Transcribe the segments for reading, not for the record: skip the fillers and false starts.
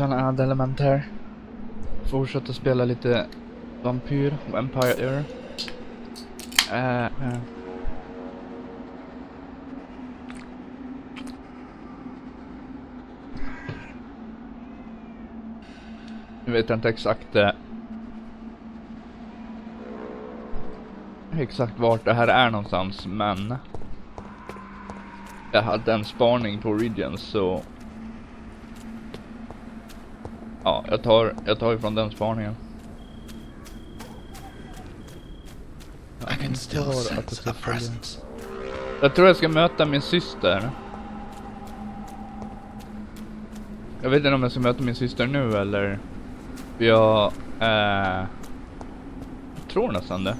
annat element här. Fortsätta spela lite Vampyre. Nu vet jag inte exakt vart det här är någonstans, men jag hade en spaning på Origins, så ja, jag tar ifrån den spaningen. I can still sense a presence. Jag tror jag ska möta min syster. Jag vet inte om jag ska möta min syster nu eller jag tror nästan det.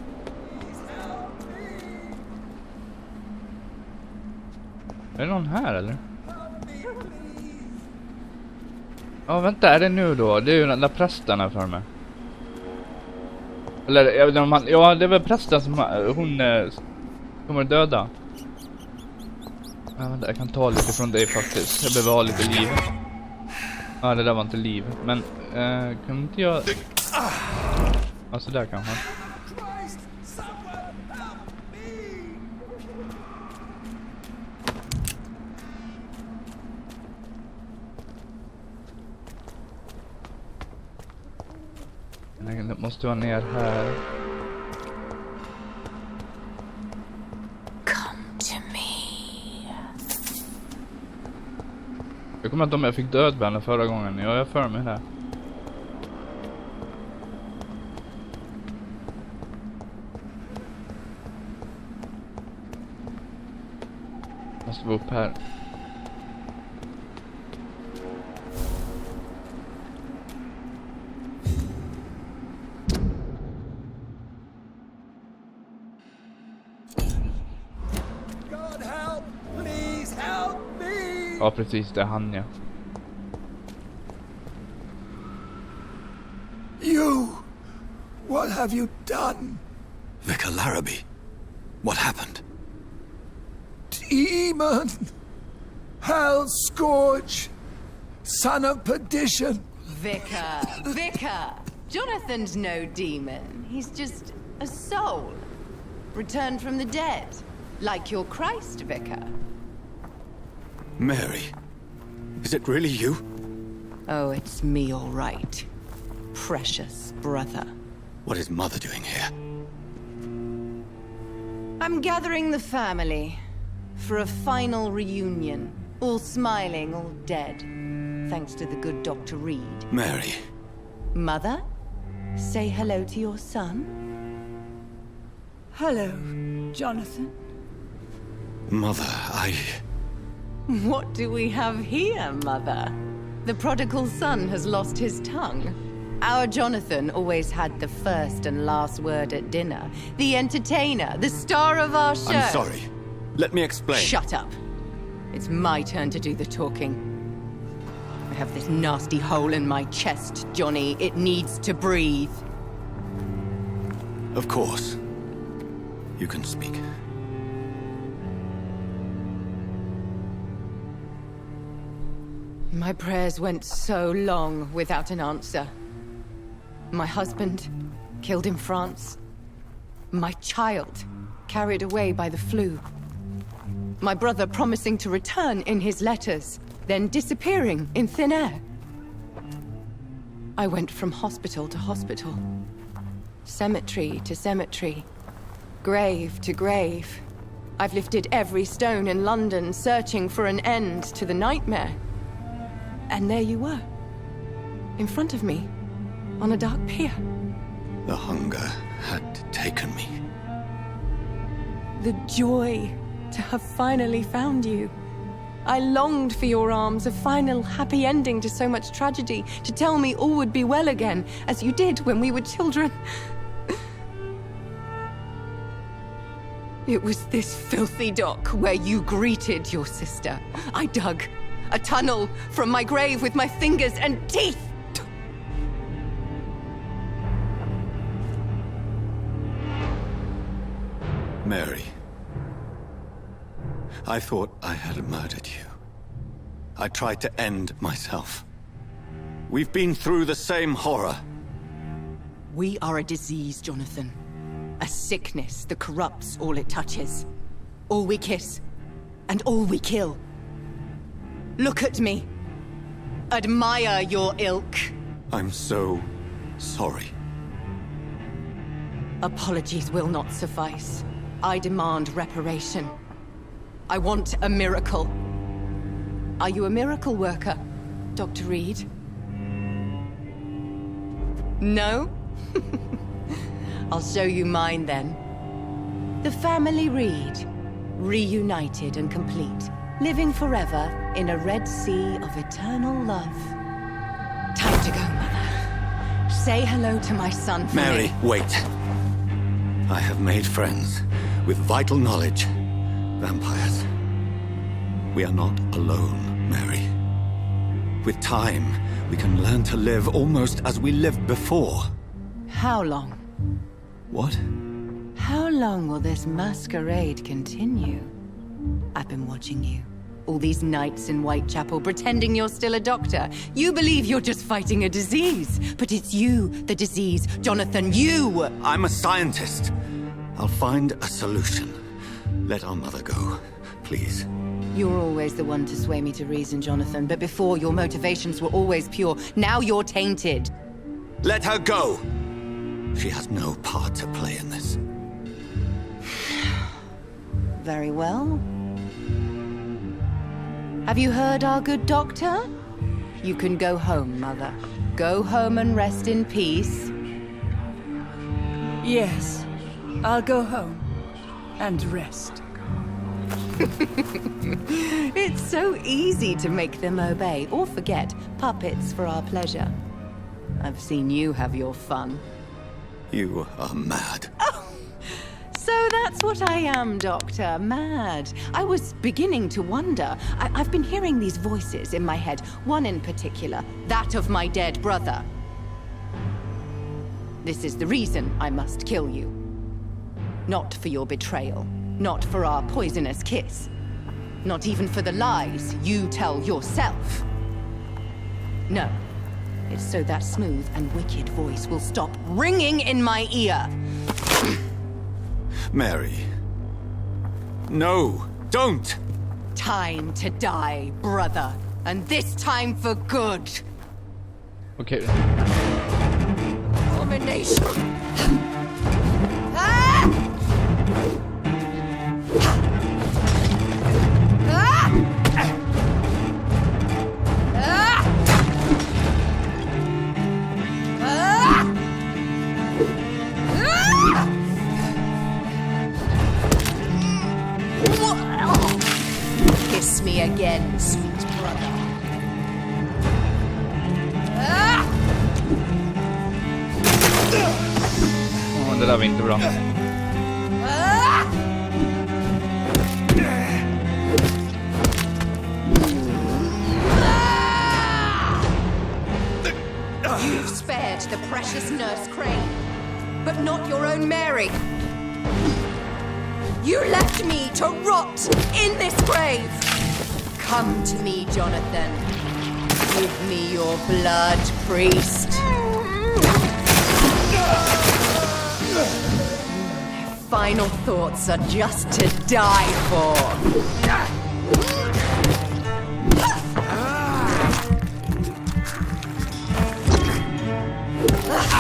Är det någon här eller? Ja, vänta, är det nu då? Det är ju den där prästen här för mig. Eller, jag vet inte om han... Ja, det är väl prästen som hon kommer döda. Ja, vänta, jag kan ta lite från dig faktiskt. Jag behöver ha lite liv. Ja, det där var inte liv. Men, kan inte jag... Alltså där kanske. Det måste vara ner här. Come to me. Jag kommer inte om jag fick död på henne förra gången. Jag är för mig här. Måste vara upp här. Ja, precis, det är han, ja. You! What have you done? Vicar Larrabee, what happened? Demon! Hell scourge! Son of perdition! Vicar! Jonathan's no demon. He's just a soul. Returned from the dead. Like your Christ, Vicar. Mary, is it really you? Oh, it's me, all right. Precious brother. What is Mother doing here? I'm gathering the family for a final reunion. All smiling, all dead. Thanks to the good Dr. Reed. Mary. Mother, say hello to your son. Hello, Jonathan. Mother, What do we have here, Mother? The prodigal son has lost his tongue. Our Jonathan always had the first and last word at dinner. The entertainer, the star of our show. I'm sorry. Let me explain. Shut up. It's my turn to do the talking. I have this nasty hole in my chest, Johnny. It needs to breathe. Of course. You can speak. My prayers went so long without an answer. My husband, killed in France. My child, carried away by the flu. My brother promising to return in his letters, then disappearing in thin air. I went from hospital to hospital. Cemetery to cemetery. Grave to grave. I've lifted every stone in London, searching for an end to the nightmare. And there you were, in front of me, on a dark pier. The hunger had taken me. The joy to have finally found you. I longed for your arms, a final happy ending to so much tragedy, to tell me all would be well again, as you did when we were children. It was this filthy dock where you greeted your sister. I dug a tunnel from my grave with my fingers and teeth. Mary, I thought I had murdered you. I tried to end myself. We've been through the same horror. We are a disease, Jonathan. A sickness that corrupts all it touches. All we kiss, and all we kill. Look at me. Admire your ilk. I'm so sorry. Apologies will not suffice. I demand reparation. I want a miracle. Are you a miracle worker, Dr. Reed? No? I'll show you mine then. The family Reed, reunited and complete, living forever in a red sea of eternal love. Time to go, Mother. Say hello to my son for Mary, me. wait. I have made friends with vital knowledge. Vampires. We are not alone, Mary. With time, we can learn to live almost as we lived before. How long? What? How long will this masquerade continue? I've been watching you. All these nights in Whitechapel pretending you're still a doctor. You believe you're just fighting a disease. But it's you, the disease. Jonathan, you! I'm a scientist. I'll find a solution. Let our mother go, please. You're always the one to sway me to reason, Jonathan. But before, your motivations were always pure. Now you're tainted. Let her go! She has no part to play in this. Very well. Have you heard our good doctor? You can go home, Mother. Go home and rest in peace. Yes, I'll go home and rest. It's so easy to make them obey or forget. Puppets for our pleasure. I've seen you have your fun. You are mad. So that's what I am, Doctor. Mad. I was beginning to wonder. I've been hearing these voices in my head. One in particular. That of my dead brother. This is the reason I must kill you. Not for your betrayal. Not for our poisonous kiss. Not even for the lies you tell yourself. No. It's so that smooth and wicked voice will stop ringing in my ear. Mary. No, don't! Time to die, brother. And this time for good. Okej. Abomination. Ah! Ah! Ah! Kiss me again, sweet brother. Det där var inte bra. You've spared the precious nurse Crane, but not your own Mary. You left me to rot in this grave. Come to me, Jonathan. Give me your blood, priest. Final thoughts are just to die for.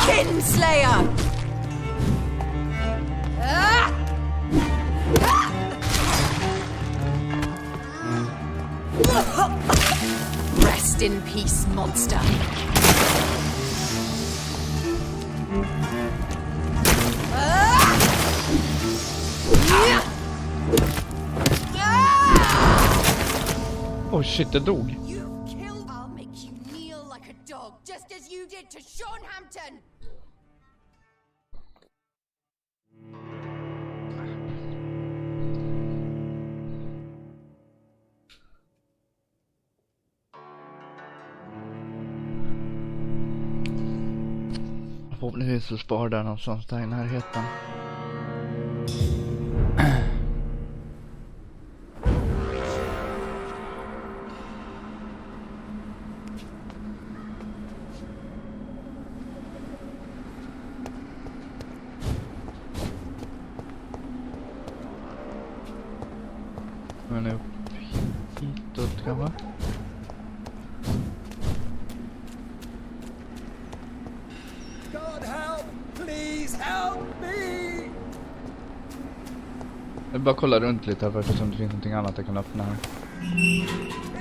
Kinslayer! Rest in peace, monster. Oh shit, det dog. You killed. I'll make you kneel like a dog, just as you did to Sean Hampton. Förhoppningsvis så sparar där någonstans där i närheten. gången upp hitåt kanske. God help! Please help me! Jag vill bara kolla runt lite här först om det finns någonting annat jag kan öppna här.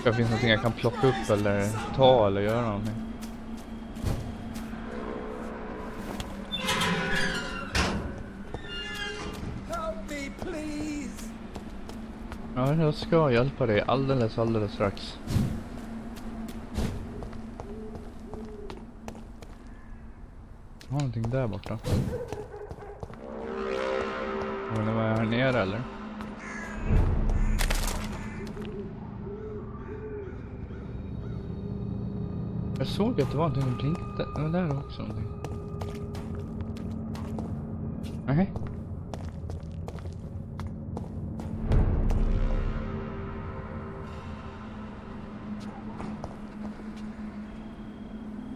Det finns någonting jag kan plocka upp eller ta eller göra någonting. Help me, please! Ja, jag ska hjälpa dig alldeles strax. Jag har någonting där borta. Men det var här nere eller? Jag såg att det var någonting som blinkade. Men där är också någonting. Nej.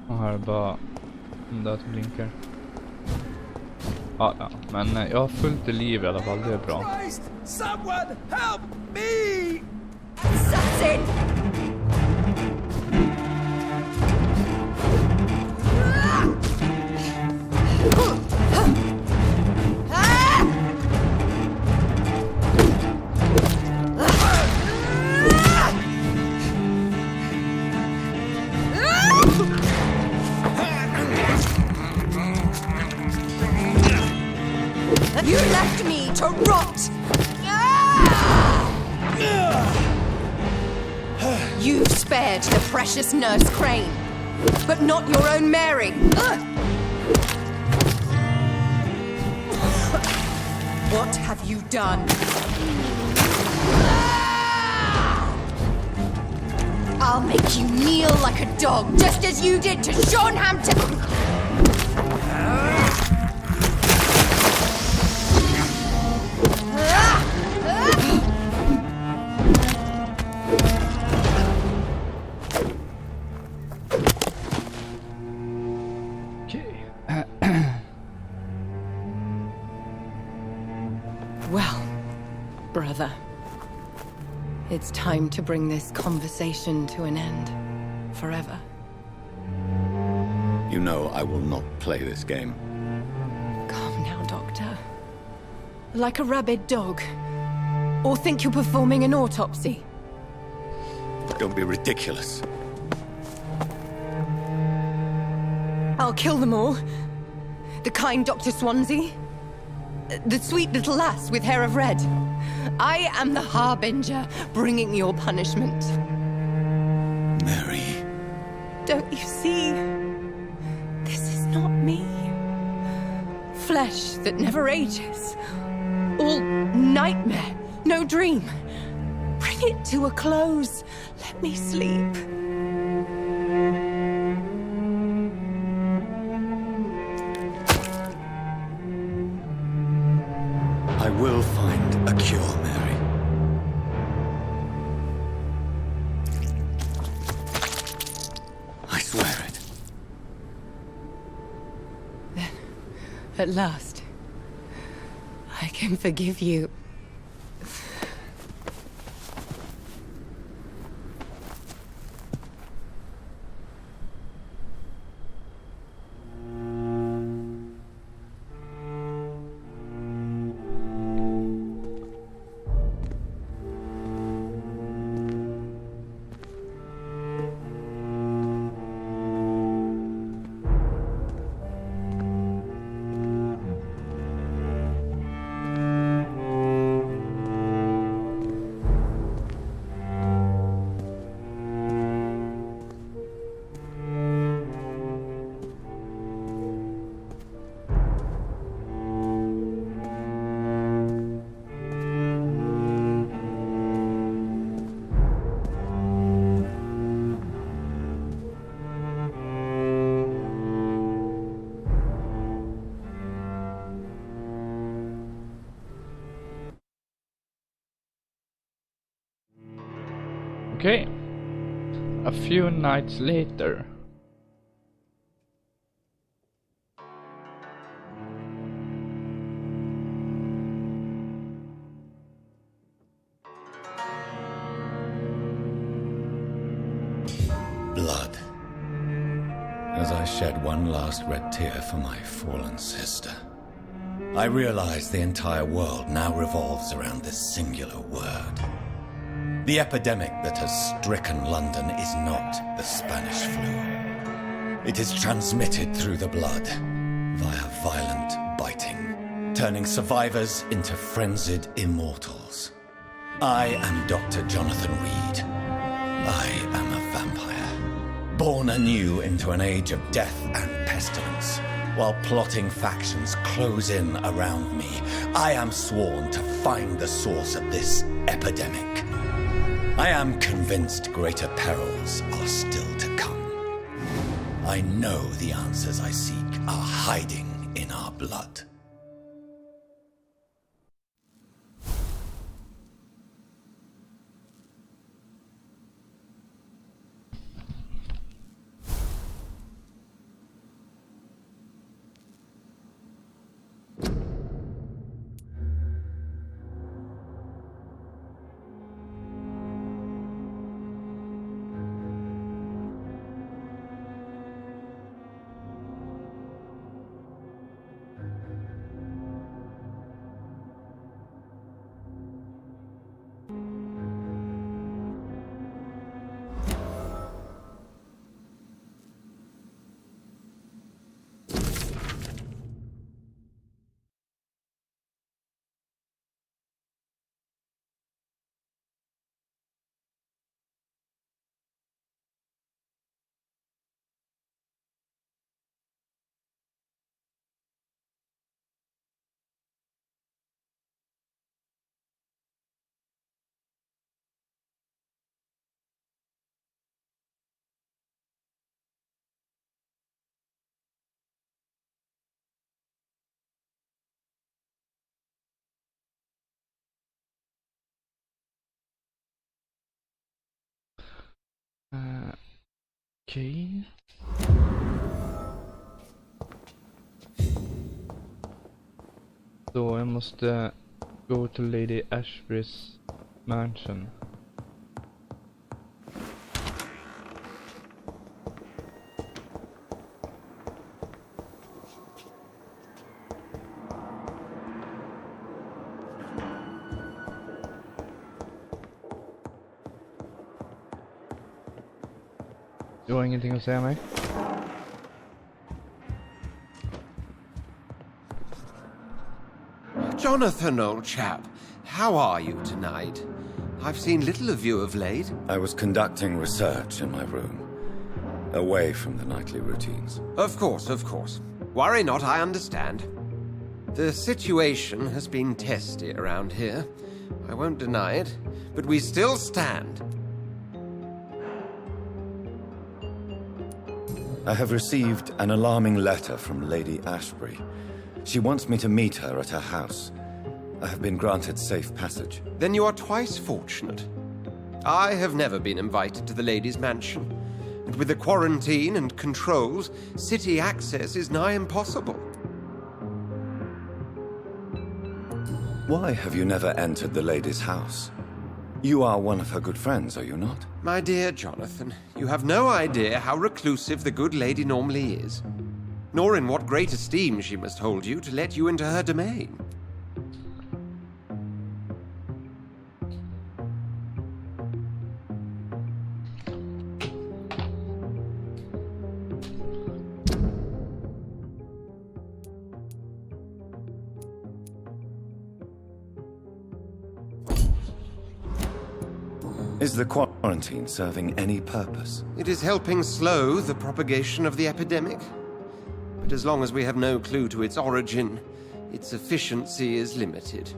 Och här är bara den där som blinkar. Ja, men jag har fullt i liv i alla fall, det är bra. Christ! Someone help me! Assassin! You left me to rot! You've spared the precious nurse Crane, but not your own Mary. What have you done? I'll make you kneel like a dog, just as you did to Sean Hampton. Well, brother, it's time to bring this conversation to an end. Forever. You know I will not play this game. Calm now, Doctor. Like a rabid dog. Or think you're performing an autopsy. Don't be ridiculous. I'll kill them all. The kind Dr. Swansea. The sweet little lass with hair of red. I am the harbinger, bringing your punishment. Mary. Don't you see? This is not me. Flesh that never ages. All nightmare, no dream. Bring it to a close. Let me sleep. I will find a cure, Mary. I swear it. Then, at last, I can forgive you. Okay. A few nights later. as I shed one last red tear for my fallen sister. I realize the entire world now revolves around this singular word. The epidemic that has stricken London is not the Spanish flu. It is transmitted through the blood via violent biting, turning survivors into frenzied immortals. I am Dr. Jonathan Reed. I am a vampire, born anew into an age of death and pestilence. While plotting factions close in around me, I am sworn to find the source of this epidemic. I am convinced greater perils are still to come. I know the answers I seek are hiding in our blood. Okej. Så jag måste gå till Lady Ashburys mansion. Du har ingenting att säga mig? Jonathan, old chap, how are you tonight? I've seen little of you of late. I was conducting research in my room, away from the nightly routines. Of course, of course. Worry not, I understand. The situation has been testy around here. I won't deny it, but we still stand. I have received an alarming letter from Lady Ashbury. She wants me to meet her at her house. I have been granted safe passage. Then you are twice fortunate. I have never been invited to the lady's mansion, and with the quarantine and controls, city access is nigh impossible. Why have you never entered the lady's house? You are one of her good friends, are you not? My dear Jonathan, you have no idea how reclusive the good lady normally is, nor in what great esteem she must hold you to let you into her domain. Is the quarantine serving any purpose? It is helping slow the propagation of the epidemic. But as long as we have no clue to its origin, its efficiency is limited.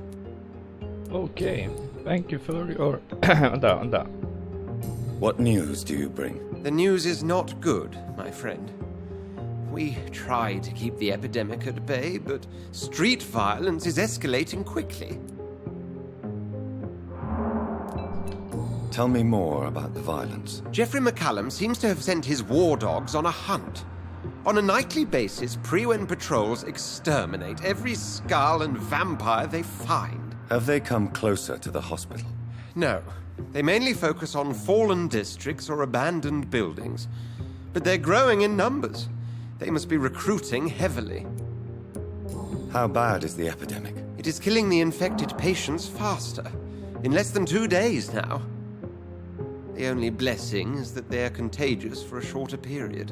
Okay, thank you for your... vänta. What news do you bring? The news is not good, my friend. We try to keep the epidemic at bay, but street violence is escalating quickly. Tell me more about the violence. Geoffrey McCallum seems to have sent his war dogs on a hunt. On a nightly basis, Prewen patrols exterminate every skull and vampire they find. Have they come closer to the hospital? No. They mainly focus on fallen districts or abandoned buildings. but they're growing in numbers. They must be recruiting heavily. How bad is the epidemic? It is killing the infected patients faster. In less than 2 days now. The only blessing is that they are contagious for a shorter period.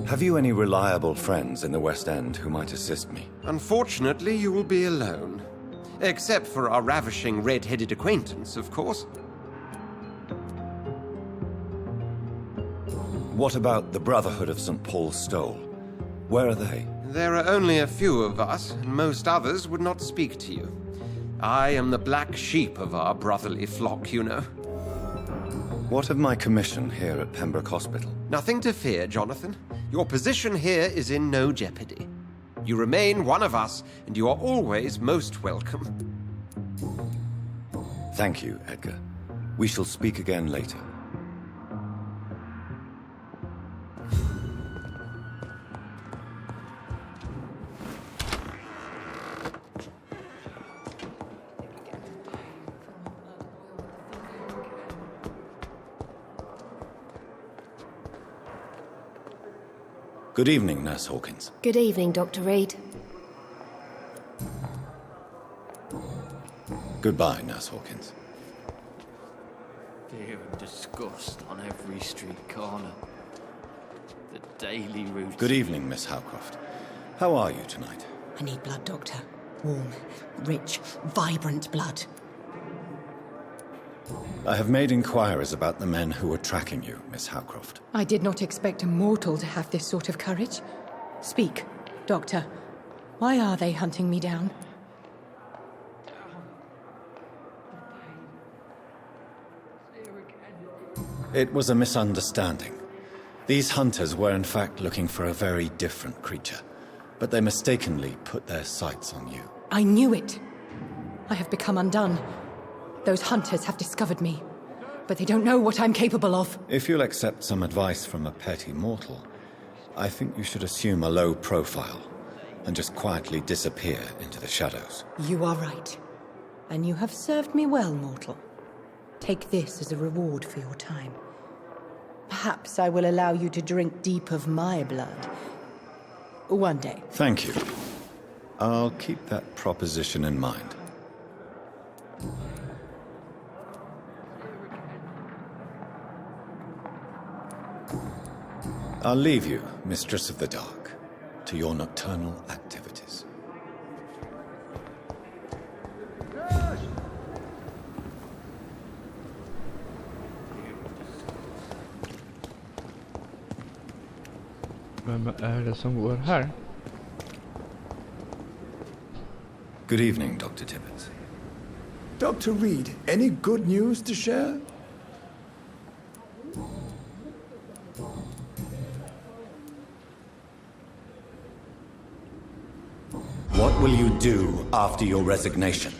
Have you any reliable friends in the West End who might assist me? Unfortunately, you will be alone. Except for our ravishing red-headed acquaintance, of course. What about the Brotherhood of St. Paul's Stole? Where are they? There are only a few of us, and most others would not speak to you. I am the black sheep of our brotherly flock, you know. What of my commission here at Pembroke Hospital? Nothing to fear, Jonathan. Your position here is in no jeopardy. You remain one of us, and you are always most welcome. Thank you, Edgar. We shall speak again later. Good evening, Nurse Hawkins. Good evening, Dr. Reed. Goodbye, Nurse Hawkins. Fear and disgust on every street corner. The daily routine. Good evening, Miss Howcroft. How are you tonight? I need blood, Doctor. Warm, rich, vibrant blood. I have made inquiries about the men who were tracking you, Miss Howcroft. I did not expect a mortal to have this sort of courage. Speak, Doctor. Why are they hunting me down? It was a misunderstanding. These hunters were in fact looking for a very different creature, but they mistakenly put their sights on you. I knew it. I have become undone. Those hunters have discovered me, but they don't know what I'm capable of. If you'll accept some advice from a petty mortal, I think you should assume a low profile and just quietly disappear into the shadows. You are right. And you have served me well, mortal. Take this as a reward for your time. Perhaps I will allow you to drink deep of my blood. One day. Thank you. I'll keep that proposition in mind. I'll leave you, Mistress of the Dark, to your nocturnal activities. Vem är det som går här? Good evening, Dr. Tibbets. Dr. Reed, any good news to share? What will you do after your resignation?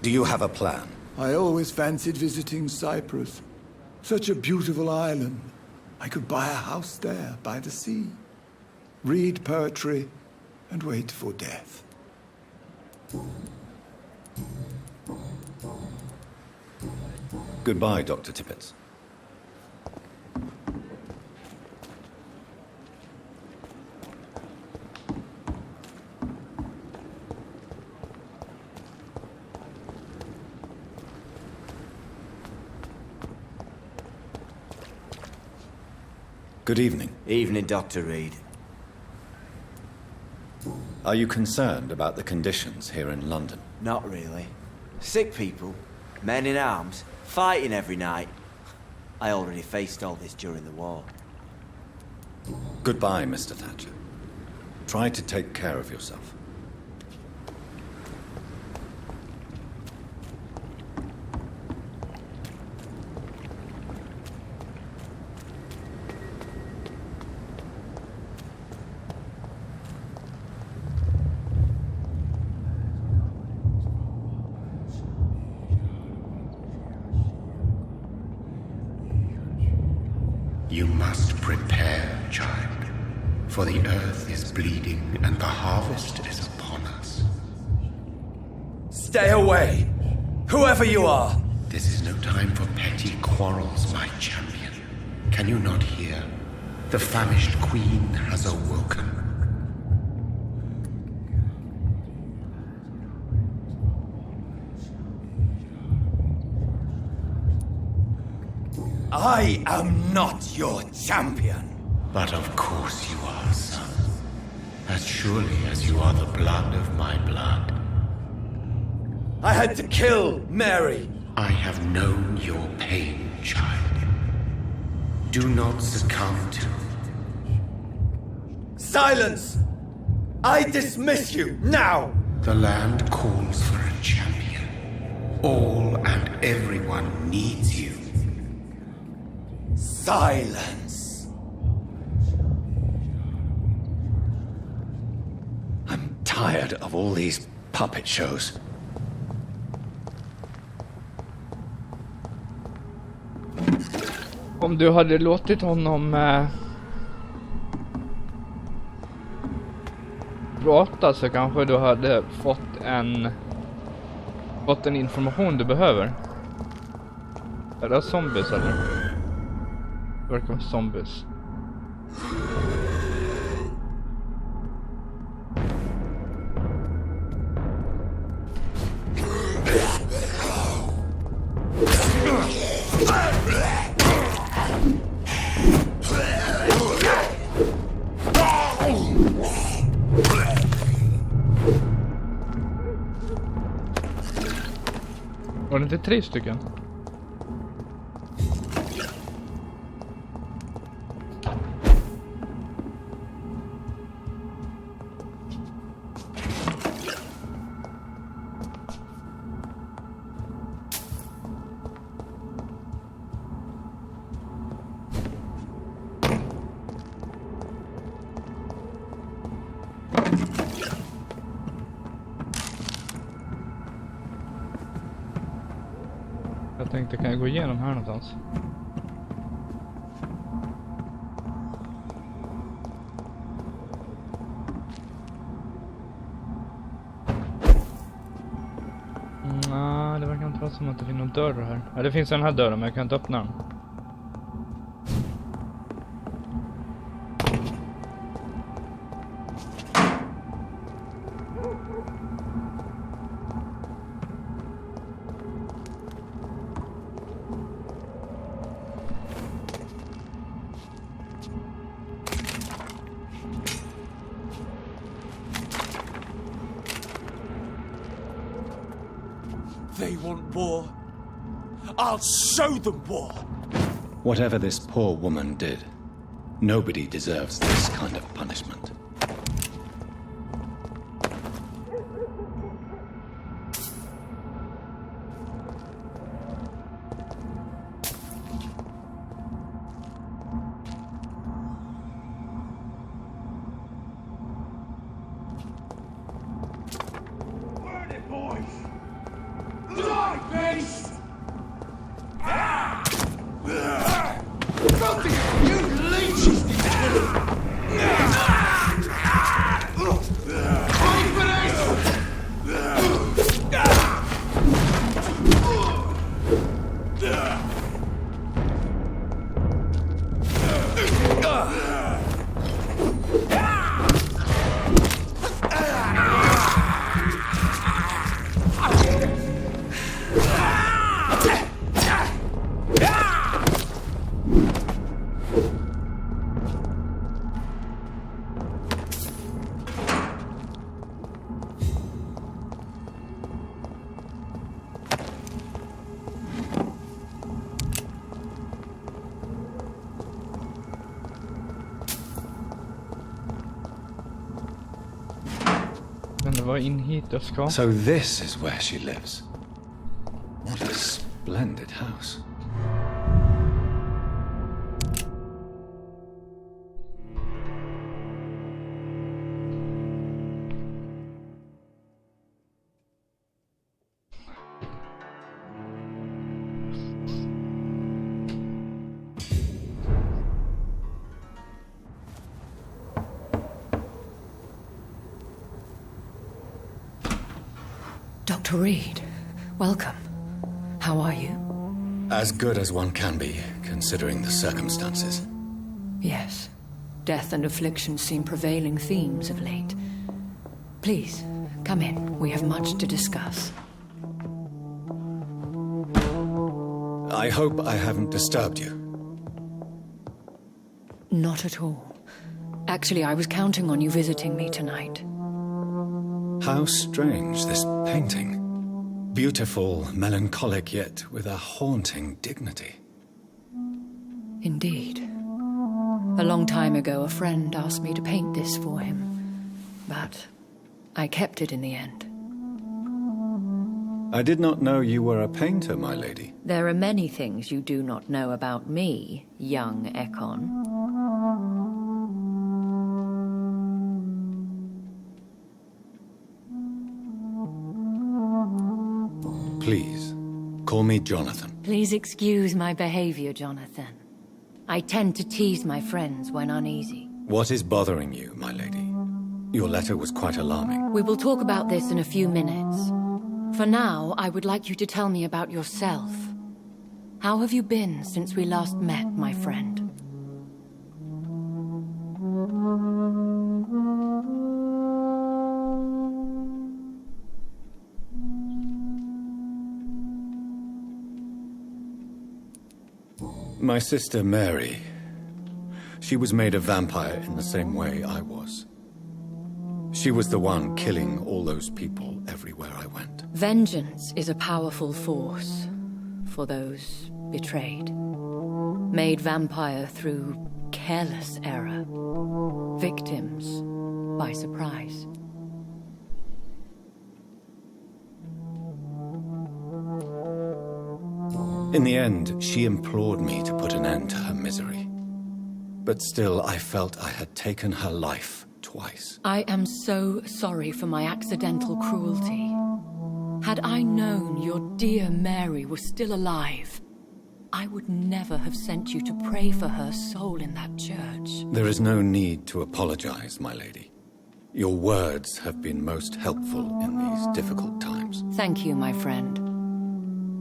Do you have a plan? I always fancied visiting Cyprus. Such a beautiful island. I could buy a house there by the sea, read poetry, and wait for death. Goodbye, Dr. Tibbets. Good evening. Evening, Dr. Reed. Are you concerned about the conditions here in London? Not really. Sick people, men in arms, fighting every night. I already faced all this during the war. Goodbye, Mr. Thatcher. Try to take care of yourself. You must prepare, child, for the earth is bleeding and the harvest is upon us. Stay away! Whoever you are! This is no time for petty quarrels, my champion. Can you not hear? The famished queen has awoken. I am not your champion. But of course you are, son. As surely as you are the blood of my blood. I had to kill Mary. I have known your pain, child. Do not succumb to... Silence! I dismiss you, now! The land calls for a champion. All and everyone needs you. Silence! I'm tired of all these puppet shows. Om du hade låtit honom prata så kanske du hade fått en information du behöver. Är det zombies eller? Det verkar vara zombies. Var det inte 3 stycken? Jag tänkte, kan jag gå igenom här någonstans? Nej, det verkar inte vara som att det finns någon dörr här. Ja, det finns den här dörren men jag kan inte öppna den. They want war. I'll show them war. Whatever this poor woman did, nobody deserves this kind of punishment. In hit jag ska. So this is where she lives. What a splendid house. Dr. Reed, welcome. How are you? As good as one can be, considering the circumstances. Yes. Death and affliction seem prevailing themes of late. Please, come in. We have much to discuss. I hope I haven't disturbed you. Not at all. Actually, I was counting on you visiting me tonight. How strange, this painting. Beautiful, melancholic, yet with a haunting dignity. Indeed. A long time ago, a friend asked me to paint this for him. But I kept it in the end. I did not know you were a painter, my lady. There are many things you do not know about me, young Ekon. Please, call me Jonathan. Please excuse my behavior, Jonathan. I tend to tease my friends when uneasy. What is bothering you, my lady? Your letter was quite alarming. We will talk about this in a few minutes. For now, I would like you to tell me about yourself. How have you been since we last met, my friend? My sister Mary. She was made a vampire in the same way I was. She was the one killing all those people everywhere I went. Vengeance is a powerful force for those betrayed. Made vampire through careless error. Victims by surprise. In the end, she implored me to put an end to her misery. But still, I felt I had taken her life twice. I am so sorry for my accidental cruelty. Had I known your dear Mary was still alive, I would never have sent you to pray for her soul in that church. There is no need to apologize, my lady. Your words have been most helpful in these difficult times. Thank you, my friend.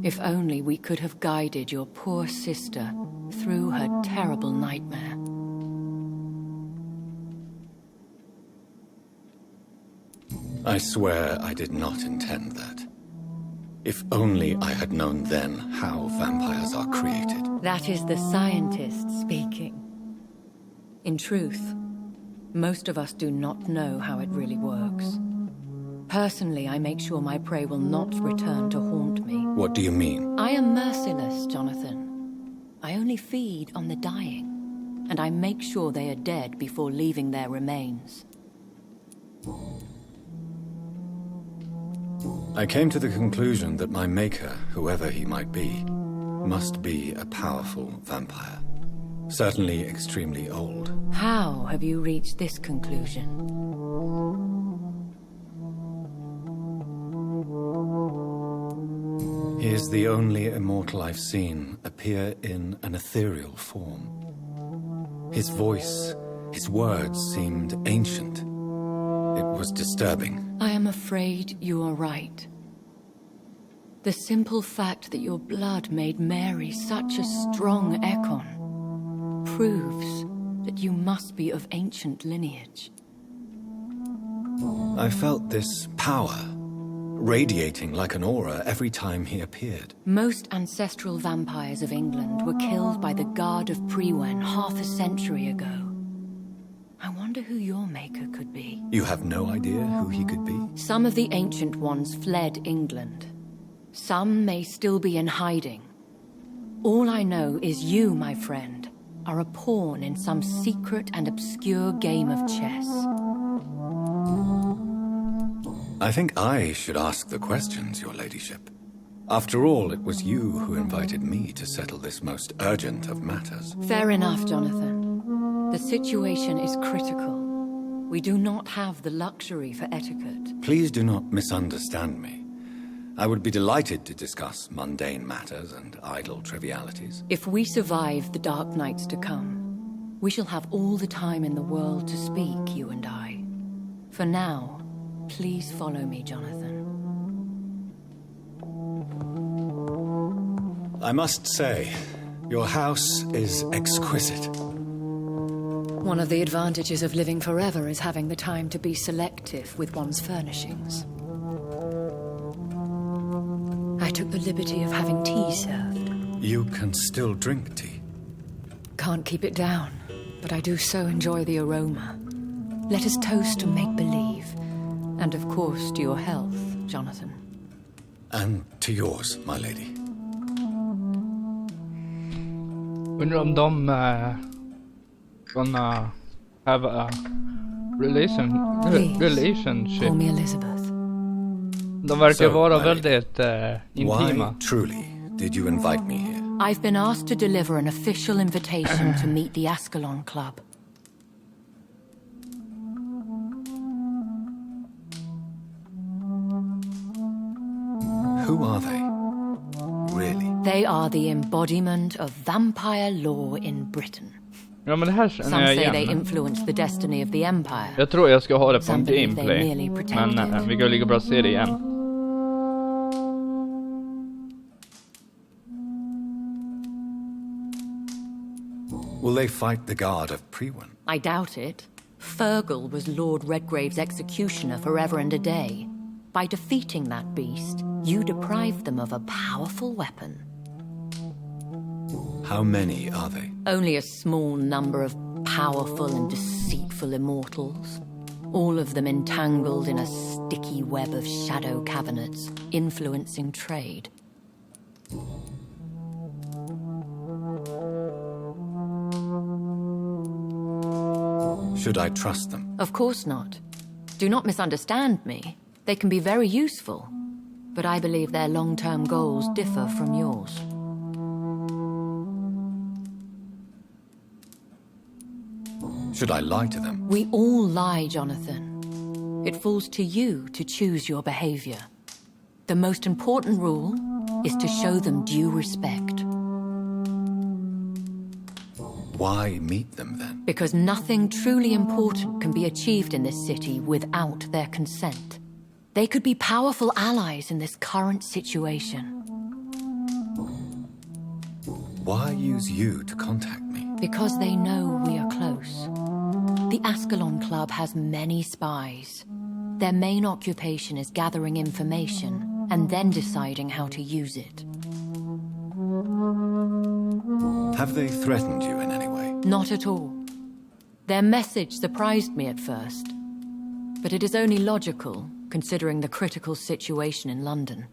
If only we could have guided your poor sister through her terrible nightmare. I swear I did not intend that. If only I had known then how vampires are created. That is the scientist speaking. In truth, most of us do not know how it really works. Personally, I make sure my prey will not return to haunt me. What do you mean? I am merciless, Jonathan. I only feed on the dying, and I make sure they are dead before leaving their remains. I came to the conclusion that my maker, whoever he might be, must be a powerful vampire. Certainly extremely old. How have you reached this conclusion? He is the only immortal I've seen appear in an ethereal form. His voice, his words seemed ancient. It was disturbing. I am afraid you are right. The simple fact that your blood made Mary such a strong Ekon proves that you must be of ancient lineage. I felt this power radiating like an aura every time he appeared. Most ancestral vampires of England were killed by the Guard of Priwen half a century ago. I wonder who your maker could be. You have no idea who he could be? Some of the ancient ones fled England. Some may still be in hiding. All I know is you, my friend, are a pawn in some secret and obscure game of chess. I think I should ask the questions, your ladyship. After all, it was you who invited me to settle this most urgent of matters. Fair enough, Jonathan. The situation is critical. We do not have the luxury for etiquette. Please do not misunderstand me. I would be delighted to discuss mundane matters and idle trivialities. If we survive the dark nights to come, we shall have all the time in the world to speak, you and I. For now, please follow me, Jonathan. I must say, your house is exquisite. One of the advantages of living forever is having the time to be selective with one's furnishings. I took the liberty of having tea served. You can still drink tea. Can't keep it down, but I do so enjoy the aroma. Let us toast to make-believe. And of course to your health, Jonathan. And to yours, my lady. Undrar om de gonna have a relationship. Call me Elizabeth. De verkar vara my väldigt intima. Why, truly, did you invite me here? I've been asked to deliver an official invitation to meet the Ascalon Club. Who are they? Really? They are the embodiment of vampire law in Britain. Ja, men det här Some känner jag say they igen. influence the destiny of the Empire. Jag tror jag ska ha det på en Some believe they gameplay. merely protect Men it. vi kan lika bra se det igen. Will they fight the guard of Priwen? I doubt it. Fergal was Lord Redgrave's executioner forever and a day. By defeating that beast, you deprived them of a powerful weapon. How many are they? Only a small number of powerful and deceitful immortals. All of them entangled in a sticky web of shadow cabinets, influencing trade. Should I trust them? Of course not. Do not misunderstand me. They can be very useful, but I believe their long-term goals differ from yours. Should I lie to them? We all lie, Jonathan. It falls to you to choose your behavior. The most important rule is to show them due respect. Why meet them then? Because nothing truly important can be achieved in this city without their consent. They could be powerful allies in this current situation. Why use you to contact me? Because they know we are close. The Ascalon Club has many spies. Their main occupation is gathering information and then deciding how to use it. Have they threatened you in any way? Not at all. Their message surprised me at first, but it is only logical considering the critical situation in London.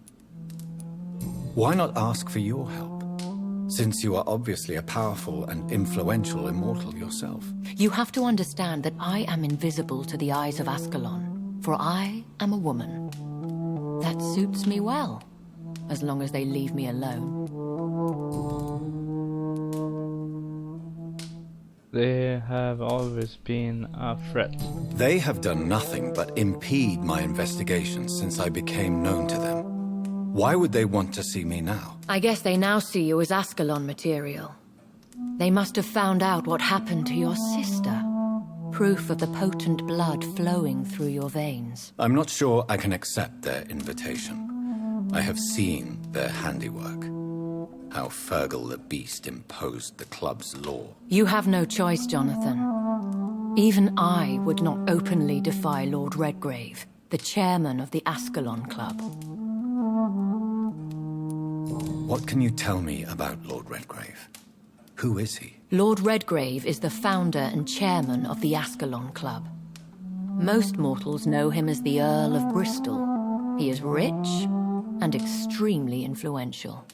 Why not ask for your help? Since you are obviously a powerful and influential immortal yourself. You have to understand that I am invisible to the eyes of Ascalon, for I am a woman. That suits me well, as long as they leave me alone. They have always been a threat. They have done nothing but impede my investigations since I became known to them. Why would they want to see me now? I guess they now see you as Ascalon material. They must have found out what happened to your sister. Proof of the potent blood flowing through your veins. I'm not sure I can accept their invitation. I have seen their handiwork. How Fergal the Beast imposed the club's law. You have no choice, Jonathan. Even I would not openly defy Lord Redgrave, the chairman of the Ascalon Club. What can you tell me about Lord Redgrave? Who is he? Lord Redgrave is the founder and chairman of the Ascalon Club. Most mortals know him as the Earl of Bristol. He is rich and extremely influential.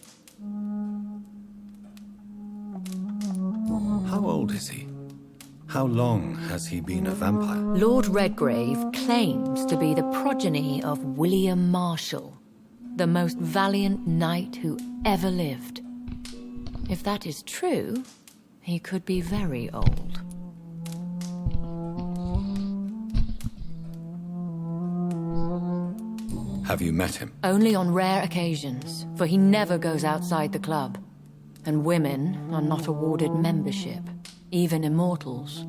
How old is he? How long has he been a vampire? Lord Redgrave claims to be the progeny of William Marshall, the most valiant knight who ever lived. If that is true, he could be very old. Have you met him? Only on rare occasions, for he never goes outside the club. And women are not awarded membership, even immortals.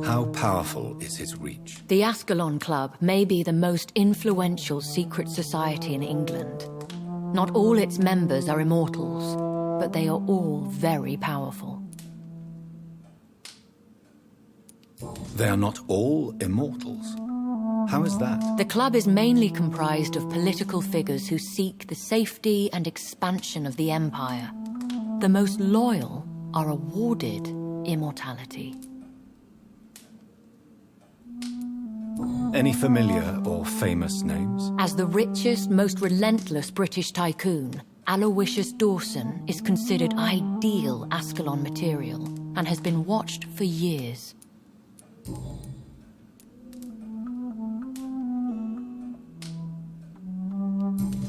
How powerful is his reach? The Ascalon Club may be the most influential secret society in England. Not all its members are immortals, but they are all very powerful. They are not all immortals. How is that? The club is mainly comprised of political figures who seek the safety and expansion of the Empire. The most loyal are awarded immortality. Any familiar or famous names? As the richest, most relentless British tycoon, Aloysius Dawson is considered ideal Ascalon material and has been watched for years.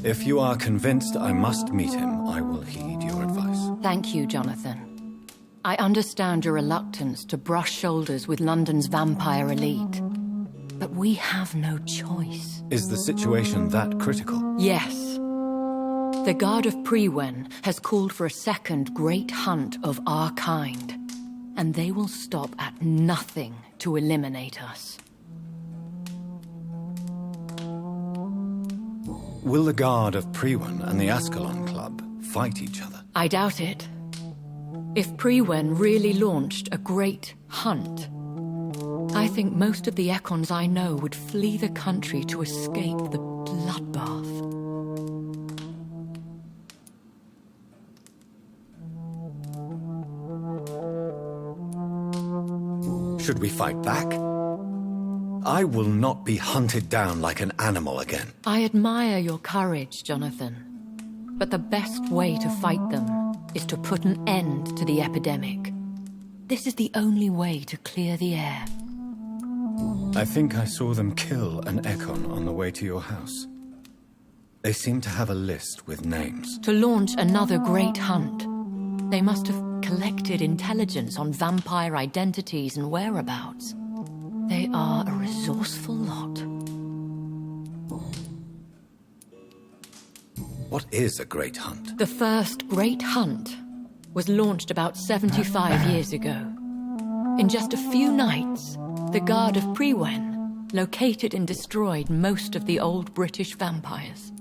If you are convinced I must meet him, I will heed your advice. Thank you, Jonathan. I understand your reluctance to brush shoulders with London's vampire elite. But we have no choice. Is the situation that critical? Yes. The Guard of Prewen has called for a second great hunt of our kind. And they will stop at nothing to eliminate us. Will the Guard of Prewen and the Ascalon Club fight each other? I doubt it. If Prewen really launched a great hunt, I think most of the Ekons I know would flee the country to escape the bloodbath. Should we fight back? I will not be hunted down like an animal again. I admire your courage, Jonathan. But the best way to fight them is to put an end to the epidemic. This is the only way to clear the air. I think I saw them kill an Ekon on the way to your house. They seem to have a list with names. To launch another great hunt, they must have collected intelligence on vampire identities and whereabouts. They are a resourceful lot. What is a great hunt? The first great hunt was launched about 75 years ago. In just a few nights, the Guard of Prewen located and destroyed most of the old British vampires.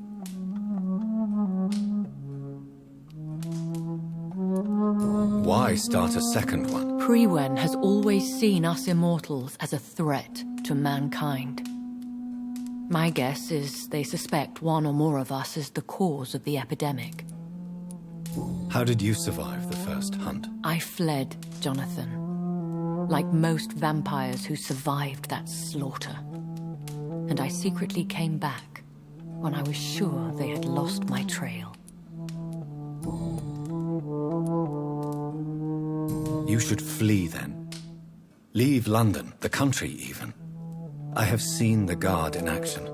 Why start a second one? Prewen has always seen us immortals as a threat to mankind. My guess is they suspect one or more of us is the cause of the epidemic. How did you survive the first hunt? I fled, Jonathan. Like most vampires who survived that slaughter. And I secretly came back when I was sure they had lost my trail. You should flee then. Leave London, the country even. I have seen the Guard in action.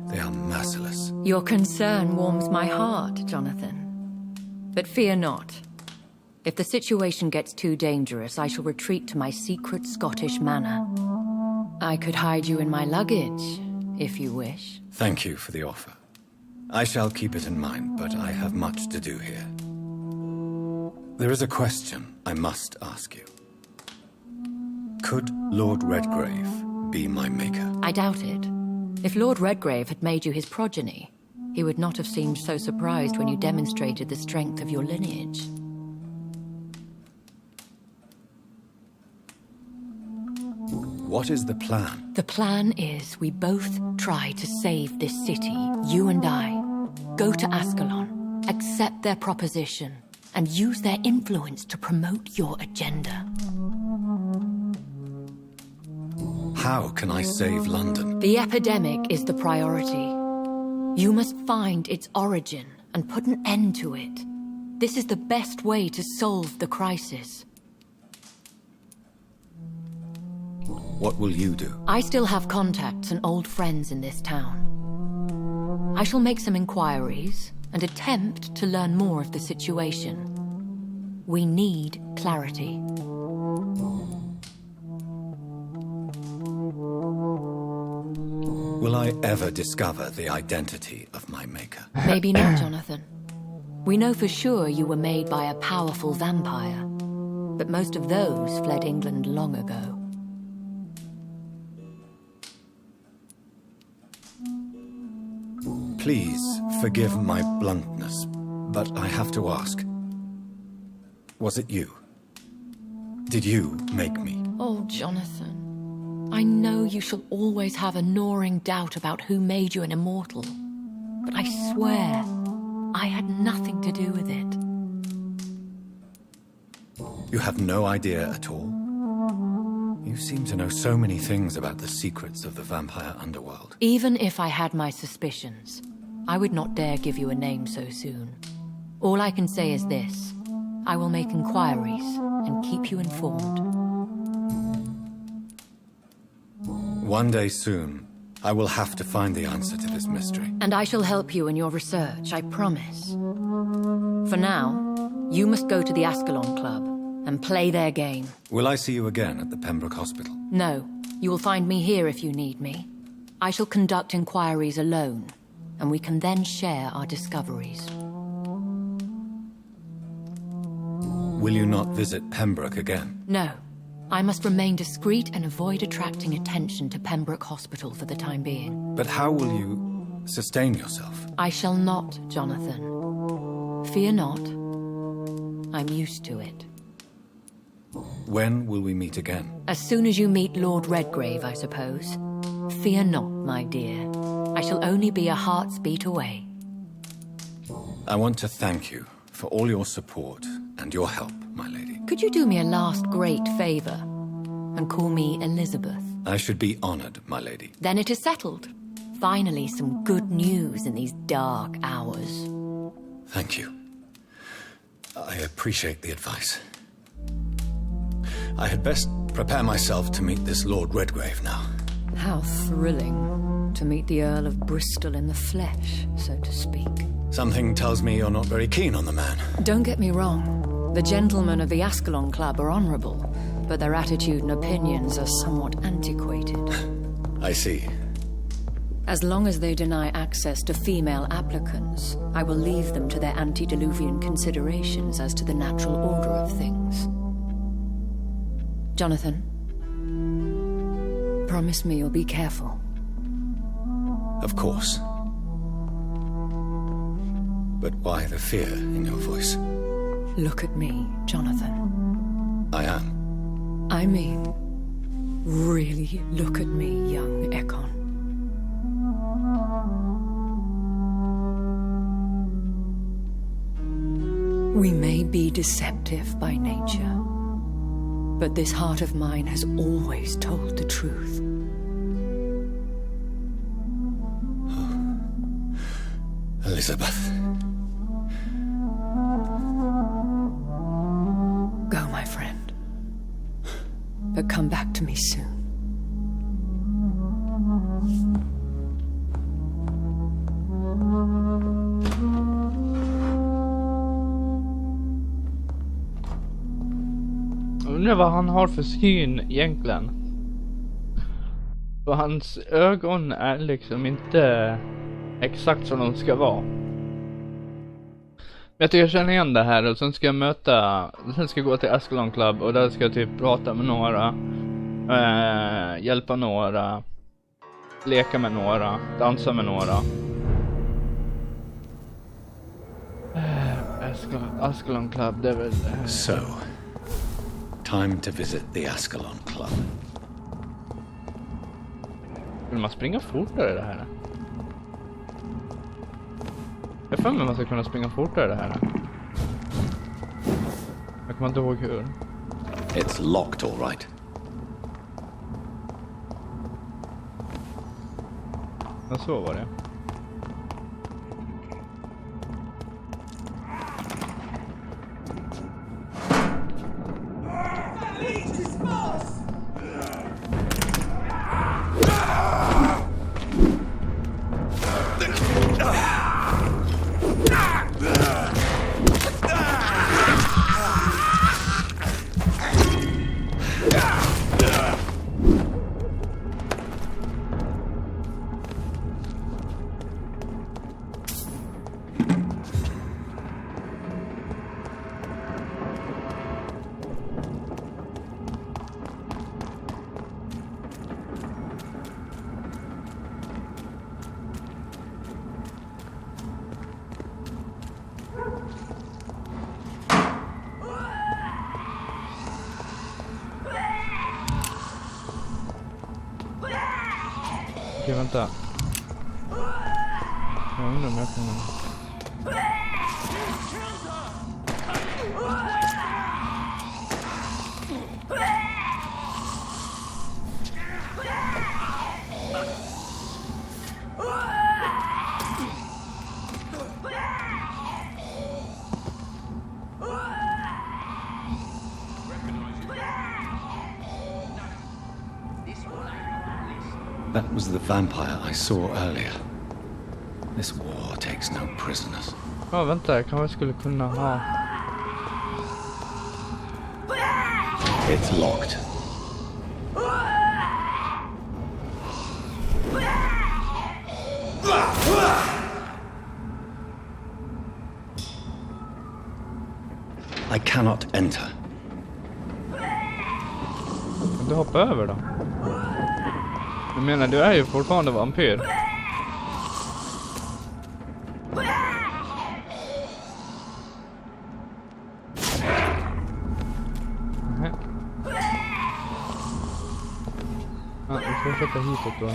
They are merciless. Your concern warms my heart, Jonathan. But fear not. If the situation gets too dangerous, I shall retreat to my secret Scottish manor. I could hide you in my luggage, if you wish. Thank you for the offer. I shall keep it in mind, but I have much to do here. There is a question I must ask you. Could Lord Redgrave be my maker? I doubt it. If Lord Redgrave had made you his progeny, he would not have seemed so surprised when you demonstrated the strength of your lineage. What is the plan? The plan is we both try to save this city, you and I. Go to Ascalon, accept their proposition, and use their influence to promote your agenda. How can I save London? The epidemic is the priority. You must find its origin and put an end to it. This is the best way to solve the crisis. What will you do? I still have contacts and old friends in this town. I shall make some inquiries and attempt to learn more of the situation. We need clarity. Will I ever discover the identity of my maker? Maybe not, Jonathan. We know for sure you were made by a powerful vampire, but most of those fled England long ago. Please forgive my bluntness, but I have to ask. Was it you? Did you make me? Oh, Jonathan. I know you shall always have a gnawing doubt about who made you an immortal. But I swear, I had nothing to do with it. You have no idea at all? You seem to know so many things about the secrets of the vampire underworld. Even if I had my suspicions, I would not dare give you a name so soon. All I can say is this. I will make inquiries and keep you informed. One day soon, I will have to find the answer to this mystery. And I shall help you in your research, I promise. For now, you must go to the Ascalon Club and play their game. Will I see you again at the Pembroke Hospital? No, you will find me here if you need me. I shall conduct inquiries alone, and we can then share our discoveries. Will you not visit Pembroke again? No. I must remain discreet and avoid attracting attention to Pembroke Hospital for the time being. But how will you sustain yourself? I shall not, Jonathan. Fear not. I'm used to it. When will we meet again? As soon as you meet Lord Redgrave, I suppose. Fear not, my dear. I shall only be a heart's beat away. I want to thank you for all your support and your help, my lady. Could you do me a last great favor and call me Elizabeth? I should be honored, my lady. Then it is settled. Finally, some good news in these dark hours. Thank you. I appreciate the advice. I had best prepare myself to meet this Lord Redgrave now. How thrilling to meet the Earl of Bristol in the flesh, so to speak. Something tells me you're not very keen on the man. Don't get me wrong. The gentlemen of the Ascalon Club are honorable, but their attitude and opinions are somewhat antiquated. I see. As long as they deny access to female applicants, I will leave them to their antediluvian considerations as to the natural order of things. Jonathan, promise me you'll be careful. Of course. But why the fear in your voice? Look at me, Jonathan. I am. I mean, really look at me, young Ekon. We may be deceptive by nature, but this heart of mine has always told the truth. Elizabeth. Go, my friend. But come back to me soon. Jag undrar vad han har för syn egentligen. För hans ögon är liksom inte exakt som de ska vara. Jag tycker jag känner igen det här, och sen ska jag gå till Ascalon Club och där ska jag typ prata med några, hjälpa några, leka med några, dansa med några. Ascalon Club, det är väl... So, time to visit the Ascalon Club. Vill man springa fortare det här? Jag får mig man ska kunna springa fortare det här. Jag kommer inte ihåg hur. It's locked, all right. Men så var det. Okej, vänta. Jag undrar om jag kan... That was the vampire I saw earlier. This war takes no prisoners. Ja, vänta, jag kanske skulle kunna ha... It's locked. I cannot enter. Kan du hoppa över då? Jag menar, du är ju fortfarande vampyr. Nej. Ja, vi får sätta hitåt då.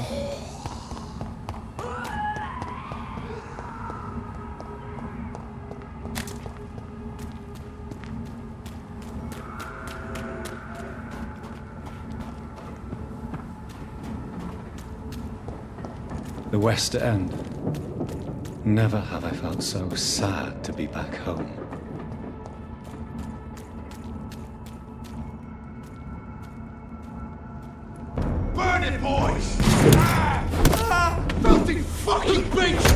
The West End. Never have I felt so sad to be back home. Burn it, boys! Filthy fucking bitch!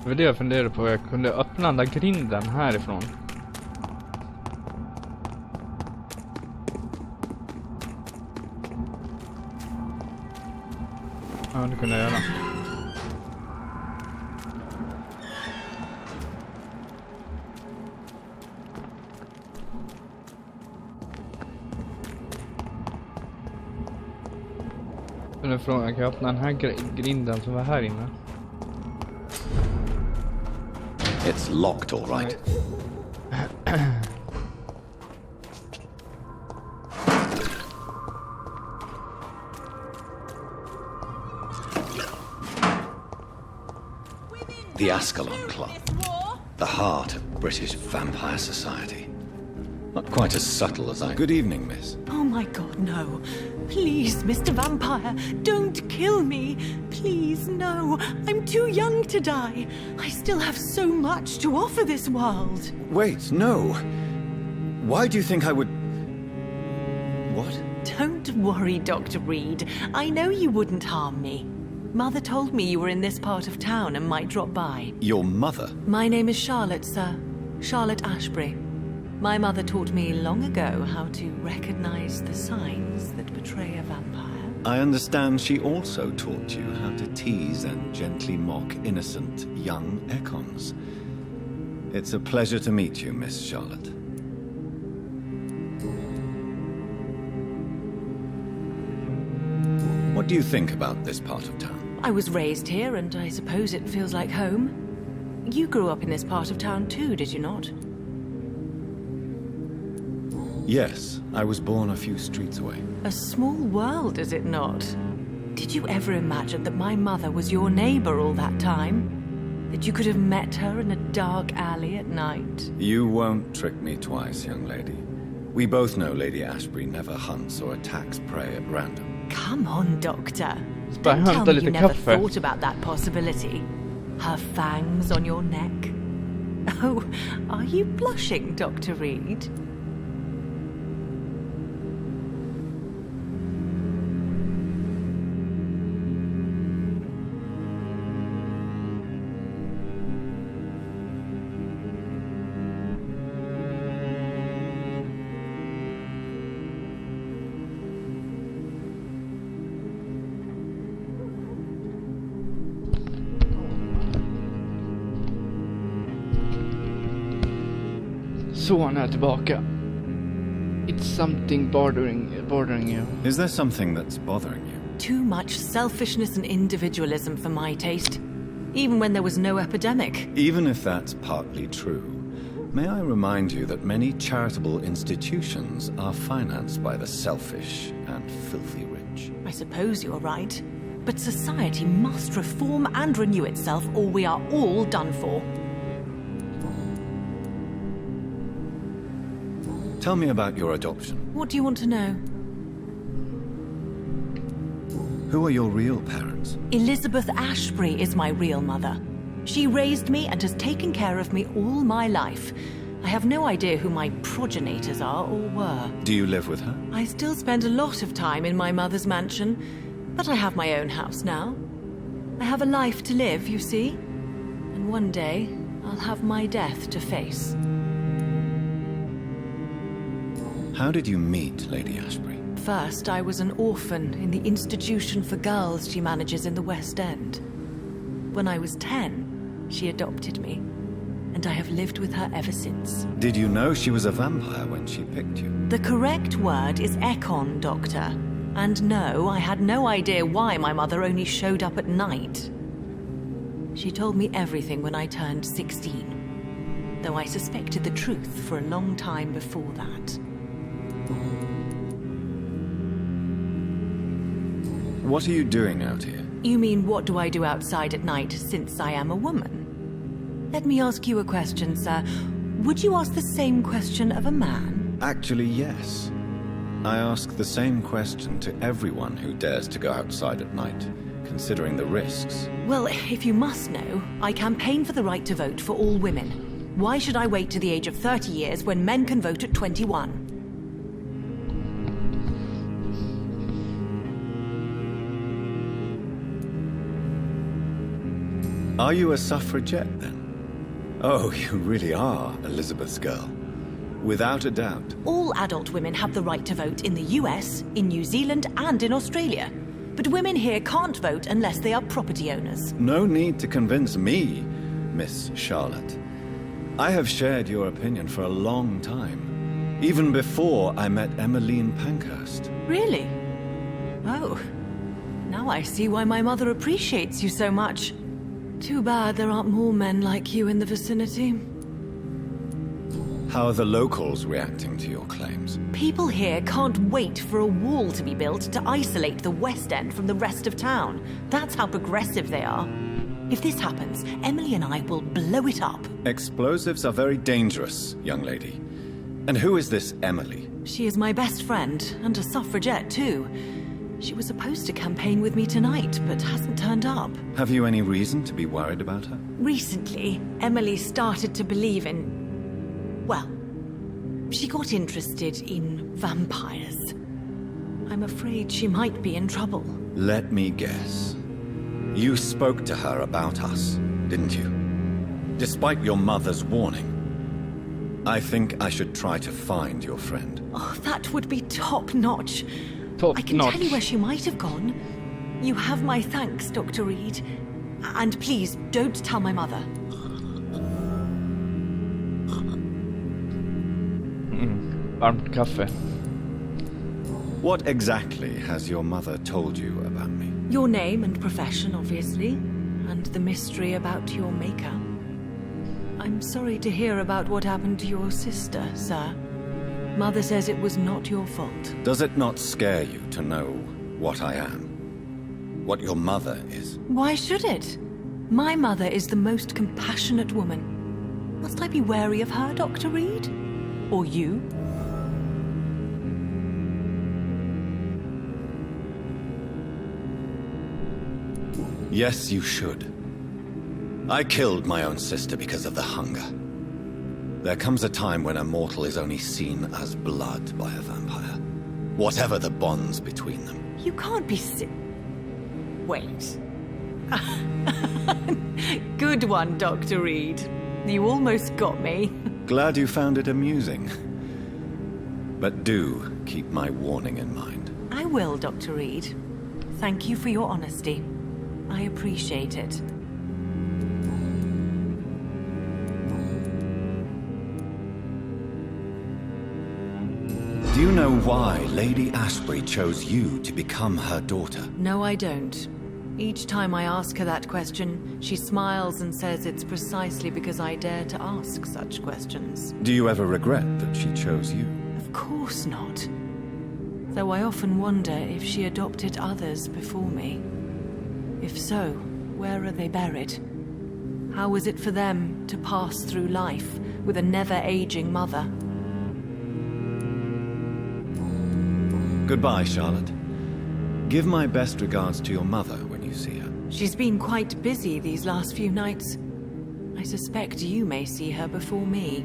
Det var det jag funderade på. Jag kunde öppna den där grinden härifrån. Ja, det kunde jag göra. Nu frågan, jag kan öppna den här grinden som var här inne. It's locked, all right. The Ascalon Club, the heart of British vampire society. Not quite as subtle as I... Good evening, miss. Oh my God, no. Please, Mr. Vampire, don't kill me. Please, no. I'm too young to die. I still have so much to offer this world. Wait, no. Why do you think I would... What? Don't worry, Dr. Reed. I know you wouldn't harm me. Mother told me you were in this part of town and might drop by. Your mother? My name is Charlotte, sir. Charlotte Ashbury. My mother taught me long ago how to recognize the signs that betray a vampire. I understand she also taught you how to tease and gently mock innocent young Ekons. It's a pleasure to meet you, Miss Charlotte. What do you think about this part of town? I was raised here, and I suppose it feels like home. You grew up in this part of town too, did you not? Yes, I was born a few streets away. A small world, is it not? Did you ever imagine that my mother was your neighbor all that time? That you could have met her in a dark alley at night? You won't trick me twice, young lady. We both know Lady Ashbury never hunts or attacks prey at random. Come on, Doctor. Bara Don't tell hämta me lite you never kaffe. thought about that possibility. Her fangs on your neck. Oh, are you blushing, Dr. Reed? Så han är tillbaka. It's something bothering you. Is there something that's bothering you? Too much selfishness and individualism for my taste. Even when there was no epidemic. Even if that's partly true, may I remind you that many charitable institutions are financed by the selfish and filthy rich. I suppose you're right. But society must reform and renew itself, or we are all done for. Tell me about your adoption. What do you want to know? Who are your real parents? Elizabeth Ashbury is my real mother. She raised me and has taken care of me all my life. I have no idea who my progenitors are or were. Do you live with her? I still spend a lot of time in my mother's mansion, but I have my own house now. I have a life to live, you see. And one day, I'll have my death to face. How did you meet Lady Ashbury? First, I was an orphan in the institution for girls she manages in the West End. When I was 10, she adopted me, and I have lived with her ever since. Did you know she was a vampire when she picked you? The correct word is Ekon, Doctor. And no, I had no idea why my mother only showed up at night. She told me everything when I turned 16, though I suspected the truth for a long time before that. What are you doing out here? You mean, what do I do outside at night since I am a woman? Let me ask you a question, sir. Would you ask the same question of a man? Actually, yes. I ask the same question to everyone who dares to go outside at night, considering the risks. Well, if you must know, I campaign for the right to vote for all women. Why should I wait to the age of 30 years when men can vote at 21? Are you a suffragette, then? Oh, you really are Elizabeth's girl. Without a doubt. All adult women have the right to vote in the US, in New Zealand, and in Australia. But women here can't vote unless they are property owners. No need to convince me, Miss Charlotte. I have shared your opinion for a long time. Even before I met Emmeline Pankhurst. Really? Oh. Now I see why my mother appreciates you so much. Too bad there aren't more men like you in the vicinity. How are the locals reacting to your claims? People here can't wait for a wall to be built to isolate the West End from the rest of town. That's how progressive they are. If this happens, Emily and I will blow it up. Explosives are very dangerous, young lady. And who is this Emily? She is my best friend, and a suffragette too. She was supposed to campaign with me tonight, but hasn't turned up. Have you any reason to be worried about her? Recently, Emily started to believe in... well, she got interested in vampires. I'm afraid she might be in trouble. Let me guess. You spoke to her about us, didn't you? Despite your mother's warning. I think I should try to find your friend. Oh, that would be top-notch. Top I can notch. tell you where she might have gone. You have my thanks, Dr. Reed. And please, don't tell my mother. Varmt kaffe. What exactly has your mother told you about me? Your name and profession, obviously. And the mystery about your maker. I'm sorry to hear about what happened to your sister, sir. Mother says it was not your fault. Does it not scare you to know what I am? What your mother is? Why should it? My mother is the most compassionate woman. Must I be wary of her, Dr. Reed? Or you? Yes, you should. I killed my own sister because of the hunger. There comes a time when a mortal is only seen as blood by a vampire. Whatever the bonds between them. You can't be Wait. Good one, Dr. Reed. You almost got me. Glad you found it amusing. But do keep my warning in mind. I will, Dr. Reed. Thank you for your honesty. I appreciate it. Do you know why Lady Ashbury chose you to become her daughter? No, I don't. Each time I ask her that question, she smiles and says it's precisely because I dare to ask such questions. Do you ever regret that she chose you? Of course not. Though I often wonder if she adopted others before me. If so, where are they buried? How was it for them to pass through life with a never-aging mother? Goodbye, Charlotte. Give my best regards to your mother when you see her. She's been quite busy these last few nights. I suspect you may see her before me.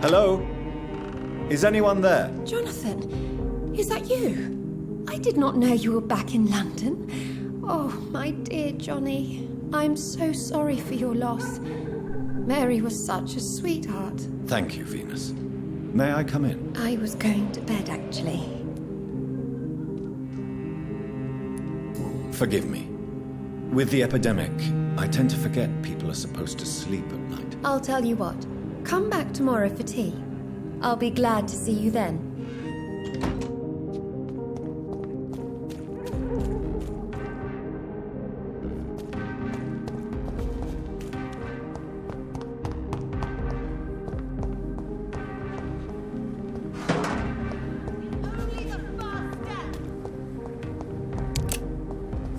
Hello? Is anyone there? Jonathan, is that you? I did not know you were back in London. Oh, my dear Johnny, I'm so sorry for your loss. Mary was such a sweetheart. Thank you, Venus. May I come in? I was going to bed, actually. Forgive me. With the epidemic, I tend to forget people are supposed to sleep at night. I'll tell you what. Come back tomorrow for tea. I'll be glad to see you then.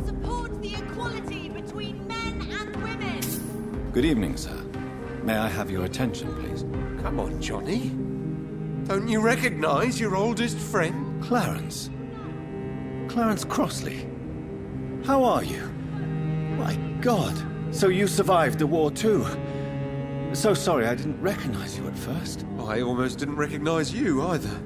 Support the equality between men and women. Good evening, sir. May I have your attention, please? Come on, Johnny. Don't you recognize your oldest friend? Clarence. Clarence Crossley. How are you? My God. So you survived the war too. So sorry I didn't recognize you at first. I almost didn't recognize you either.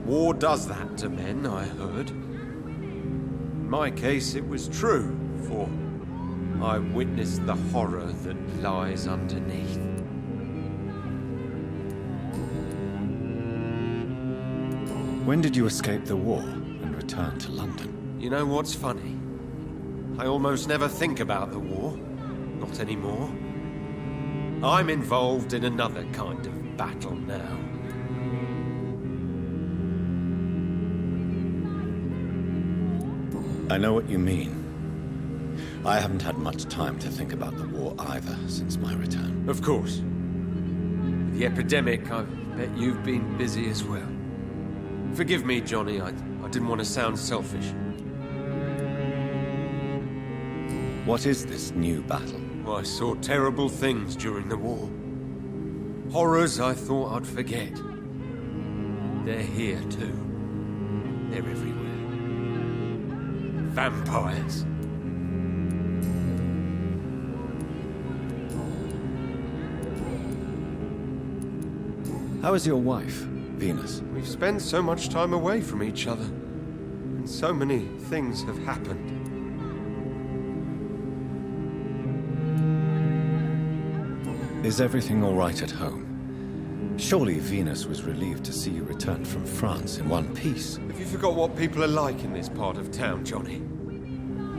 War does that to men, I heard. In my case, it was true, for I witnessed the horror that lies underneath. When did you escape the war and return to London? You know what's funny? I almost never think about the war. Not anymore. I'm involved in another kind of battle now. I know what you mean. I haven't had much time to think about the war either since my return. Of course. With the epidemic, I bet you've been busy as well. Forgive me, Johnny, I didn't want to sound selfish. What is this new battle? I saw terrible things during the war. Horrors I thought I'd forget. They're here too. They're everywhere. Vampires. How is your wife, Venus? We've spent so much time away from each other, and so many things have happened. Is everything all right at home? Surely Venus was relieved to see you return from France in one piece. Have you forgot what people are like in this part of town, Johnny?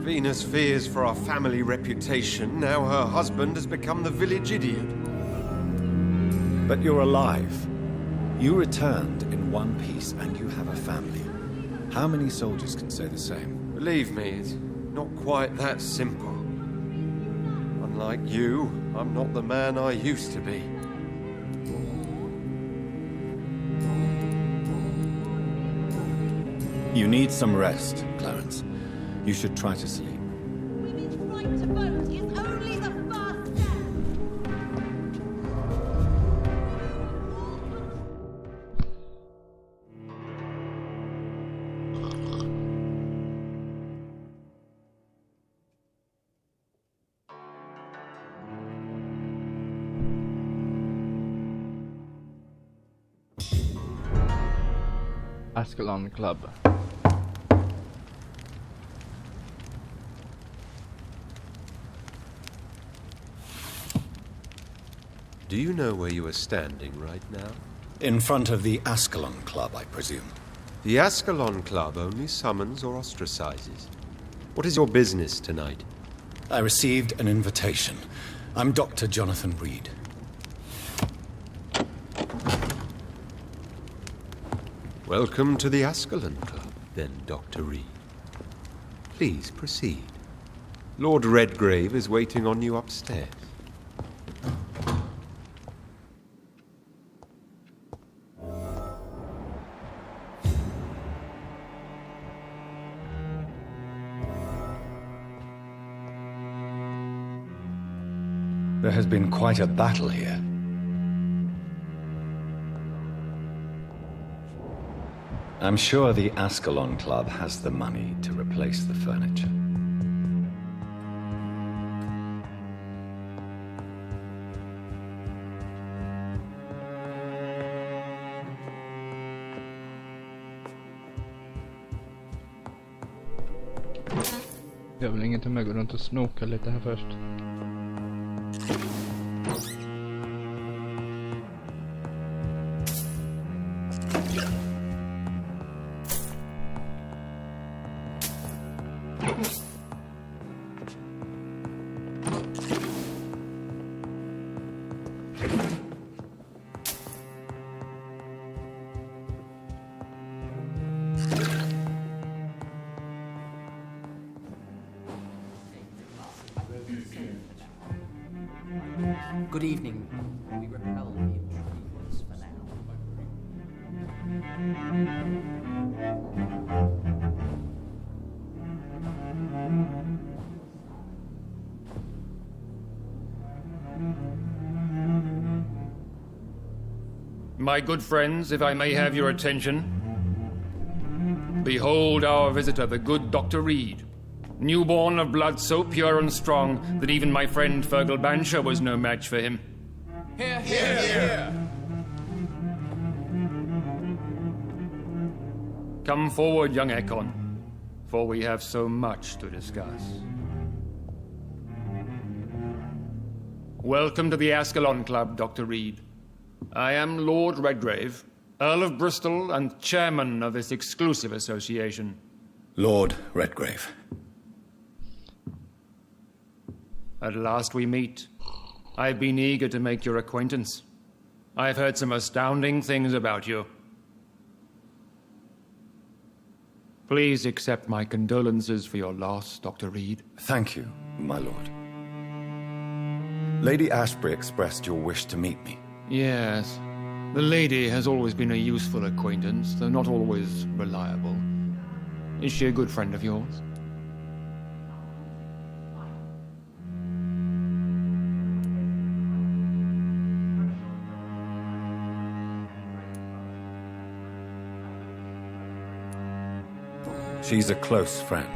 Venus fears for our family reputation. Now her husband has become the village idiot. But you're alive. You returned in one piece and you have a family. How many soldiers can say the same? Believe me, it's not quite that simple. Unlike you, I'm not the man I used to be. You need some rest, Clarence. You should try to sleep. Women's right to vote is only the first step. Ascalon Club. Do you know where you are standing right now? In front of the Ascalon Club, I presume. The Ascalon Club only summons or ostracizes. What is your business tonight? I received an invitation. I'm Dr. Jonathan Reed. Welcome to the Ascalon Club, then, Dr. Reed. Please proceed. Lord Redgrave is waiting on you upstairs. There has been quite a battle here. I'm sure the Ascalon Club has the money to replace the furniture. Det är väl inget om jag går runt och snokar lite här först. Good evening. We repel the intruders for now. My good friends, if I may have your attention. Behold our visitor, the good Dr. Reed. Newborn of blood so pure and strong that even my friend Fergal Bansher was no match for him. Here, here, here! Come forward, young Ekon, for we have so much to discuss. Welcome to the Ascalon Club, Dr. Reed. I am Lord Redgrave, Earl of Bristol and chairman of this exclusive association. Lord Redgrave. At last we meet. I've been eager to make your acquaintance. I've heard some astounding things about you. Please accept my condolences for your loss, Dr. Reed. Thank you, my lord. Lady Ashbury expressed your wish to meet me. Yes. The lady has always been a useful acquaintance, though not always reliable. Is she a good friend of yours? She's a close friend,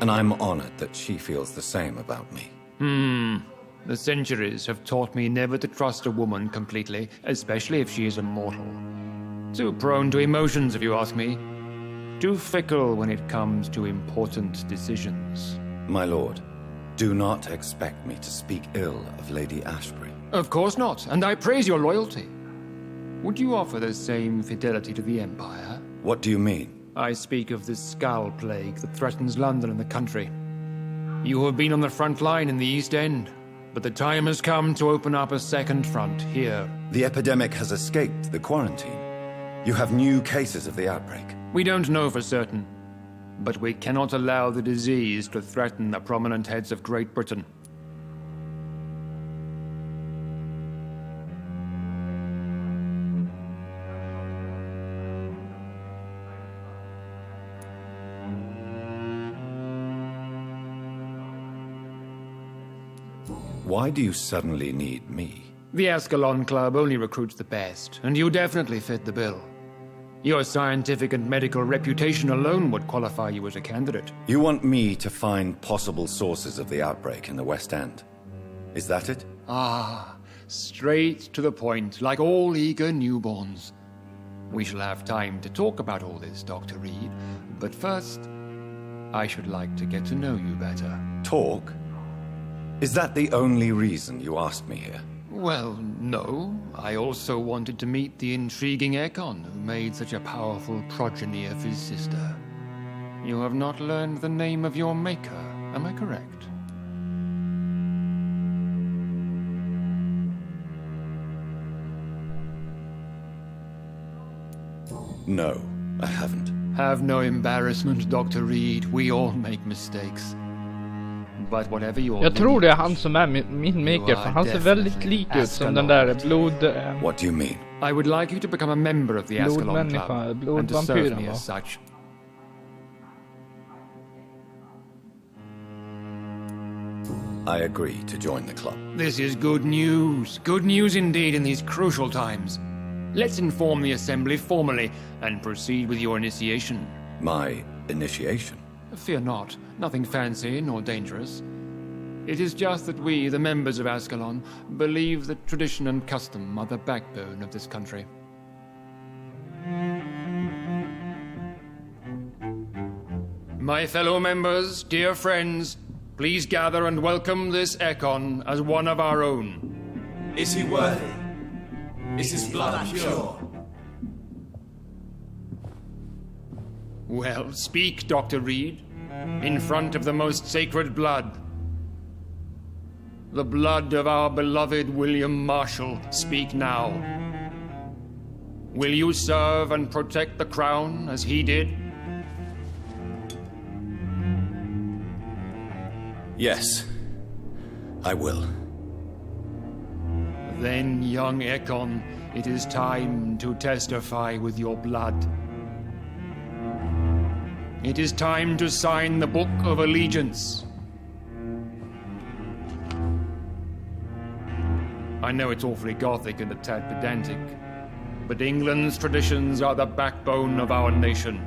and I'm honored that she feels the same about me. The centuries have taught me never to trust a woman completely, especially if she is immortal. Too prone to emotions, if you ask me. Too fickle when it comes to important decisions. My lord, do not expect me to speak ill of Lady Ashbury. Of course not, and I praise your loyalty. Would you offer the same fidelity to the Empire? What do you mean? I speak of the Skull Plague that threatens London and the country. You have been on the front line in the East End, but the time has come to open up a second front here. The epidemic has escaped the quarantine. You have new cases of the outbreak. We don't know for certain, but we cannot allow the disease to threaten the prominent heads of Great Britain. Why do you suddenly need me? The Ascalon Club only recruits the best, and you definitely fit the bill. Your scientific and medical reputation alone would qualify you as a candidate. You want me to find possible sources of the outbreak in the West End? Is that it? Straight to the point, like all eager newborns. We shall have time to talk about all this, Dr. Reed, but first, I should like to get to know you better. Talk? Is that the only reason you asked me here? Well, no. I also wanted to meet the intriguing Ekon, who made such a powerful progeny of his sister. You have not learned the name of your maker, am I correct? No, I haven't. Have no embarrassment, Dr. Reed. We all make mistakes. But whatever your Jag tror det är han som är min maker, för han ser väldigt lik ut som den där blod... What do you mean? I would like you to become a member of the Ascalon Club and to serve me as such. I agree to join the club. This is good news. Good news indeed in these crucial times. Let's inform the Assembly formally and proceed with your initiation. My initiation? Fear not. Nothing fancy nor dangerous. It is just that we, the members of Ascalon, believe that tradition and custom are the backbone of this country. My fellow members, dear friends, please gather and welcome this Ekon as one of our own. Is he worthy? Is his blood pure? Well, speak, Dr. Reed, in front of the most sacred blood. The blood of our beloved William Marshall, speak now. Will you serve and protect the crown as he did? Yes, I will. Then, young Ekon, it is time to testify with your blood. It is time to sign the Book of Allegiance. I know it's awfully gothic and a tad pedantic, but England's traditions are the backbone of our nation.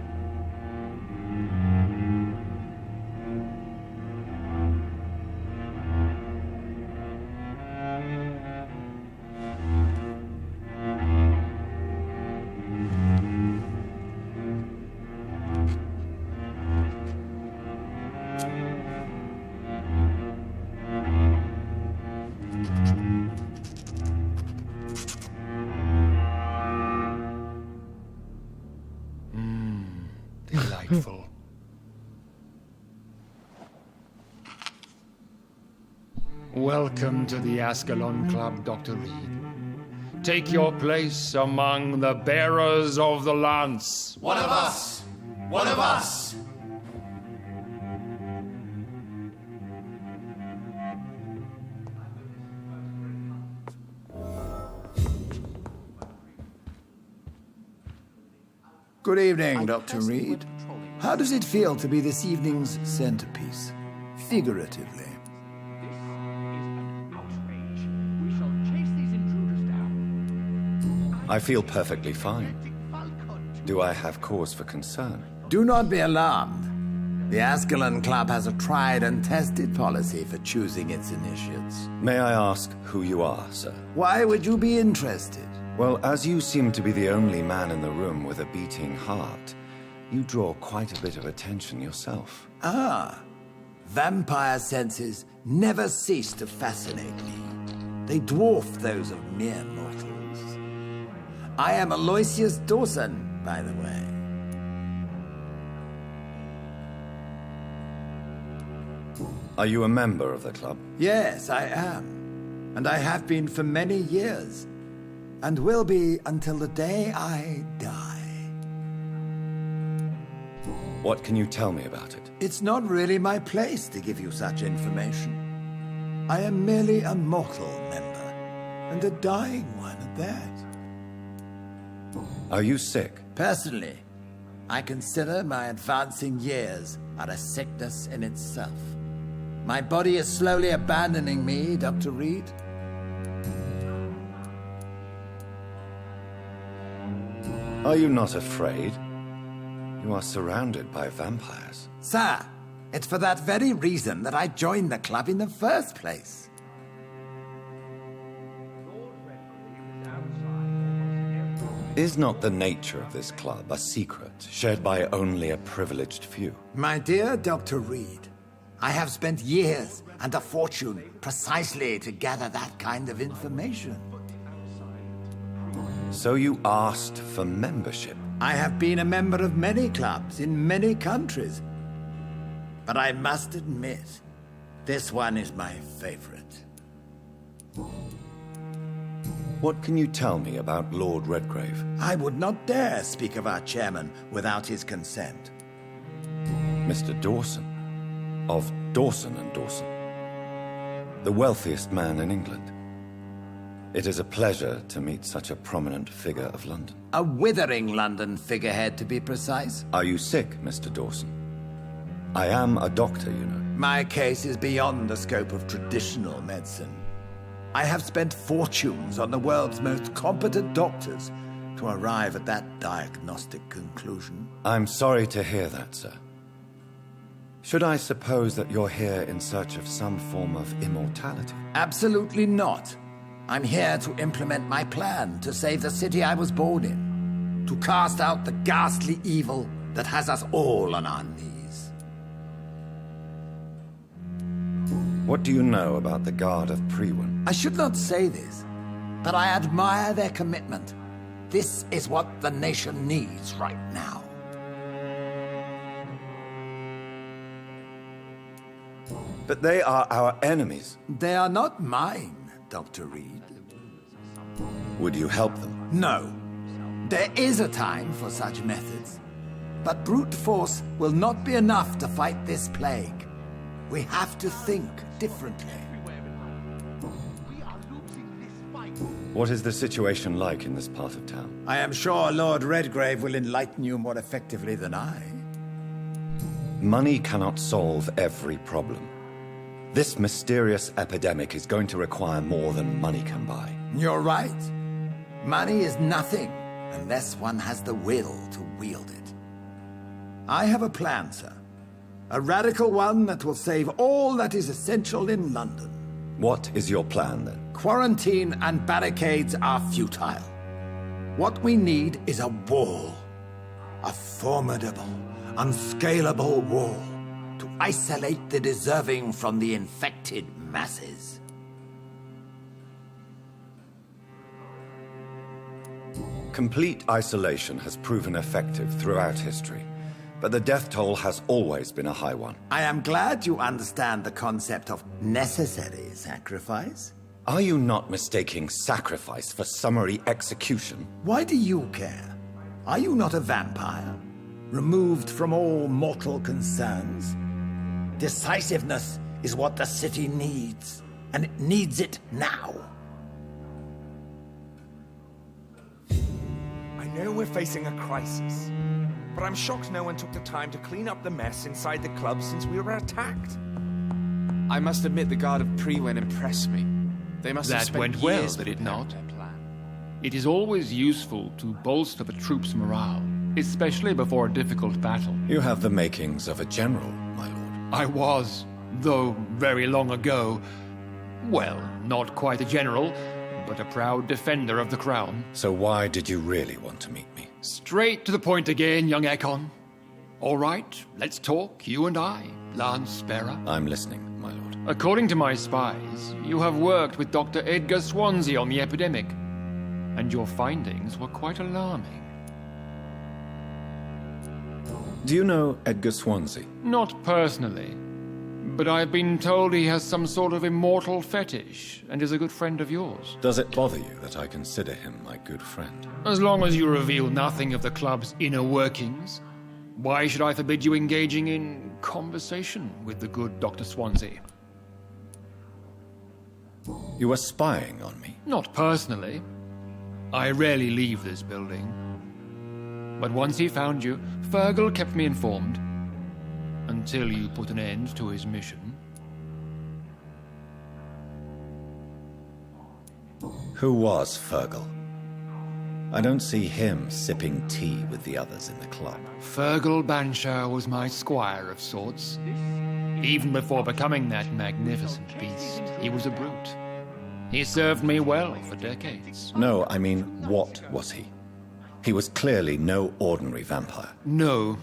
Delightful. Welcome to the Ascalon Club, Dr. Reed. Take your place among the bearers of the lance. One of us! One of us! Good evening, Dr. Reed. How does it feel to be this evening's centerpiece? Figuratively. I feel perfectly fine. Do I have cause for concern? Do not be alarmed. The Ascalon Club has a tried and tested policy for choosing its initiates. May I ask who you are, sir? Why would you be interested? Well, as you seem to be the only man in the room with a beating heart, you draw quite a bit of attention yourself. Ah, vampire senses never cease to fascinate me. They dwarf those of mere mortals. I am Aloysius Dawson, by the way. Are you a member of the club? Yes, I am. And I have been for many years. And will be until the day I die. What can you tell me about it? It's not really my place to give you such information. I am merely a mortal member, and a dying one at that. Are you sick? Personally, I consider my advancing years are a sickness in itself. My body is slowly abandoning me, Dr. Reed. Are you not afraid? You are surrounded by vampires. Sir, it's for that very reason that I joined the club in the first place. Is not the nature of this club a secret, shared by only a privileged few? My dear Dr. Reed, I have spent years and a fortune precisely to gather that kind of information. So you asked for membership? I have been a member of many clubs in many countries. But I must admit, this one is my favorite. What can you tell me about Lord Redgrave? I would not dare speak of our chairman without his consent. Mr. Dawson? Of Dawson and Dawson? The wealthiest man in England. It is a pleasure to meet such a prominent figure of London. A withering London figurehead, to be precise. Are you sick, Mr. Dawson? I am a doctor, you know. My case is beyond the scope of traditional medicine. I have spent fortunes on the world's most competent doctors to arrive at that diagnostic conclusion. I'm sorry to hear that, sir. Should I suppose that you're here in search of some form of immortality? Absolutely not. I'm here to implement my plan to save the city I was born in. To cast out the ghastly evil that has us all on our knees. What do you know about the Guard of Priwen? I should not say this, but I admire their commitment. This is what the nation needs right now. But they are our enemies. They are not mine, Dr. Reed. Would you help them? No. There is a time for such methods. But brute force will not be enough to fight this plague. We have to think differently. What is the situation like in this part of town? I am sure Lord Redgrave will enlighten you more effectively than I. Money cannot solve every problem. This mysterious epidemic is going to require more than money can buy. You're right. Money is nothing unless one has the will to wield it. I have a plan, sir. A radical one that will save all that is essential in London. What is your plan, then? Quarantine and barricades are futile. What we need is a wall. A formidable, unscalable wall to isolate the deserving from the infected masses. Complete isolation has proven effective throughout history, but the death toll has always been a high one. I am glad you understand the concept of necessary sacrifice. Are you not mistaking sacrifice for summary execution? Why do you care? Are you not a vampire? Removed from all mortal concerns? Decisiveness is what the city needs, and it needs it now. I know we're facing a crisis, but I'm shocked no one took the time to clean up the mess inside the club since we were attacked. I must admit the Guard of Priwen impressed me. They must have That spent went well, years did it preparing not? their plan. It is always useful to bolster the troops' morale. especially before a difficult battle. You have the makings of a general, my lord. I was, though very long ago. Well, not quite a general, but a proud defender of the crown. So why did you really want to meet me? Straight to the point again, young Ekon. All right, let's talk, you and I, Lance Sparrow. I'm listening, my lord. According to my spies, you have worked with Dr. Edgar Swansea on the epidemic, and your findings were quite alarming. Do you know Edgar Swansea? Not personally, but I've been told he has some sort of immortal fetish and is a good friend of yours. Does it bother you that I consider him my good friend? As long as you reveal nothing of the club's inner workings, why should I forbid you engaging in conversation with the good Dr. Swansea? You were spying on me? Not personally. I rarely leave this building. But once he found you, Fergal kept me informed. Until you put an end to his mission. Who was Fergal? I don't see him sipping tea with the others in the club. Fergal Banshire was my squire of sorts. Even before becoming that magnificent beast, he was a brute. He served me well for decades. No, I mean, what was he? He was clearly no ordinary vampire. No,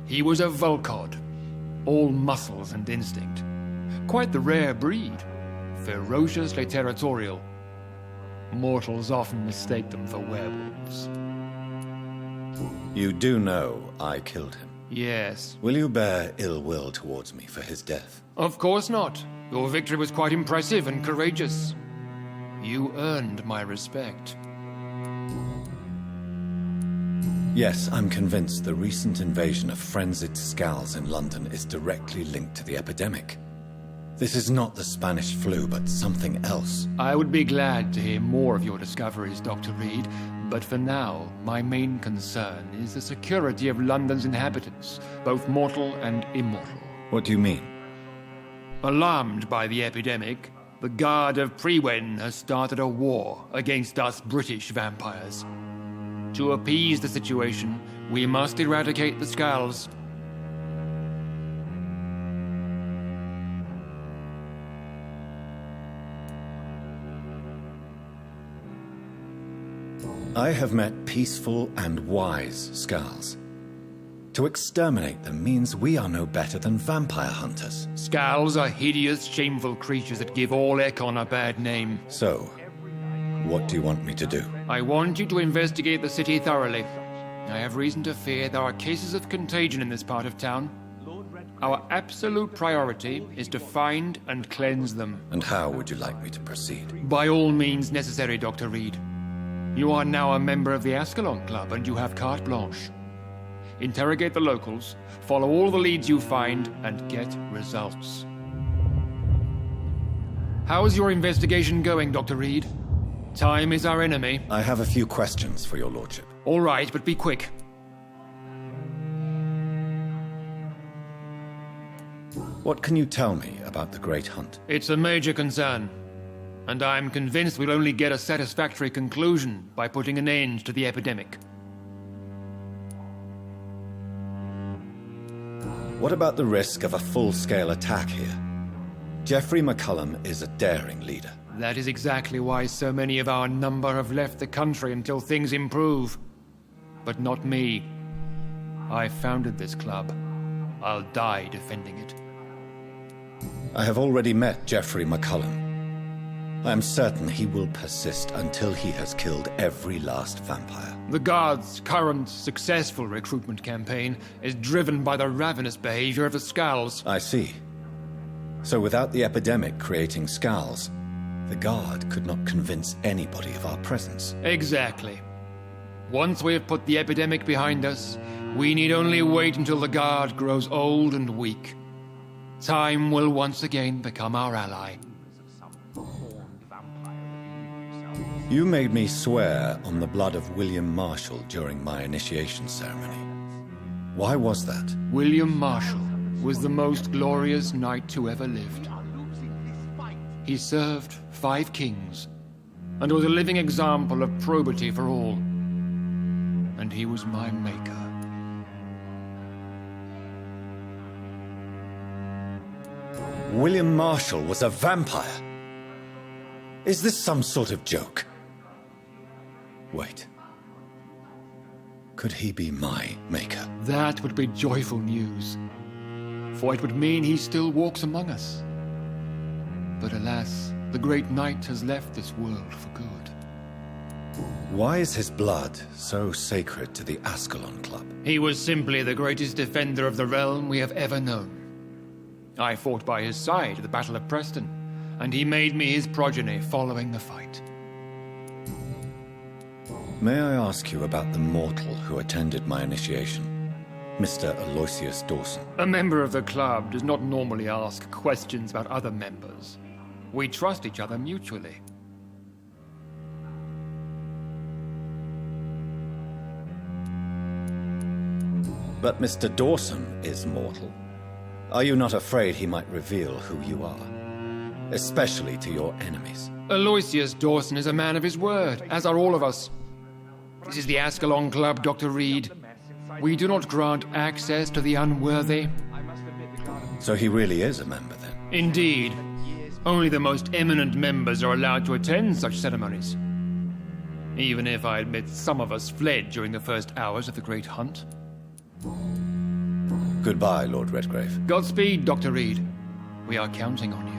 he was a Volcod. All muscles and instinct. Quite the rare breed. Ferociously territorial. Mortals often mistake them for werewolves. You do know I killed him? Yes. Will you bear ill will towards me for his death? Of course not. Your victory was quite impressive and courageous. You earned my respect. Yes, I'm convinced the recent invasion of frenzied Skulls in London is directly linked to the epidemic. This is not the Spanish flu, but something else. I would be glad to hear more of your discoveries, Dr. Reed, but for now, my main concern is the security of London's inhabitants, both mortal and immortal. What do you mean? Alarmed by the epidemic, the Guard of Prewen has started a war against us British vampires. To appease the situation, we must eradicate the Skulls. I have met peaceful and wise Skulls. To exterminate them means we are no better than vampire hunters. Skulls are hideous, shameful creatures that give all Ekon a bad name. So, what do you want me to do? I want you to investigate the city thoroughly. I have reason to fear there are cases of contagion in this part of town. Our absolute priority is to find and cleanse them. And how would you like me to proceed? By all means necessary, Dr. Reed. You are now a member of the Ascalon Club and you have carte blanche. Interrogate the locals, follow all the leads you find, and get results. How's your investigation going, Dr. Reed? Time is our enemy. I have a few questions for your lordship. All right, but be quick. What can you tell me about the Great Hunt? It's a major concern, and I'm convinced we'll only get a satisfactory conclusion by putting an end to the epidemic. What about the risk of a full-scale attack here? Geoffrey McCullum is a daring leader. That is exactly why so many of our number have left the country until things improve. But not me. I founded this club. I'll die defending it. I have already met Geoffrey McCullum. I am certain he will persist until he has killed every last vampire. The Guard's current successful recruitment campaign is driven by the ravenous behavior of the Skulls. I see. So without the epidemic creating Skulls, the Guard could not convince anybody of our presence. Exactly. Once we have put the epidemic behind us, we need only wait until the Guard grows old and weak. Time will once again become our ally. You made me swear on the blood of William Marshall during my initiation ceremony. Why was that? William Marshall was the most glorious knight who ever lived. He served 5 kings, and was a living example of probity for all. And he was my maker. William Marshall was a vampire. Is this some sort of joke? Wait. Could he be my maker? That would be joyful news, for it would mean he still walks among us. But alas, the great knight has left this world for good. Why is his blood so sacred to the Ascalon Club? He was simply the greatest defender of the realm we have ever known. I fought by his side at the Battle of Preston, and he made me his progeny following the fight. May I ask you about the mortal who attended my initiation? Mr. Aloysius Dawson. A member of the club does not normally ask questions about other members. We trust each other mutually. But Mr. Dawson is mortal. Are you not afraid he might reveal who you are? Especially to your enemies. Aloysius Dawson is a man of his word, as are all of us. This is the Ascalon Club, Dr. Reed. We do not grant access to the unworthy. So he really is a member, then? Indeed. Only the most eminent members are allowed to attend such ceremonies. Even if I admit some of us fled during the first hours of the Great Hunt. Goodbye, Lord Redgrave. Godspeed, Dr. Reed. We are counting on you.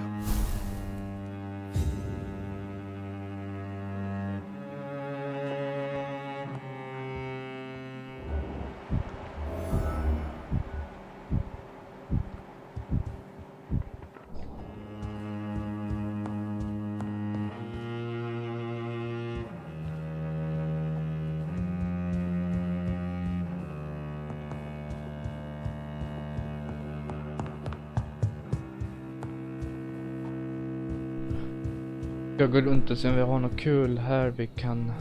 Jag går runt och se om vi har något kul här vi kan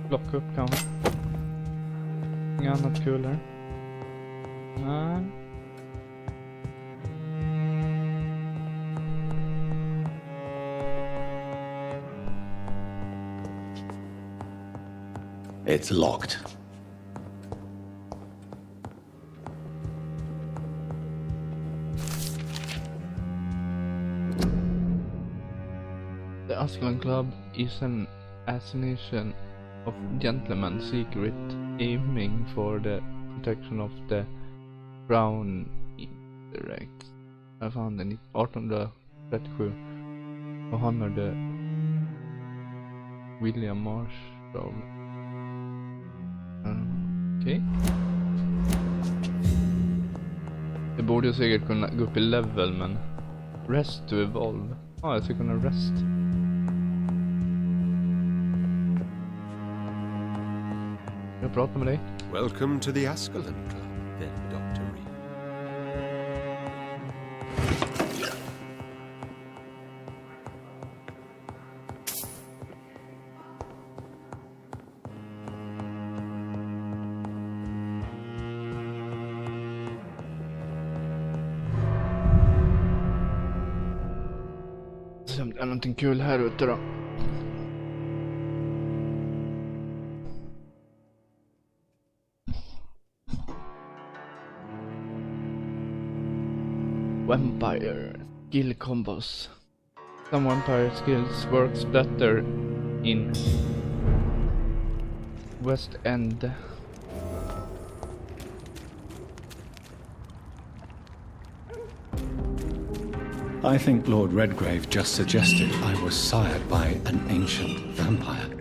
plocka upp kanske. Inget annat kul här. Nej. It's locked. The Ascalon Club is an assassination of gentlemen secret aiming for the protection of the crown direct. Jag fann den 1837 och han är det William Marshall. Okej. Det borde jag säkert kunna gå upp i level, men rest to evolve. Ja, jag ska kunna rest. Jag pratar med dig. Welcome to the Ascalon Club, then, Dr. Reed. Se om det är någonting kul här ute då. Vampyre skill combos. Some vampire skills works better in West End. I think Lord Redgrave just suggested I was sired by an ancient vampire.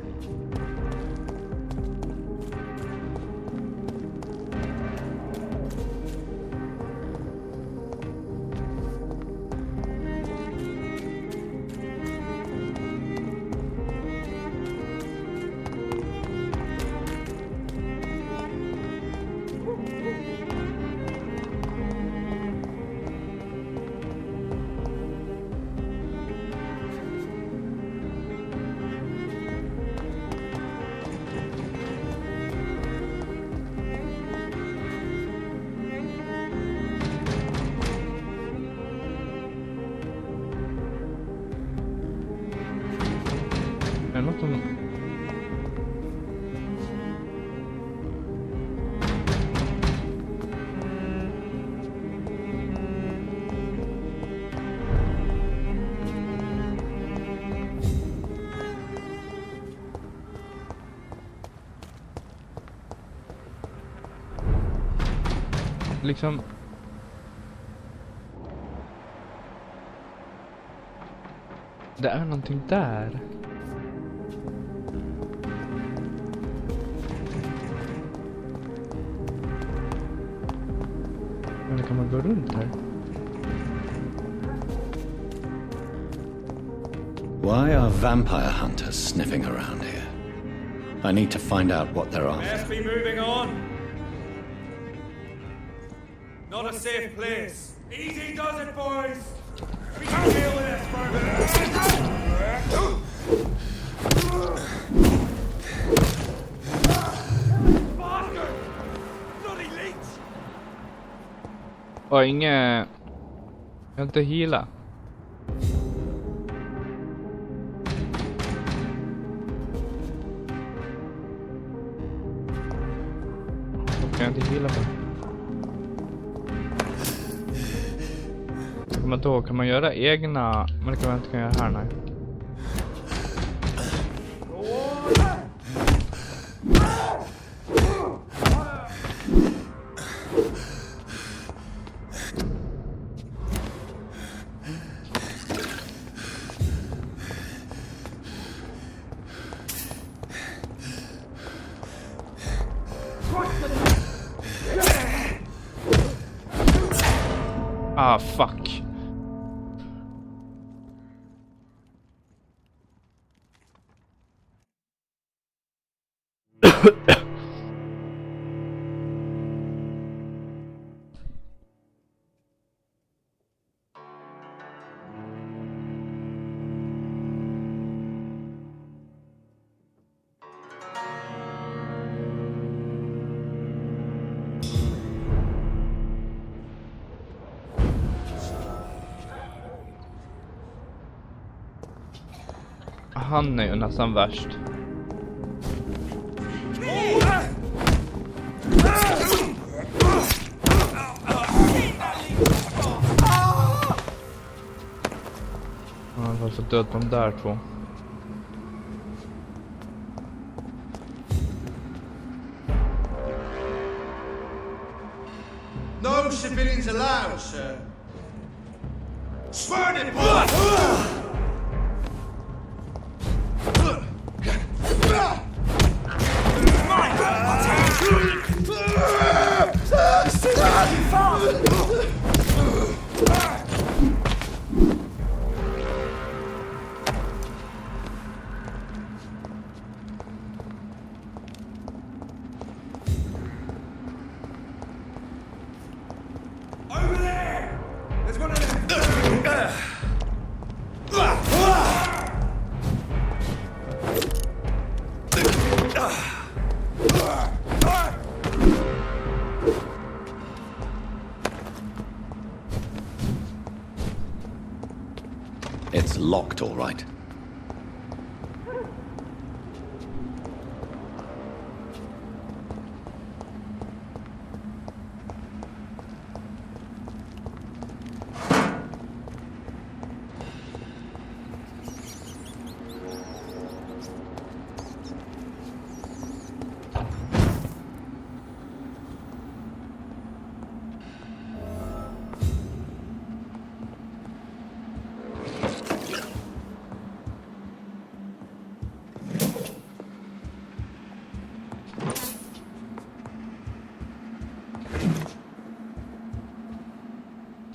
Är det något som... liksom... Det är någonting där. Men kan man gå runt här? Why are vampire hunters sniffing around here? I need to find out what they're after. Let's be moving on. Not a safe place. Easy does it, boys. We can deal with this for a minute. Bastard! Bloody leech! Och inget... Jag har inte heala. Kan jag inte heala på? Men då kan man göra egna... Men det kan man inte göra här, nej. Ah, fuck. Han är ju nästan värst. Han har fått död på de där två. No civilians allowed, sir. Swear it, boy! Over there! There's one of them! It's locked, all right.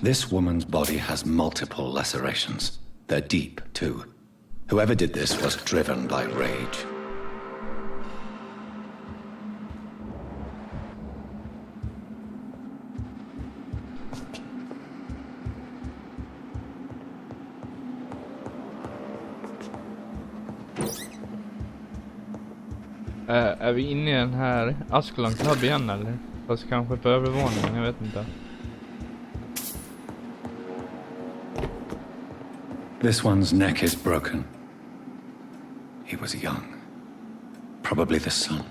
This woman's body has multiple lacerations. They're deep, too. Whoever did this was driven by rage. Är vi inne i den här Askelon Club igen, eller? Fast kanske på övervåningen, jag vet inte. This one's neck is broken. He was young. Probably the son.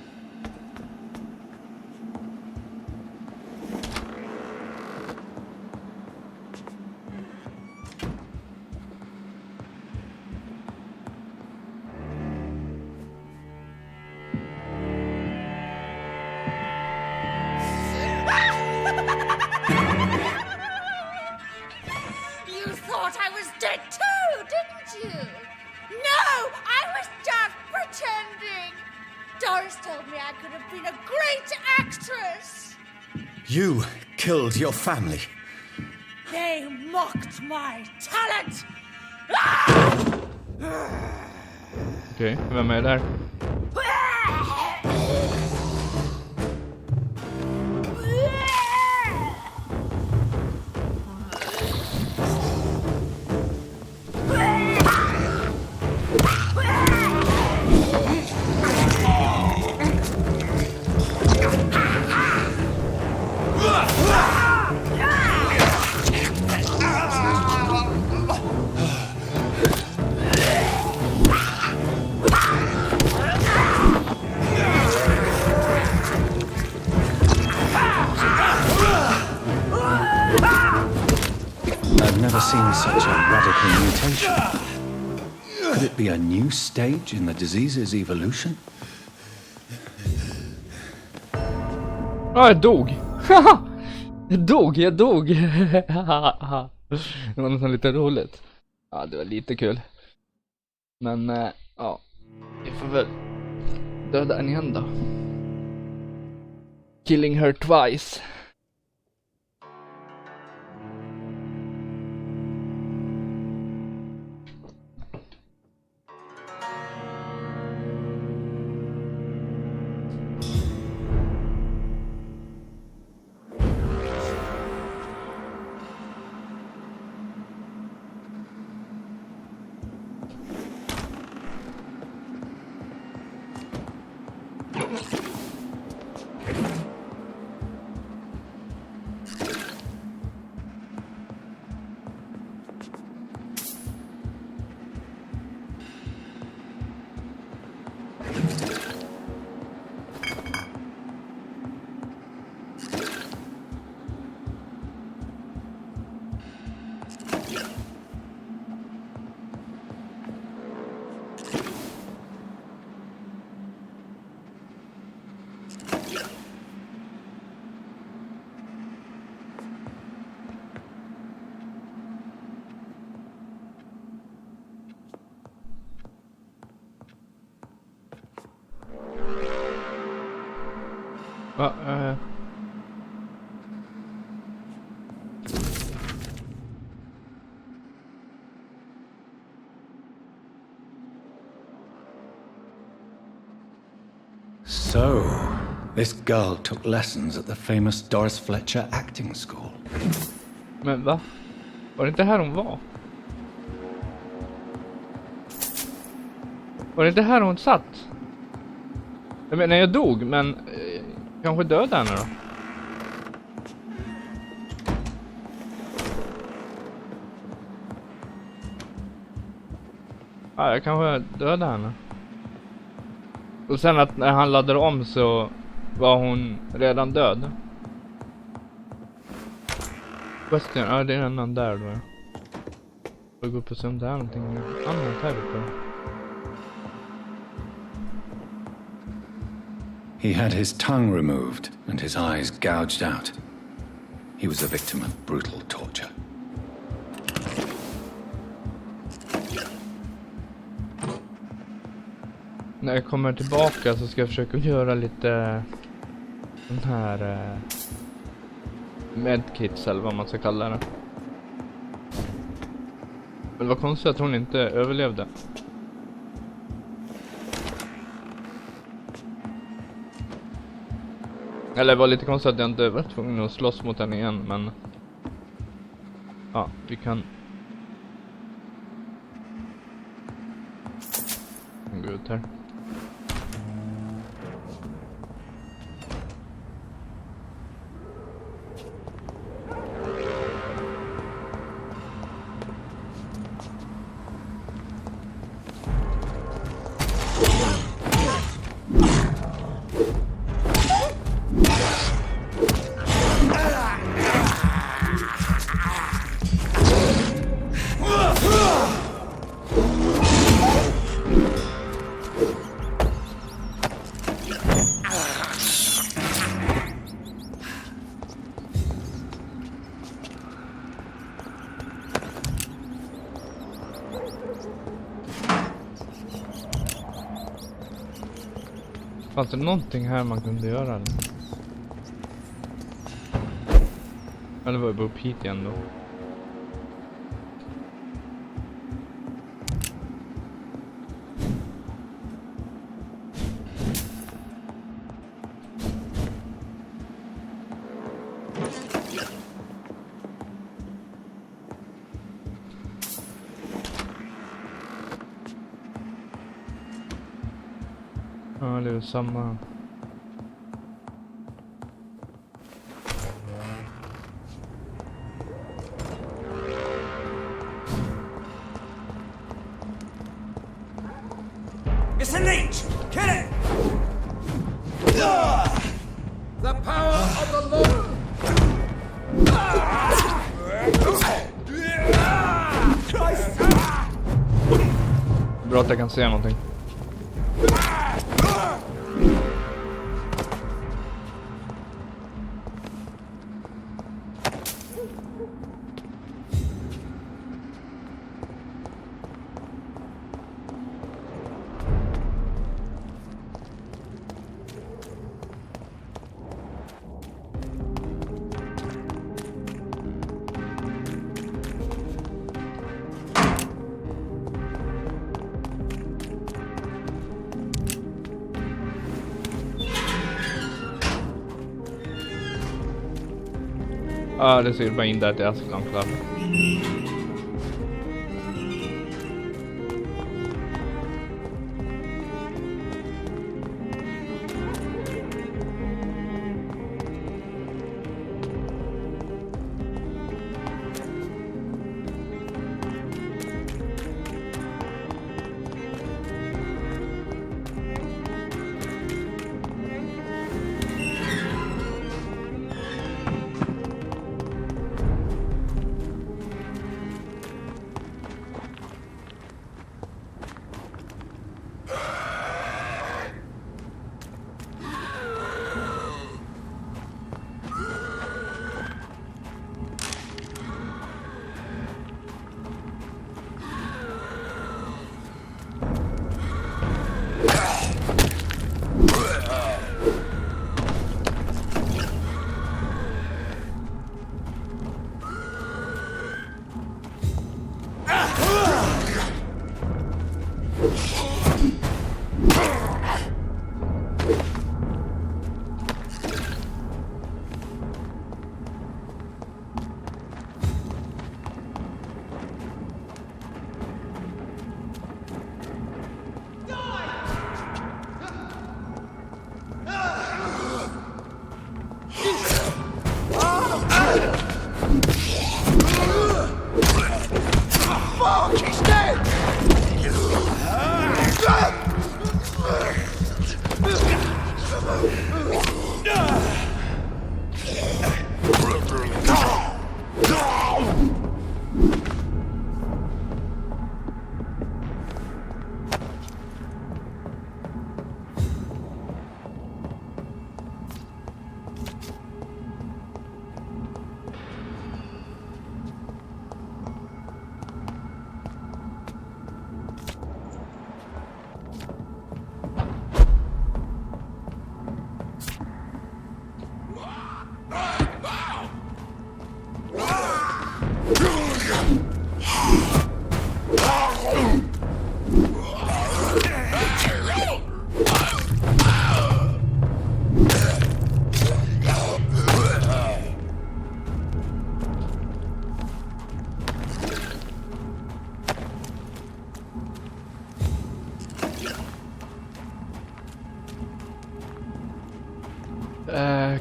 Doris told me I could have been a great actress. You killed your family. They mocked my talent. Okej, vem är där? I've never seen such a radical mutation. Could it be a new stage in the disease's evolution? Ja, jag dog. Jag dog. Det var nästan lite roligt. Ja, det var lite kul. Men, ja. Vi får väl döda en igen då. Killing her twice. So, this girl took lessons at the famous Doris Fletcher acting school. Men va? Var det inte här hon var? Var det inte här hon satt? Jag menar, jag dog, men kanske döda henne då? Ja, jag kanske döda henne. Och sen att när han laddade om så var hon redan död. Question, ja det är en annan där då. Jag går upp och se om det är någonting annat här uppe. He had his tongue removed and his eyes gouged out. He was a victim of brutal torture. När jag kommer tillbaka så ska jag försöka göra lite den här medkits eller vad man ska kalla det. Men det var konstigt att hon inte överlevde. Eller det var lite konstigt att jag inte var tvungen att slåss mot henne igen, men ja, vi kan gå ut här. Fanns det någonting här man kunde göra? Eller var det bara upp hit igen då? Ja, det är samma. It's a leech! Kill it! The power of the Lord! Bra att jag kan se någonting. Ja, det ser bara in där till Ascalon Club.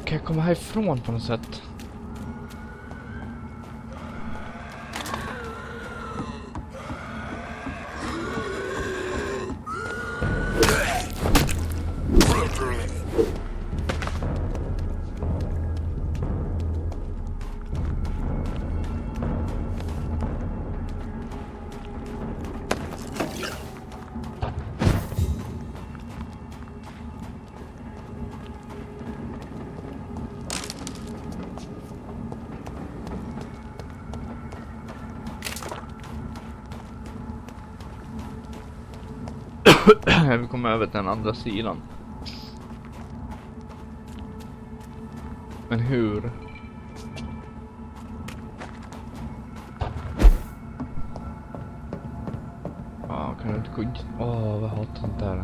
Kan jag komma härifrån på något sätt? Vi kommer över till den andra sidan. Men hur? Kan du inte gå... vad hatar sånt där.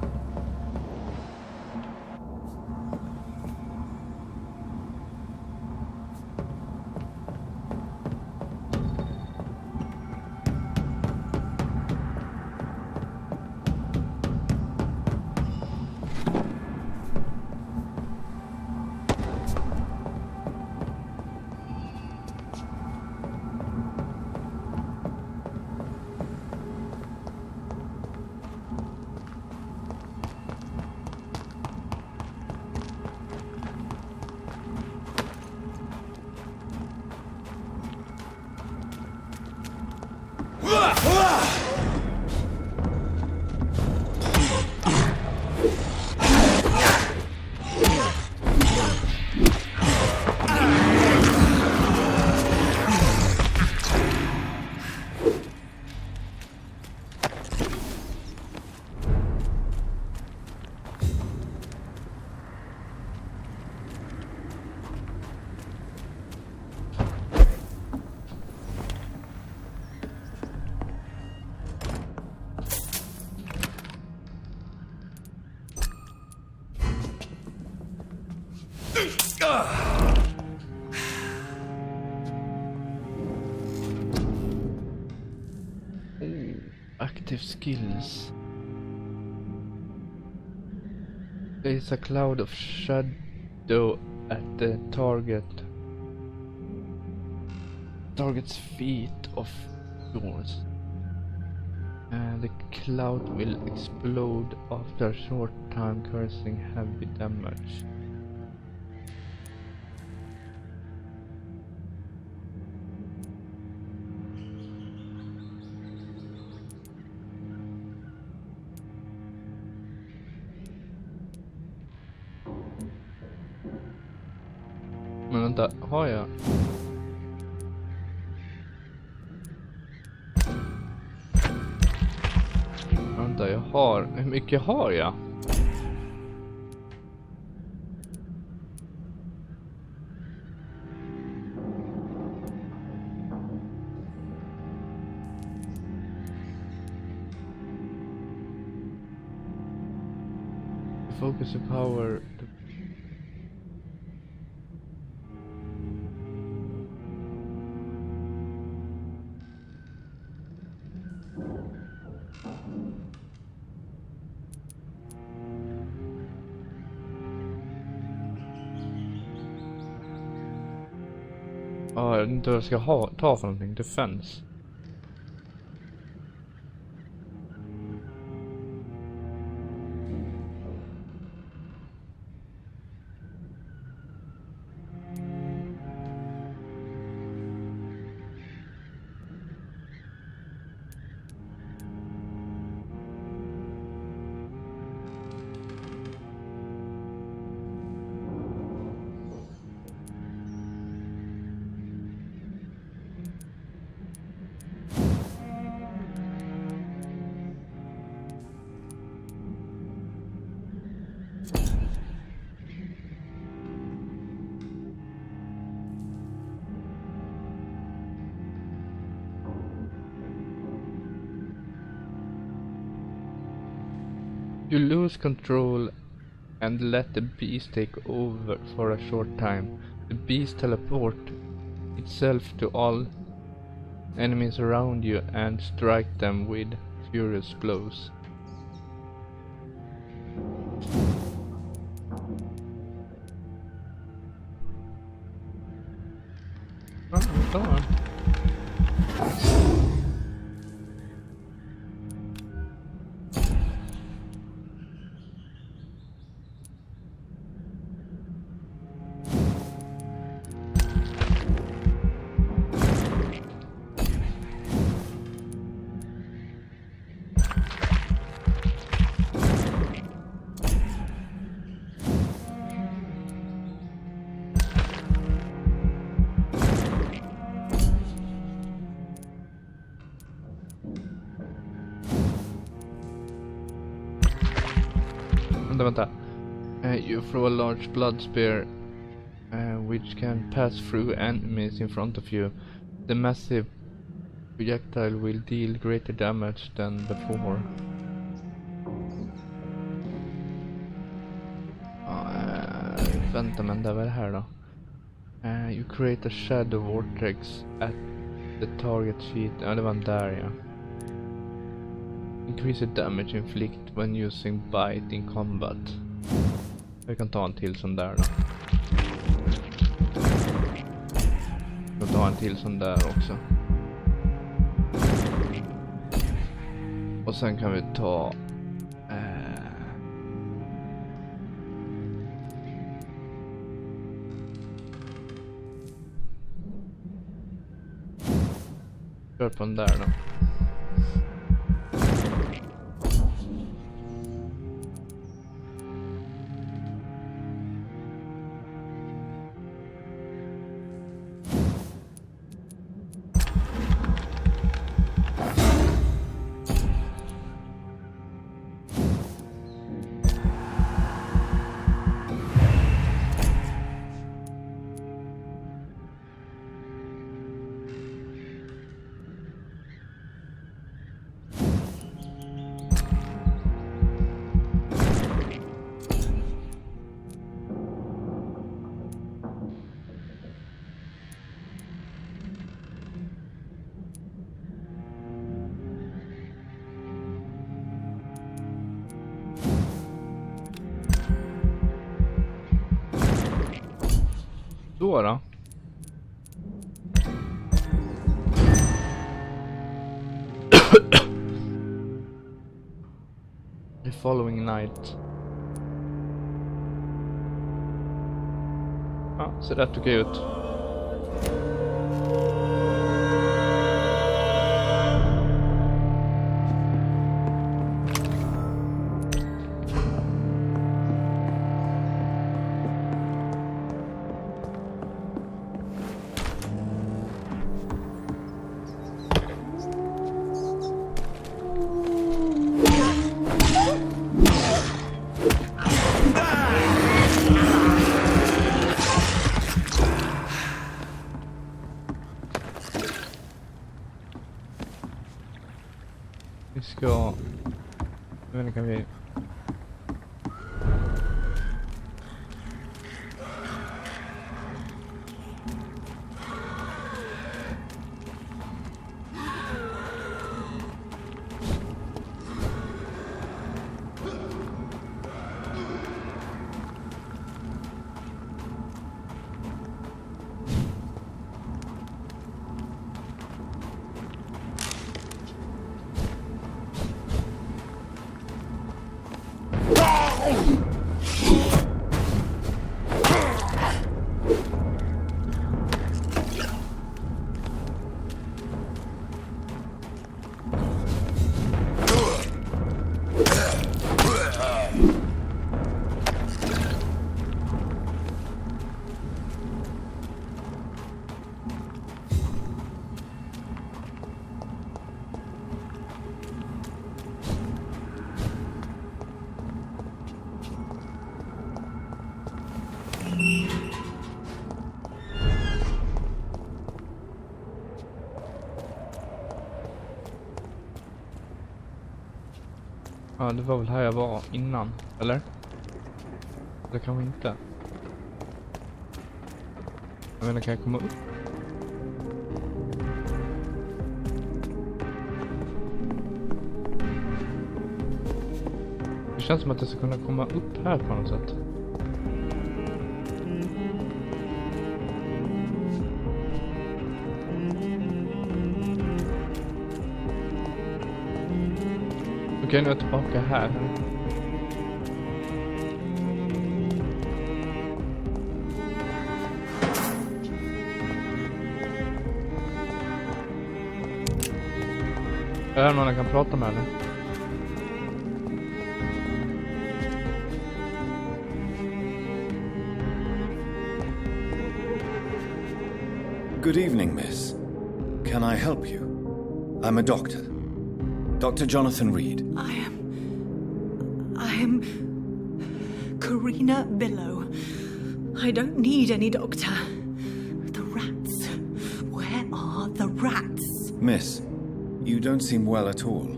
Active skills. There is a cloud of shadow at the target's feet of yours. And the cloud will explode after a short time, causing heavy damage. Men vänta, har jag? Vänta, jag har... Hur mycket har jag? Focus the power to... jag vet inte vad jag ska ta för någonting. Defense. You lose control and let the beast take over for a short time. The beast teleports itself to all enemies around you and strike them with furious blows. Come on. Vänta. You throw a large blood spear which can pass through enemies in front of you. The massive projectile will deal greater damage than before. Vänta, men det var det här då. You create a shadow vortex at the target feet. Ja, det var där, ja. Increase the damage inflict when using bite in combat. Jag kan ta en till sån där då. Jag kan ta en till sån där också. Och sen kan vi ta... Kör på den där då. Då. The following night. Ja, ser rätt okej ut. Vi ska... Jag vet inte, kan vi... Ja, det var väl här jag var innan, eller? Det kan vi inte. Jag menar, kan jag komma upp? Det känns som att jag ska kunna komma upp här på något sätt. Okej, nu är jag tillbaka här. Är det någon jag kan prata med eller? Good evening, miss. Can I help you? I'm a doctor. Dr. Jonathan Reed. I am Karina Billow. I don't need any doctor. The rats. Where are the rats? Miss, you don't seem well at all.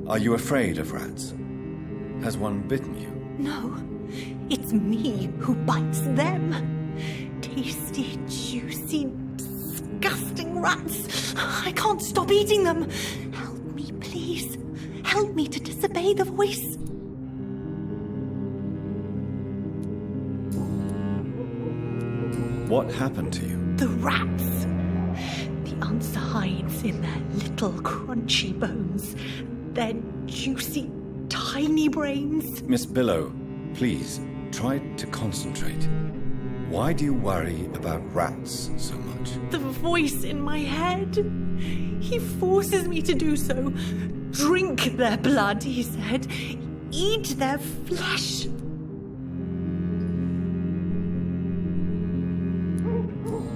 Are you afraid of rats? Has one bitten you? No, it's me who bites them. Tasty, juicy, disgusting rats. I can't stop eating them. Help me, please. Help me to disobey the voice. What happened to you? The rats. The answer hides in their little crunchy bones. Their juicy, tiny brains. Miss Billow, please, try to concentrate. Why do you worry about rats so much? The voice in my head. He forces me to do so. Drink their blood, he said. Eat their flesh.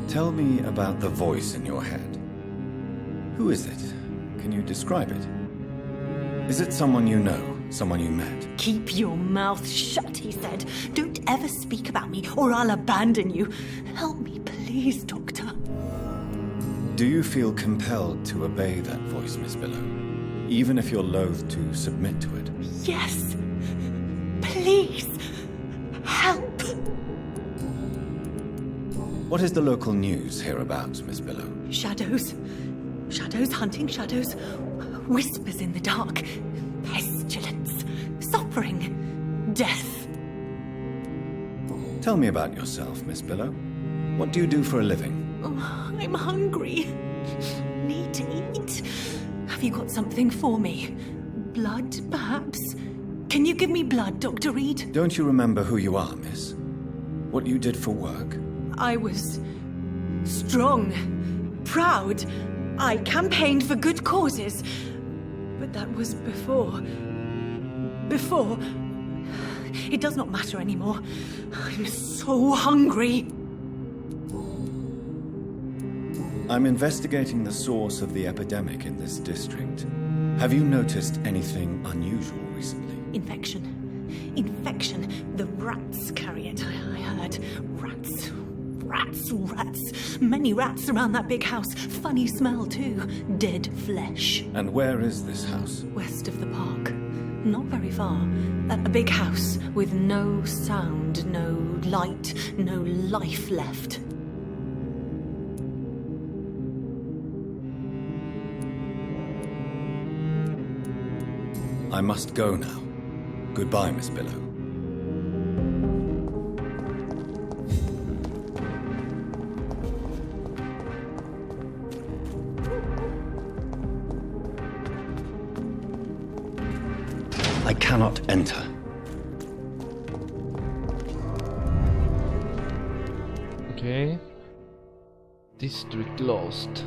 Tell me about the voice in your head. Who is it? Can you describe it? Is it someone you know, someone you met? Keep your mouth shut, he said. Don't ever speak about me, or I'll abandon you. Help me, please, Doctor. Do you feel compelled to obey that voice, Miss Billow? Even if you're loath to submit to it? Yes. Please. Help. What is the local news hereabouts, Miss Billow? Shadows. Shadows hunting shadows. Whispers in the dark. Pestilence. Suffering. Death. Tell me about yourself, Miss Billow. What do you do for a living? Oh, I'm hungry. Need to eat. Have you got something for me? Blood, perhaps? Can you give me blood, Dr. Reed? Don't you remember who you are, miss? What you did for work? I was strong, proud. I campaigned for good causes. But that was before. Before. It does not matter anymore. I'm so hungry. I'm investigating the source of the epidemic in this district. Have you noticed anything unusual recently? Infection. Infection. The rats carry it, I heard. Rats. Rats, rats. Many rats around that big house. Funny smell, too. Dead flesh. And where is this house? West of the park. Not very far. A big house with no sound, no light, no life left. I must go now. Goodbye, Miss Billow. I cannot enter. Okay. District lost.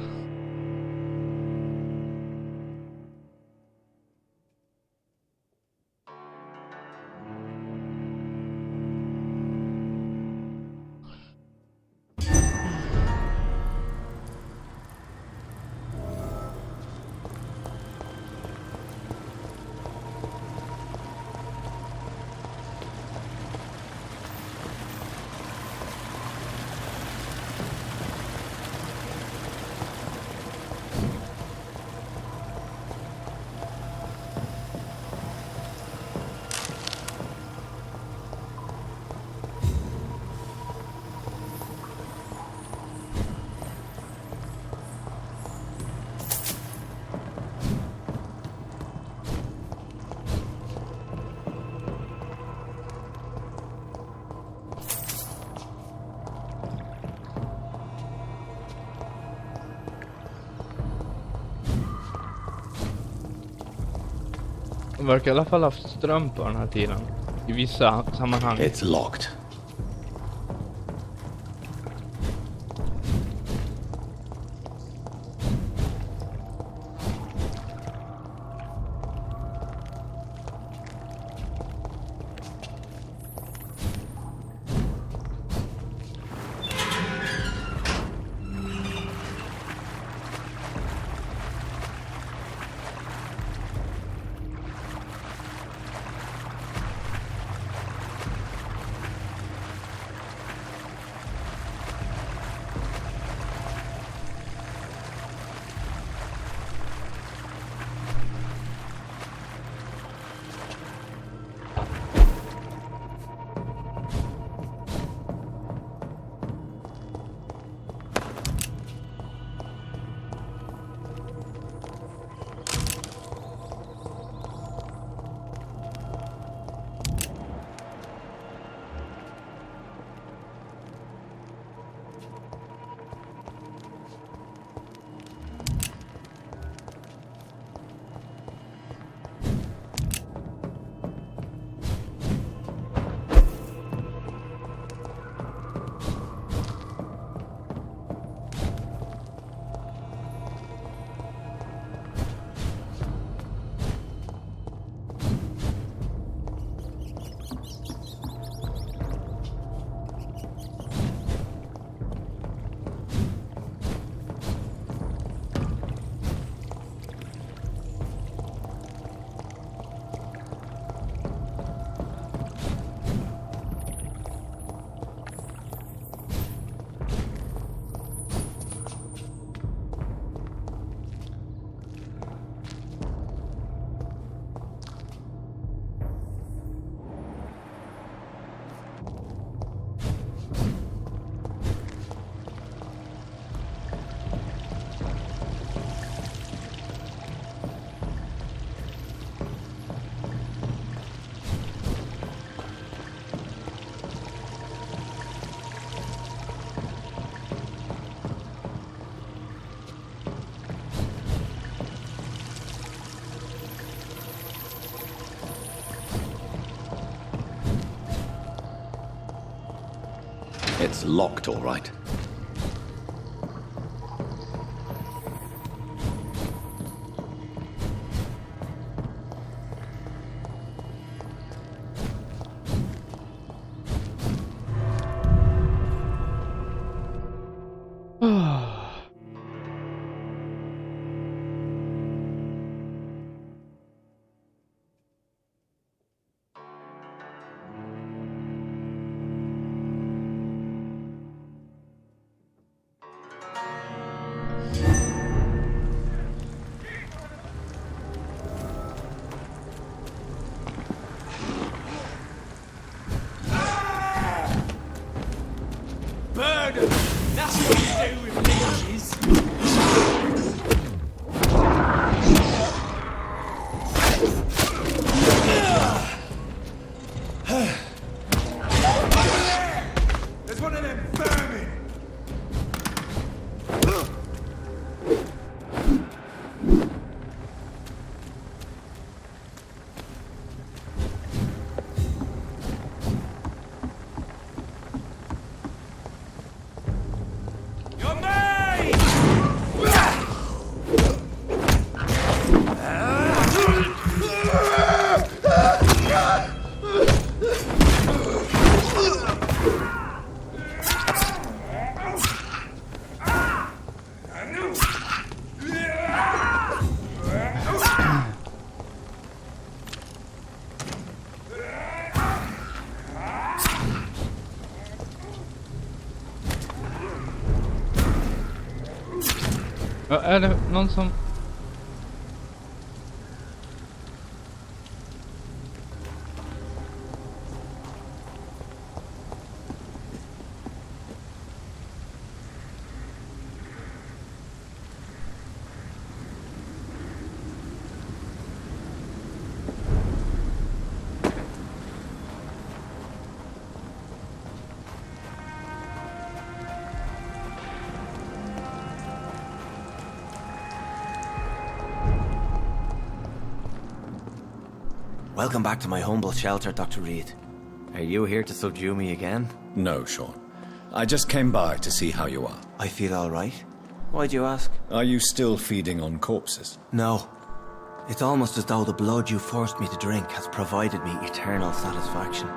De verkar i alla fall haft ström på den här tiden. I vissa sammanhang. It's locked. It's locked, all right. Murder! That's what you do with leeches! There's one of them vermin! Är det någon som... Welcome back to my humble shelter, Dr. Reed. Are you here to subdue me again? No, Sean. I just came by to see how you are. I feel all right. Why'd you ask? Are you still feeding on corpses? No. It's almost as though the blood you forced me to drink has provided me eternal satisfaction.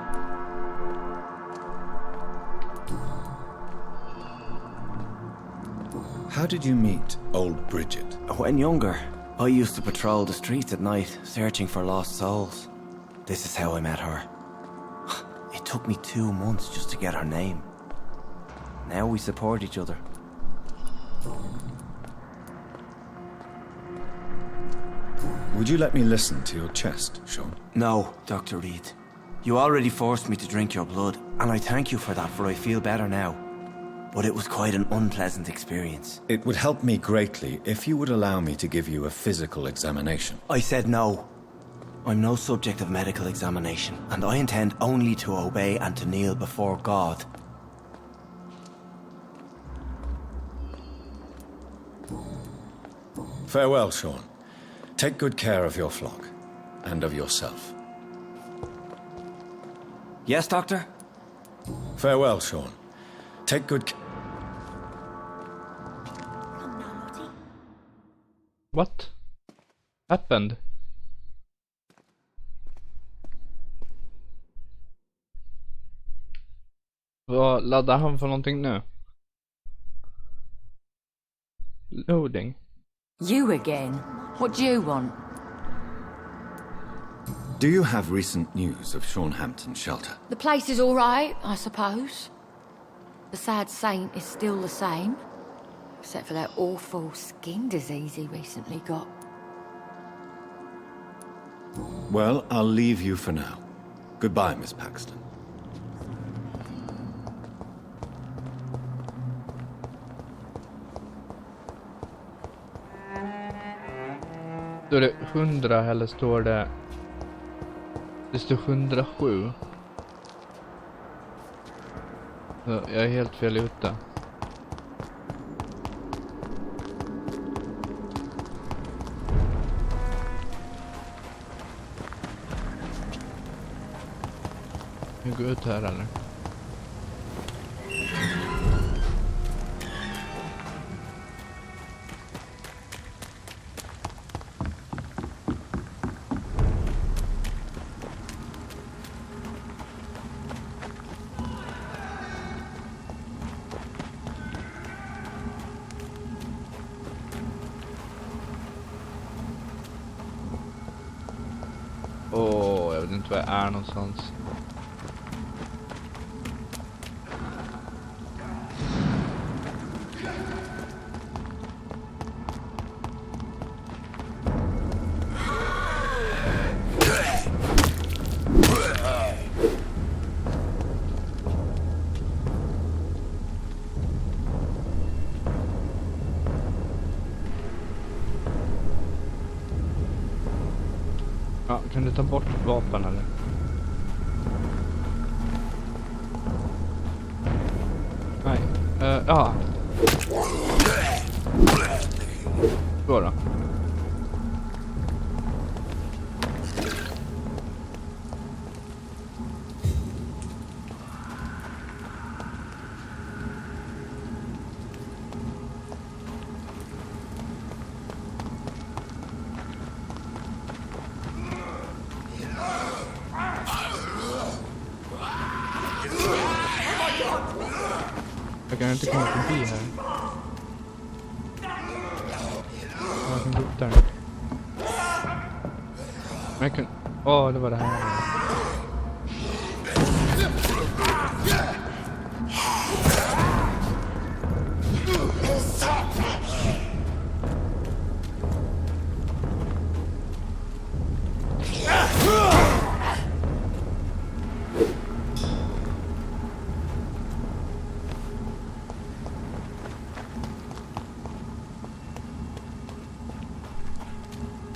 How did you meet old Bridget? When younger, I used to patrol the streets at night, searching for lost souls. This is how I met her. It took me 2 months just to get her name. Now we support each other. Would you let me listen to your chest, Sean? No, Dr. Reed. You already forced me to drink your blood, and I thank you for that, for I feel better now. But it was quite an unpleasant experience. It would help me greatly if you would allow me to give you a physical examination. I said no. I'm no subject of medical examination, and I intend only to obey and to kneel before God. Farewell, Sean. Take good care of your flock, and of yourself. Yes, Doctor? Farewell, Sean. Take good care. What happened? Vad laddar han för någonting nu? Loading. You again? What do you want? Do you have recent news of Sean Hampton's shelter? The place is all right, I suppose. The sad saint is still the same. Except for that awful skin disease he recently got. Well, I'll leave you for now. Goodbye, Miss Paxton. Står det 100 eller står det... Det står 107. Så jag är helt fel ute. Jag går ut här eller? var jag är någonstans. Ja, kan du ta bort vapen eller? Nej. Ja. Så då. Jag kan inte komma förbi här. Jag kan gå upp där. Men jag kan... Åh, det var det här.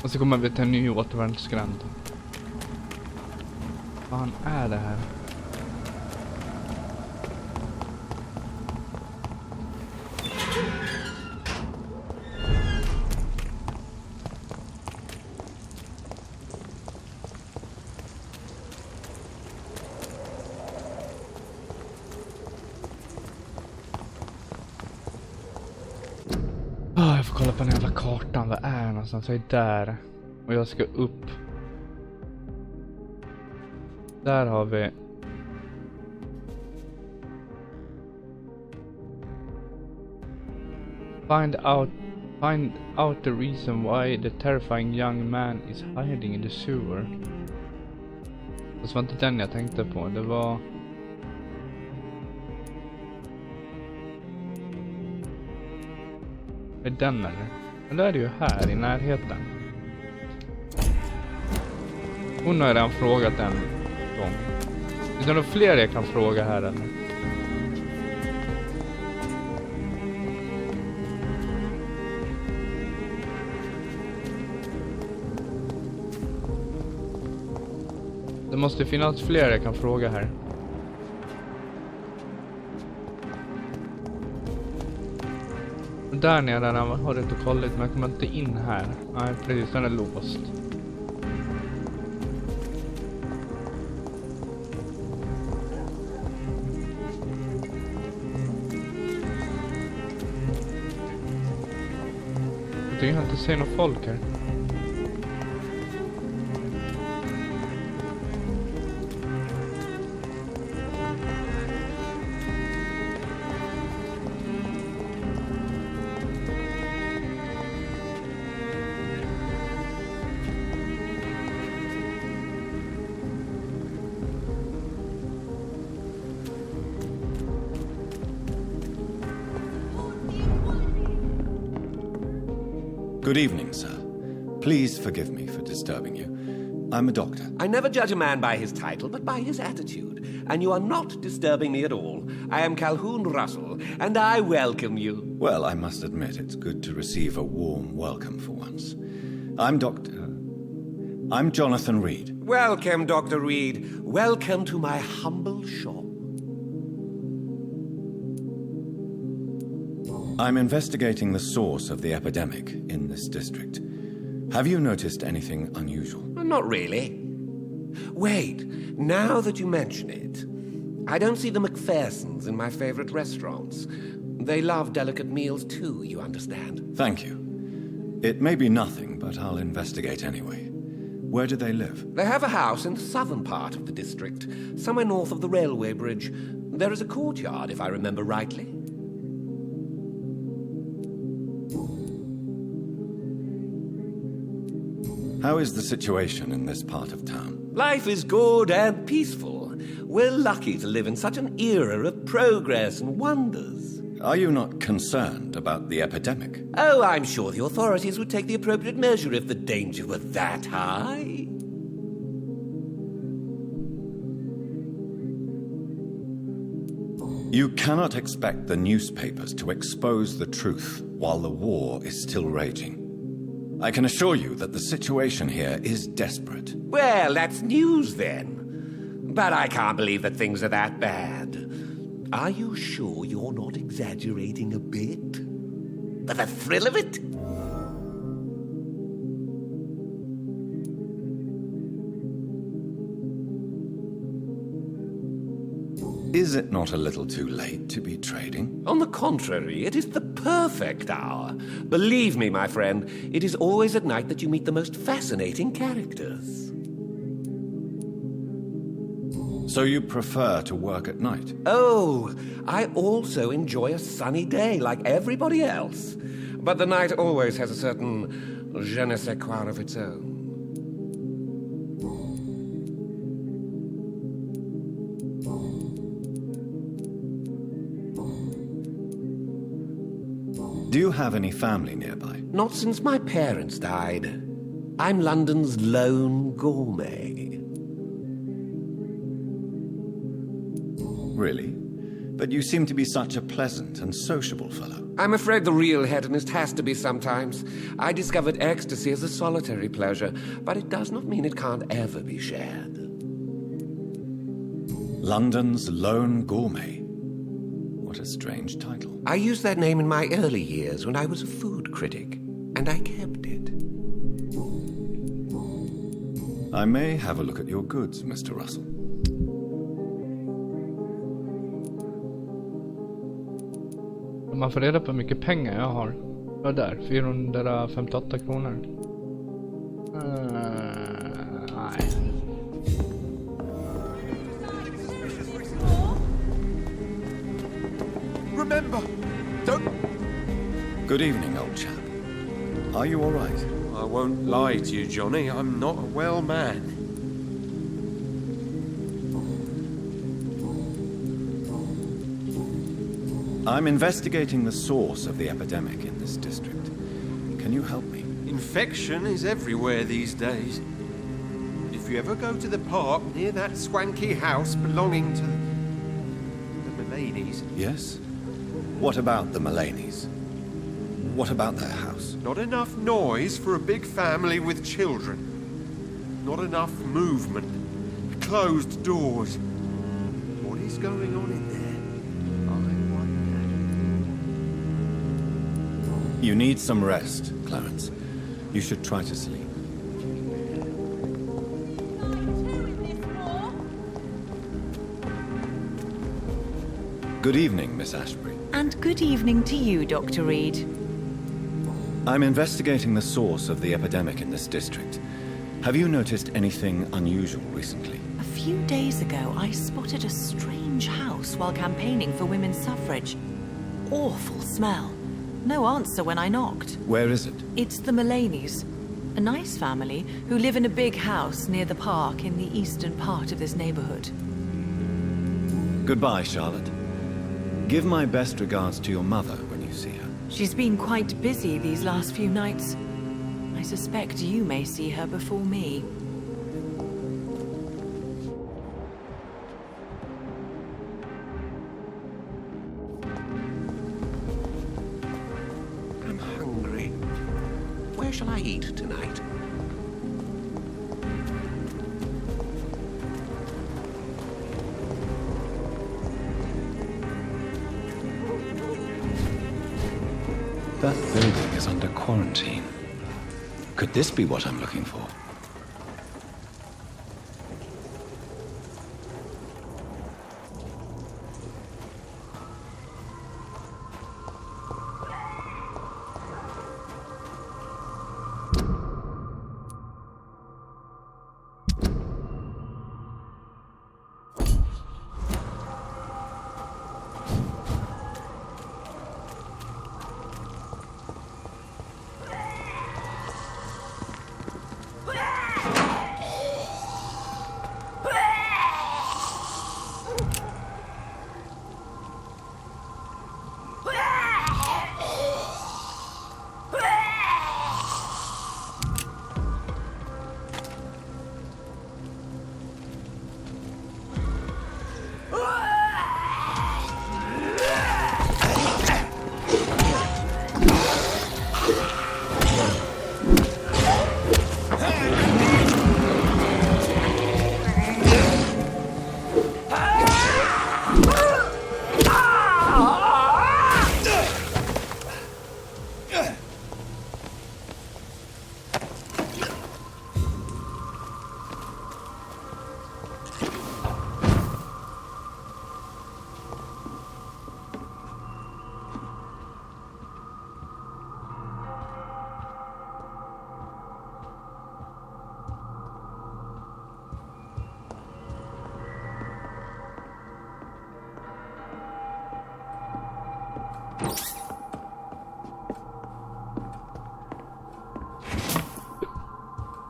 Och så kommer vi till en ny återvändsgränd. Vad fan är det här? Jag får kolla på den jävla kartan. Vad är någonstans? Jag är där. Och jag ska upp. Där har vi... Find out the reason why the terrifying young man is hiding in the sewer. Det var inte den jag tänkte på. Det var... Är den eller? Men där är det ju här i närheten. Hon har redan frågat en gång. Är det några fler jag kan fråga här eller? Det måste finnas fler jag kan fråga här. Där nere har det inte kollat, men jag kommer inte in här. Nej, precis, den är låst. Jag tycker inte se någon folk här. Good evening, sir. Please forgive me for disturbing you. I'm a doctor. I never judge a man by his title, but by his attitude. And you are not disturbing me at all. I am Calhoun Russell, and I welcome you. Well, I must admit it's good to receive a warm welcome for once. I'm Jonathan Reed. Welcome, Dr. Reed. Welcome to my humble shop. I'm investigating the source of the epidemic in this district. Have you noticed anything unusual? Not really. Wait, now that you mention it, I don't see the McPhersons in my favorite restaurants. They love delicate meals too, you understand. Thank you. It may be nothing, but I'll investigate anyway. Where do they live? They have a house in the southern part of the district, somewhere north of the railway bridge. There is a courtyard, if I remember rightly. How is the situation in this part of town? Life is good and peaceful. We're lucky to live in such an era of progress and wonders. Are you not concerned about the epidemic? Oh, I'm sure the authorities would take the appropriate measure if the danger were that high. You cannot expect the newspapers to expose the truth while the war is still raging. I can assure you that the situation here is desperate. Well, that's news then. But I can't believe that things are that bad. Are you sure you're not exaggerating a bit? For the thrill of it? Is it not a little too late to be trading? On the contrary, it is the perfect hour. Believe me, my friend, it is always at night that you meet the most fascinating characters. So you prefer to work at night? Oh, I also enjoy a sunny day like everybody else. But the night always has a certain je ne sais quoi of its own. Do you have any family nearby? Not since my parents died. I'm London's lone gourmet. Really? But you seem to be such a pleasant and sociable fellow. I'm afraid the real hedonist has to be sometimes. I discovered ecstasy as a solitary pleasure, but it does not mean it can't ever be shared. London's lone gourmet. What a strange title. I used that name in my early years when I was a food critic, and I kept it. I may have a look at your goods, Mr. Russell. Om man får reda på hur mycket pengar jag har. Vad där? 458 kronor. Nej. Remember, don't... Good evening, old chap. Are you all right? I won't lie to you, Johnny. I'm not a well man. I'm investigating the source of the epidemic in this district. Can you help me? Infection is everywhere these days. If you ever go to the park near that swanky house belonging to the Mullaneys... Yes? What about the Mullaneys? What about their house? Not enough noise for a big family with children. Not enough movement. Closed doors. What is going on in there? You need some rest, Clarence. You should try to sleep. Good evening, Miss Ashbury. And good evening to you, Dr. Reed. I'm investigating the source of the epidemic in this district. Have you noticed anything unusual recently? A few days ago, I spotted a strange house while campaigning for women's suffrage. Awful smell. No answer when I knocked. Where is it? It's the Mullaneys, a nice family who live in a big house near the park in the eastern part of this neighborhood. Goodbye, Charlotte. Give my best regards to your mother when you see her. She's been quite busy these last few nights. I suspect you may see her before me. I'm hungry. Where shall I eat tonight? That building is under quarantine. Could this be what I'm looking for?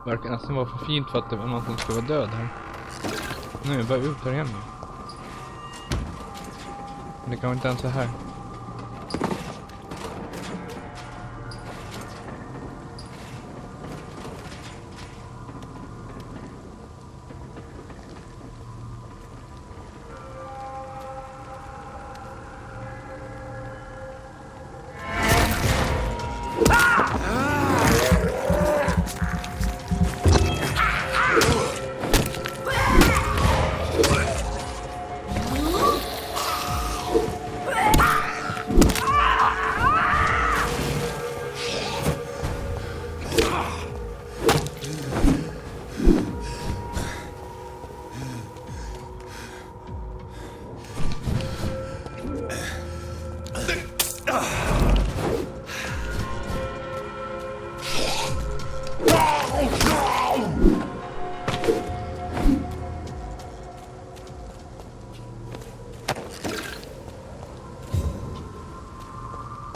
Verkar nästan vara för fint för att det var någon som ska vara död här. Nu är jag bara ut här igen nu. Men det kan inte ens så här.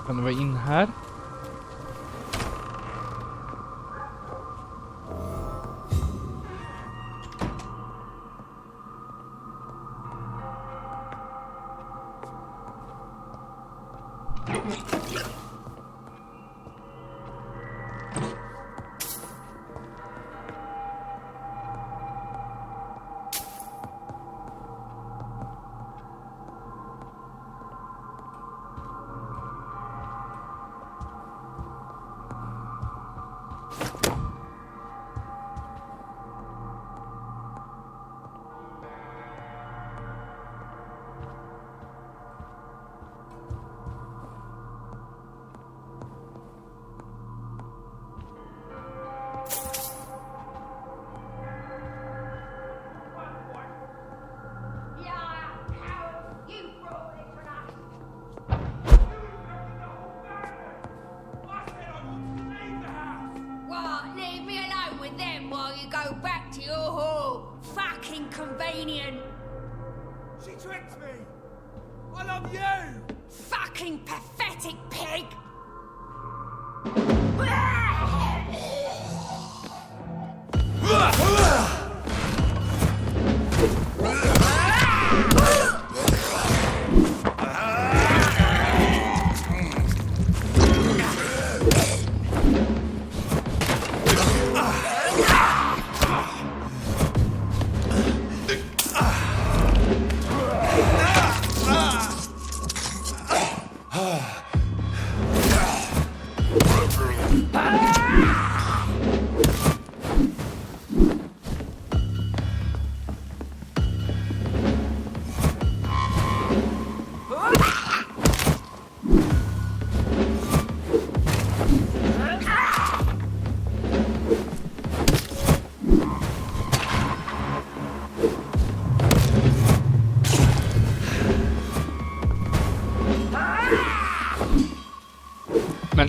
Kan du vara in här? She tricked me! I love you! Fucking pathetic pig! Men...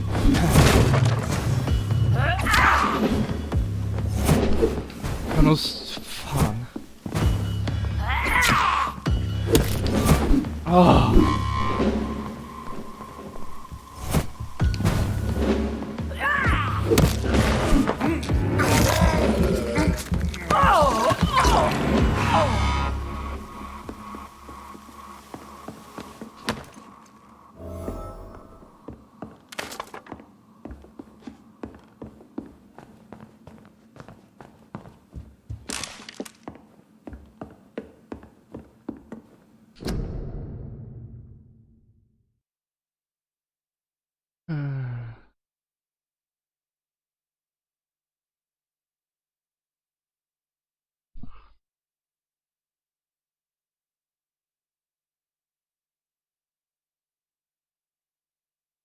Kan hon... Fan. Åh!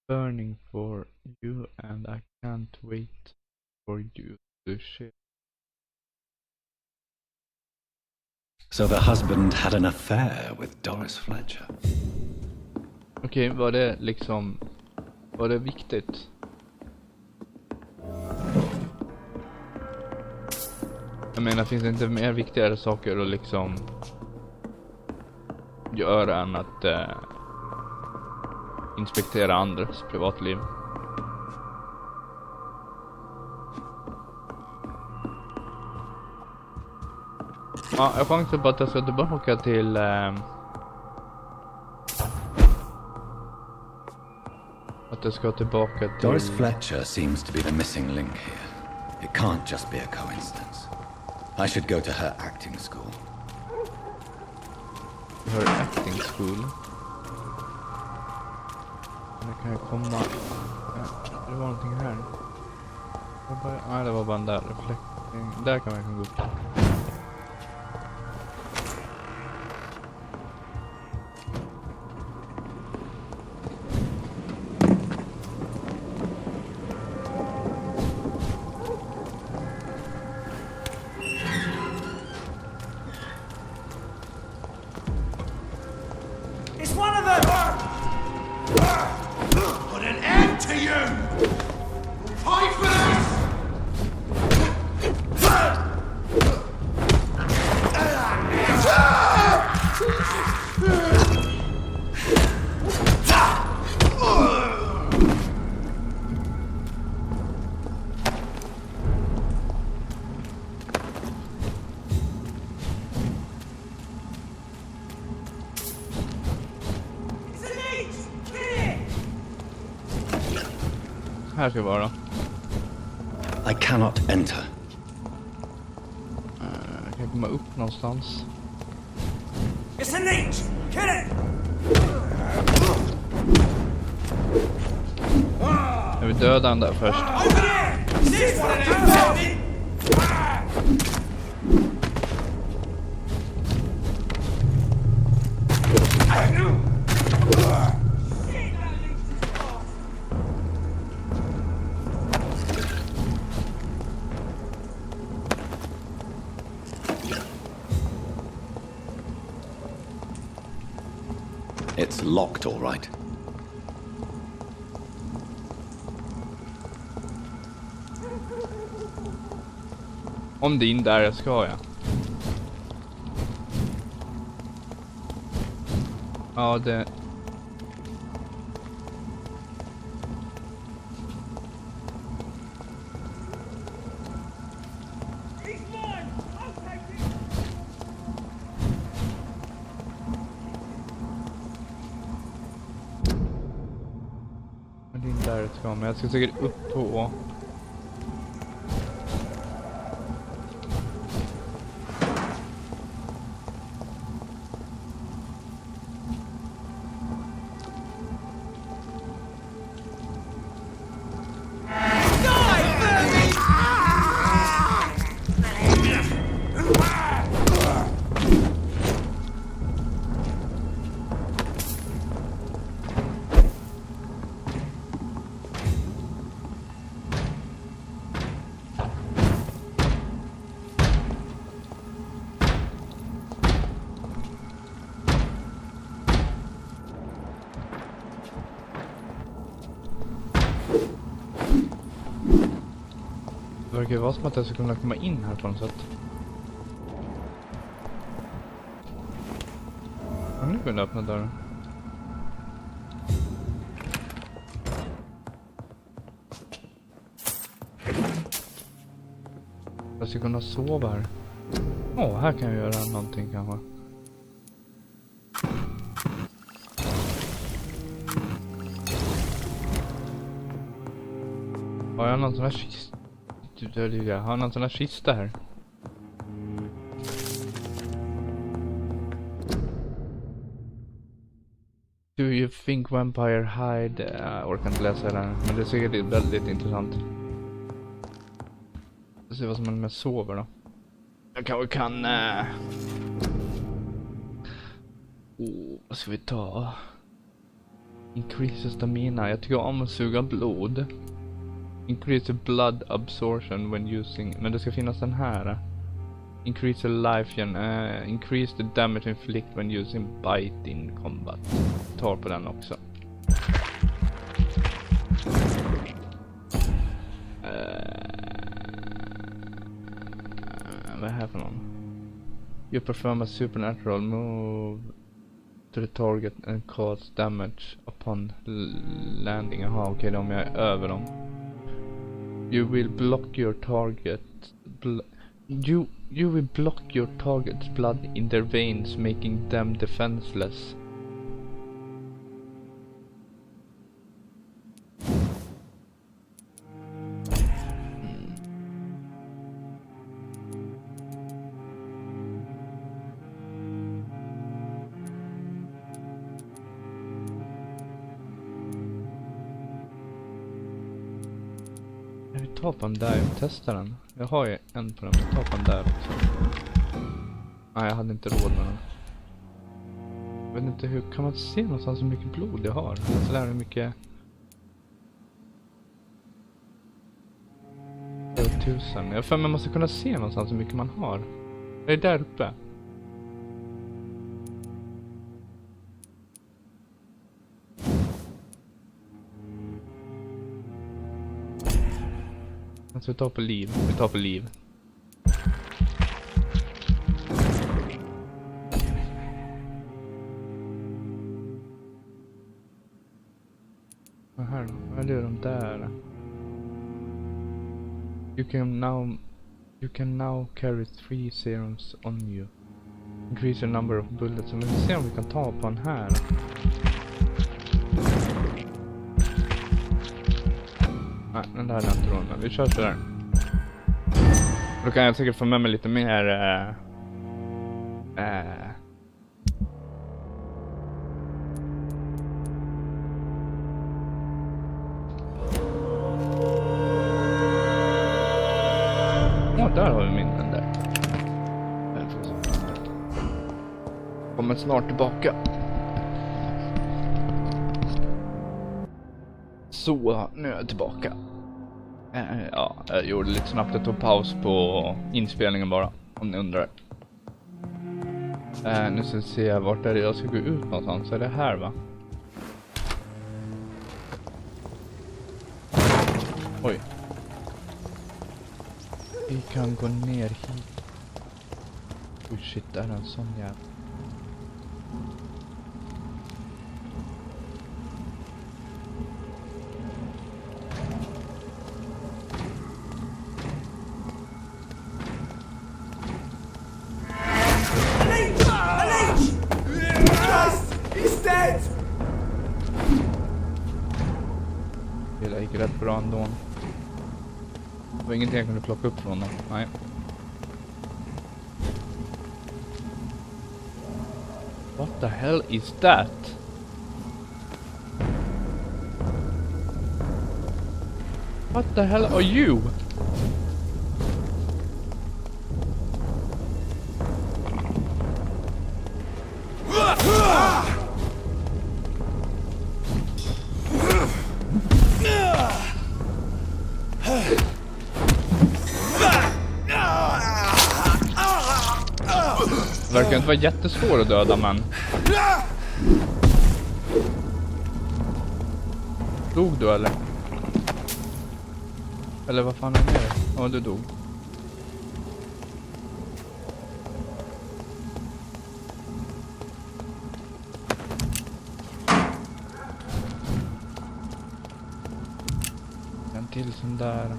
Burning for you and I can't wait for you to share. So the husband had an affair with Doris Fletcher. Okej, var det liksom... Var det viktigt? Jag menar, finns det inte mer viktigare saker att liksom... göra än att... inspektera andras privatliv. Ja, jag chansar på att jag ska tillbaka till att jag ska tillbaka till Doris Fletcher seems to be the missing link here. It can't just be a coincidence. I should go to her acting school. Her acting school? Där kan jag komma... Det var någonting här. Nej, det var bara en där reflekting. Där kan man gå upp. Här ska vi vara. I cannot enter. Jag kan komma upp någonstans. It's a leech! Kill it! Jag vill döda den där först. It's locked, all right. Om det är in där jag ska, ja. Ja, det... Det är in där jag ska, men jag ska säkert upp på... Det verkar vara som att jag ska kunna komma in här på något sätt. Jag nu kunde öppna dörren. Jag ska kunna sova här. Åh, här kan jag göra någonting kanske. Har jag någon sån här kista? Jag har någon sån här kista här. Do you think Vampyre hide? Jag orkar inte läsa det här, men det är säkert väldigt intressant. Jag ser vad som händer med sover då. Jag kanske kan... vad ska vi ta? Increases stamina. Jag tycker om att suga blod. Increase blood absorption when using... Men det ska finnas den här. Increase the life gen. Increase the damage inflict when using bite in combat. Tar på den också. Vad är det här för någon? You perform a supernatural move to the target and cause damage upon landing. Jaha, okej, om jag är över dem. You will block your target. You will block your target's blood in their veins, making them defenseless. Vi tar på den där och testar den. Jag har ju en på den, vi tar på den där också. Nej, jag hade inte råd med den. Jag vet inte, hur kan man se någonstans hur mycket blod jag har? Så där är mycket... 1000. Jag för mig måste kunna se någonstans hur mycket man har. Det är där uppe. Alltså vi tar på liv. Vi tar på liv. Vad här då? Vad är de där? You can now carry 3 serums on you. Increase your number of bullets. Så vi får se om vi kan ta på den här. Nej, den där är inte råd med. Vi kör så där. Då kan jag säkert få med mig lite mer ja, där har vi min den där. Kommer snart tillbaka. Så, nu är jag tillbaka. Ja, jag gjorde lite snabbt. Jag tog paus på inspelningen bara, om ni undrar. Nu ska vi se vart är det jag ska gå ut någonstans. Är det här, va? Oj. Vi kan gå ner hit. Oj shit, där är en sån jävla... Det gick rätt bra ändå. Det var ingenting jag kunde plocka upp från dem. Nej. What the hell is that? What the hell are you? Det verkar inte vara jättesvår att döda, men... Dog du eller? Eller vad fan är det? Ja, du dog. En till sån där.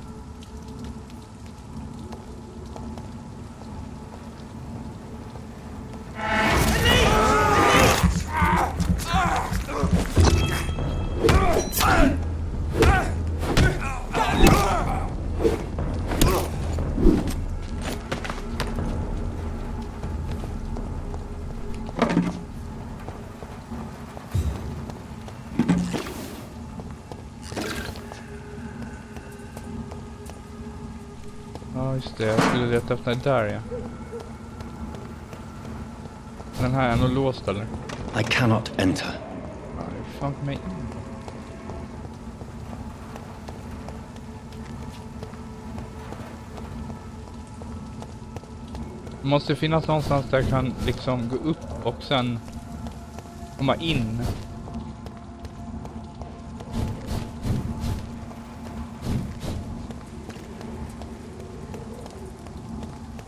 Ja, just det. Jag skulle leta efter den där, ja. Den här är nog låst, eller? I cannot enter. Fan för mig. Det måste finnas någonstans där jag kan liksom gå upp och sen komma in.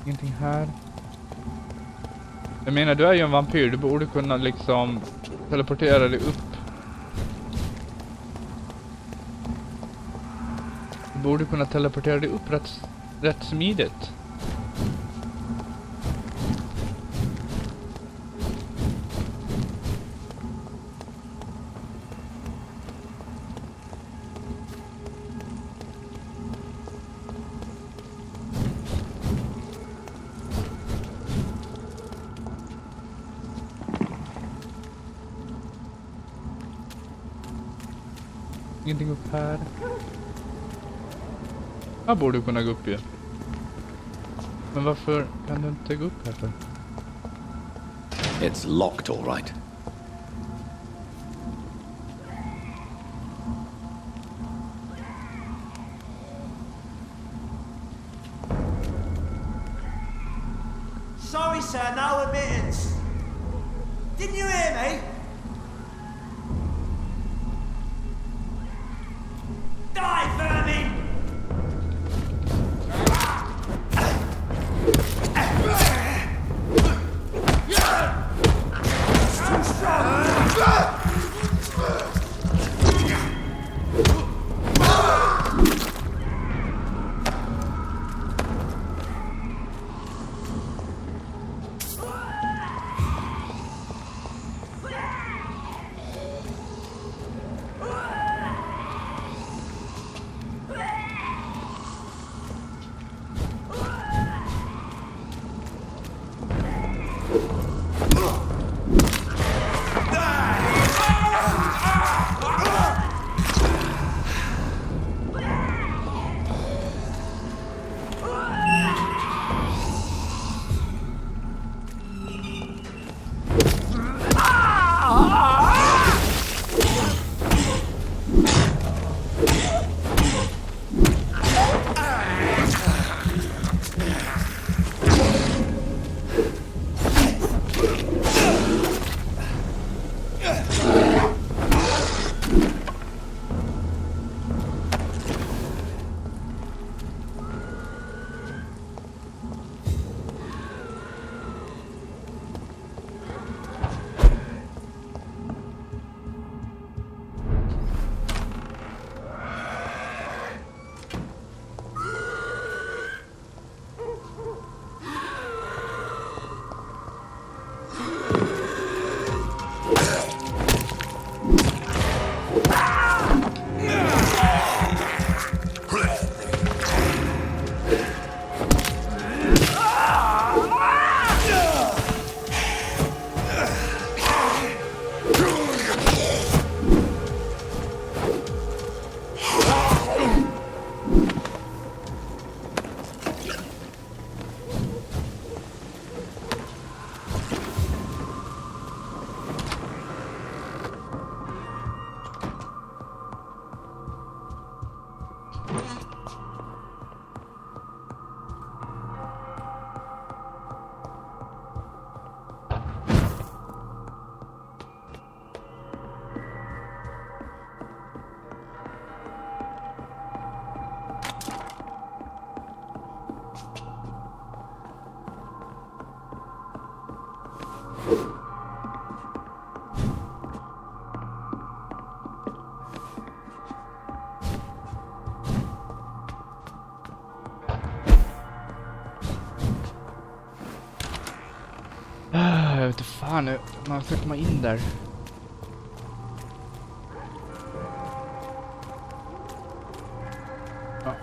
Ingenting här. Jag menar, du är ju en vampyr. Du borde kunna liksom teleporterade upp. Du borde kunna teleportera dig upp rätt smidigt. Ingenting upp här. Här borde du kunna gå upp ju. Men varför kan du inte gå upp här för? It's locked, all right. Sorry, sir, no admittance. Didn't you hear me? Die, vermin! Jag vet inte fan nu. Man försöker komma in där. Ja.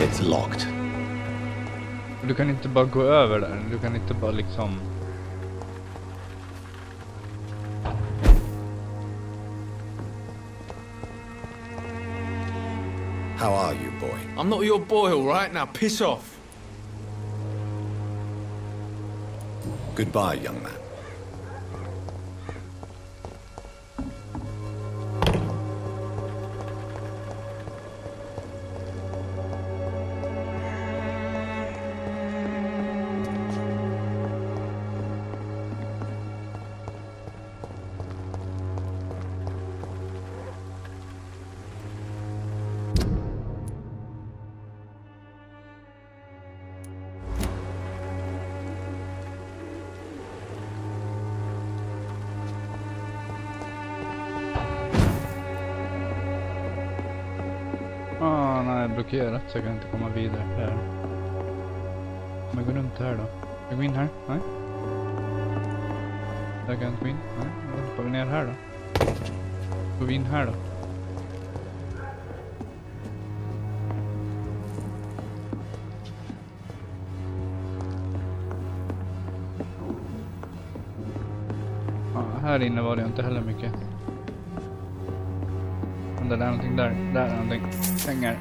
It's locked. Du kan inte bara gå över där. Du kan inte bara liksom... How are you, boy? I'm not your boy, all right? Now piss off. Goodbye, young man. Nej, blockerat så jag kan inte komma vidare här. Om jag går runt här då. Jag går in här? Nej. Där kan jag inte gå in? Nej. Då hoppar vi ner här då. Går vi in här då? Ja, här inne var det inte heller mycket. Men det är någonting där. Där är någonting. Pengar.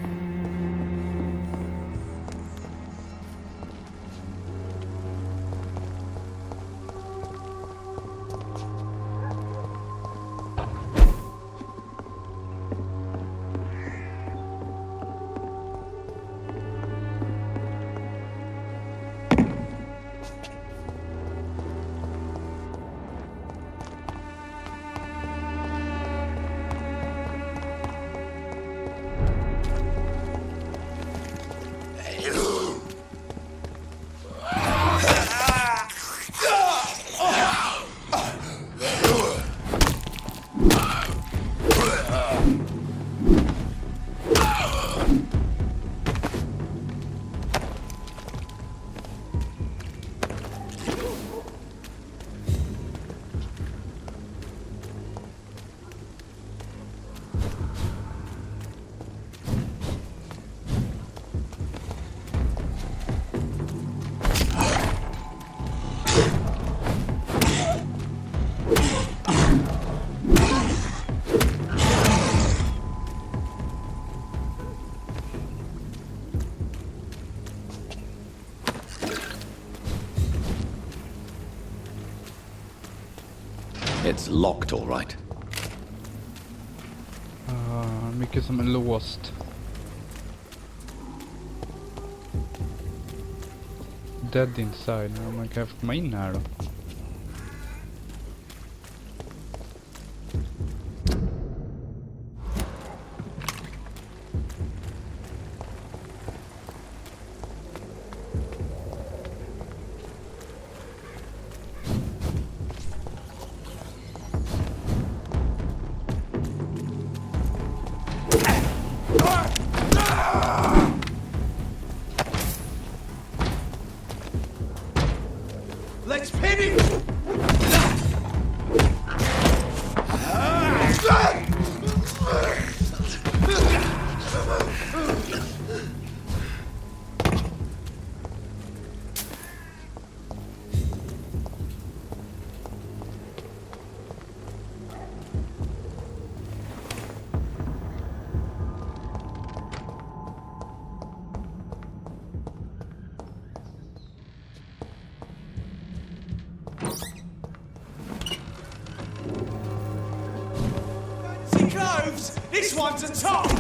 It's locked, all right. Mycket som är låst. Dead inside. Ja, man kan få komma in här då. Let's pin him! Cloves! This one's a top!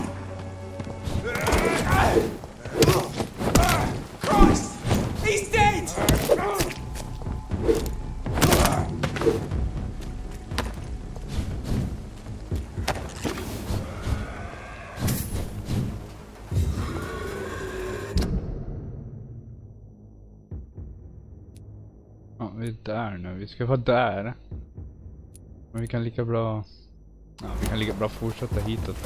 Christ! He's dead! Ja, vi är där nu. Vi ska vara där. Men vi kan lika bra... Ja, vi kan lika bra fortsätta hitåt.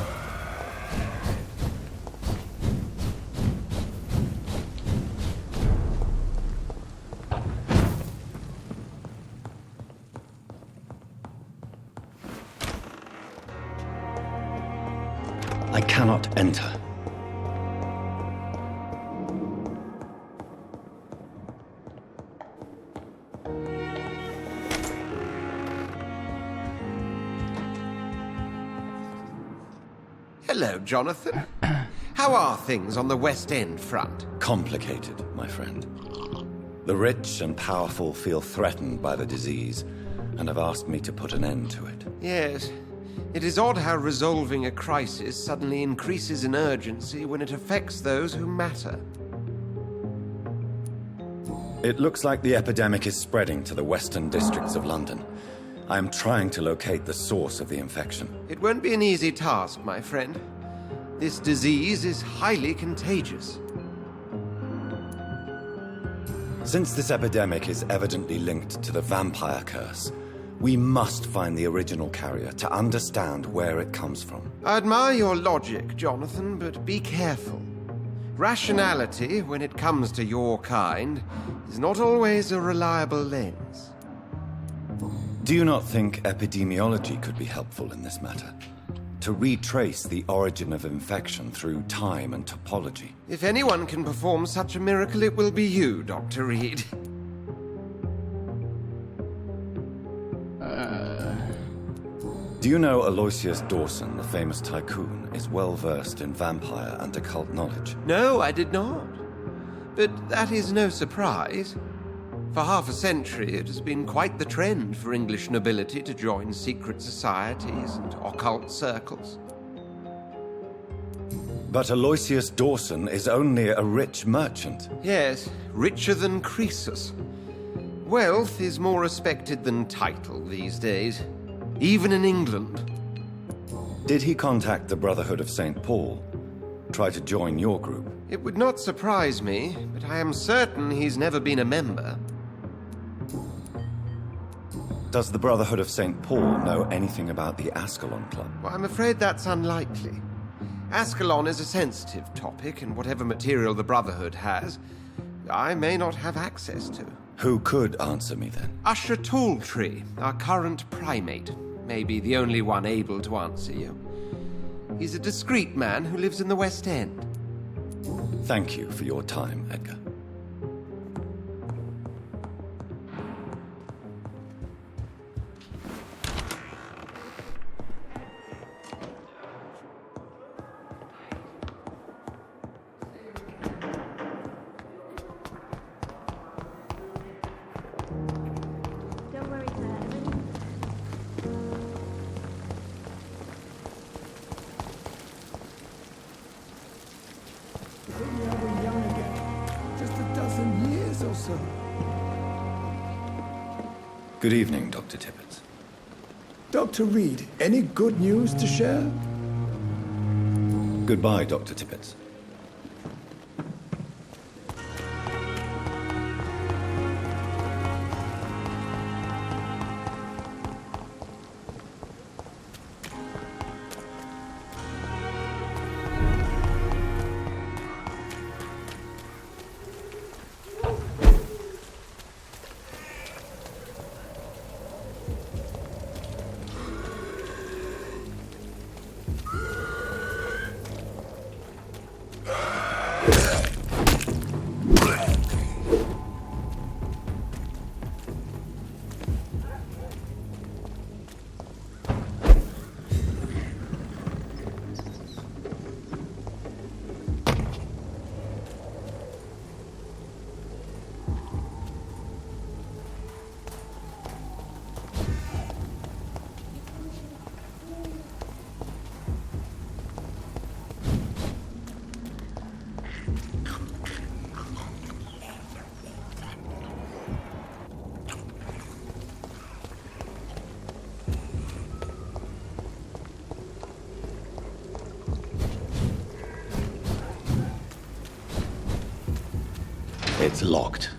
I cannot enter. Hello, Jonathan. How are things on the West End front? Complicated, my friend. The rich and powerful feel threatened by the disease and have asked me to put an end to it. Yes. It is odd how resolving a crisis suddenly increases in urgency when it affects those who matter. It looks like the epidemic is spreading to the western districts of London. I am trying to locate the source of the infection. It won't be an easy task, my friend. This disease is highly contagious. Since this epidemic is evidently linked to the vampire curse, we must find the original carrier to understand where it comes from. I admire your logic, Jonathan, but be careful. Rationality, when it comes to your kind, is not always a reliable lens. Do you not think epidemiology could be helpful in this matter? To retrace the origin of infection through time and topology? If anyone can perform such a miracle, it will be you, Dr. Reed. Do you know Aloysius Dawson, the famous tycoon, is well versed in vampire and occult knowledge? No, I did not. But that is no surprise. For half a century, it has been quite the trend for English nobility to join secret societies and occult circles. But Aloysius Dawson is only a rich merchant. Yes, richer than Croesus. Wealth is more respected than title these days, even in England. Did he contact the Brotherhood of St. Paul? Try to join your group? It would not surprise me, but I am certain he's never been a member. Does the Brotherhood of St. Paul know anything about the Ascalon Club? Well, I'm afraid that's unlikely. Ascalon is a sensitive topic, and whatever material the Brotherhood has, I may not have access to. Who could answer me then? Usher Talltree, our current primate, may be the only one able to answer you. He's a discreet man who lives in the West End. Thank you for your time, Edgar. Good evening, Dr. Tippett. Dr. Reed, any good news to share? Goodbye, Dr. Tippett. It's locked.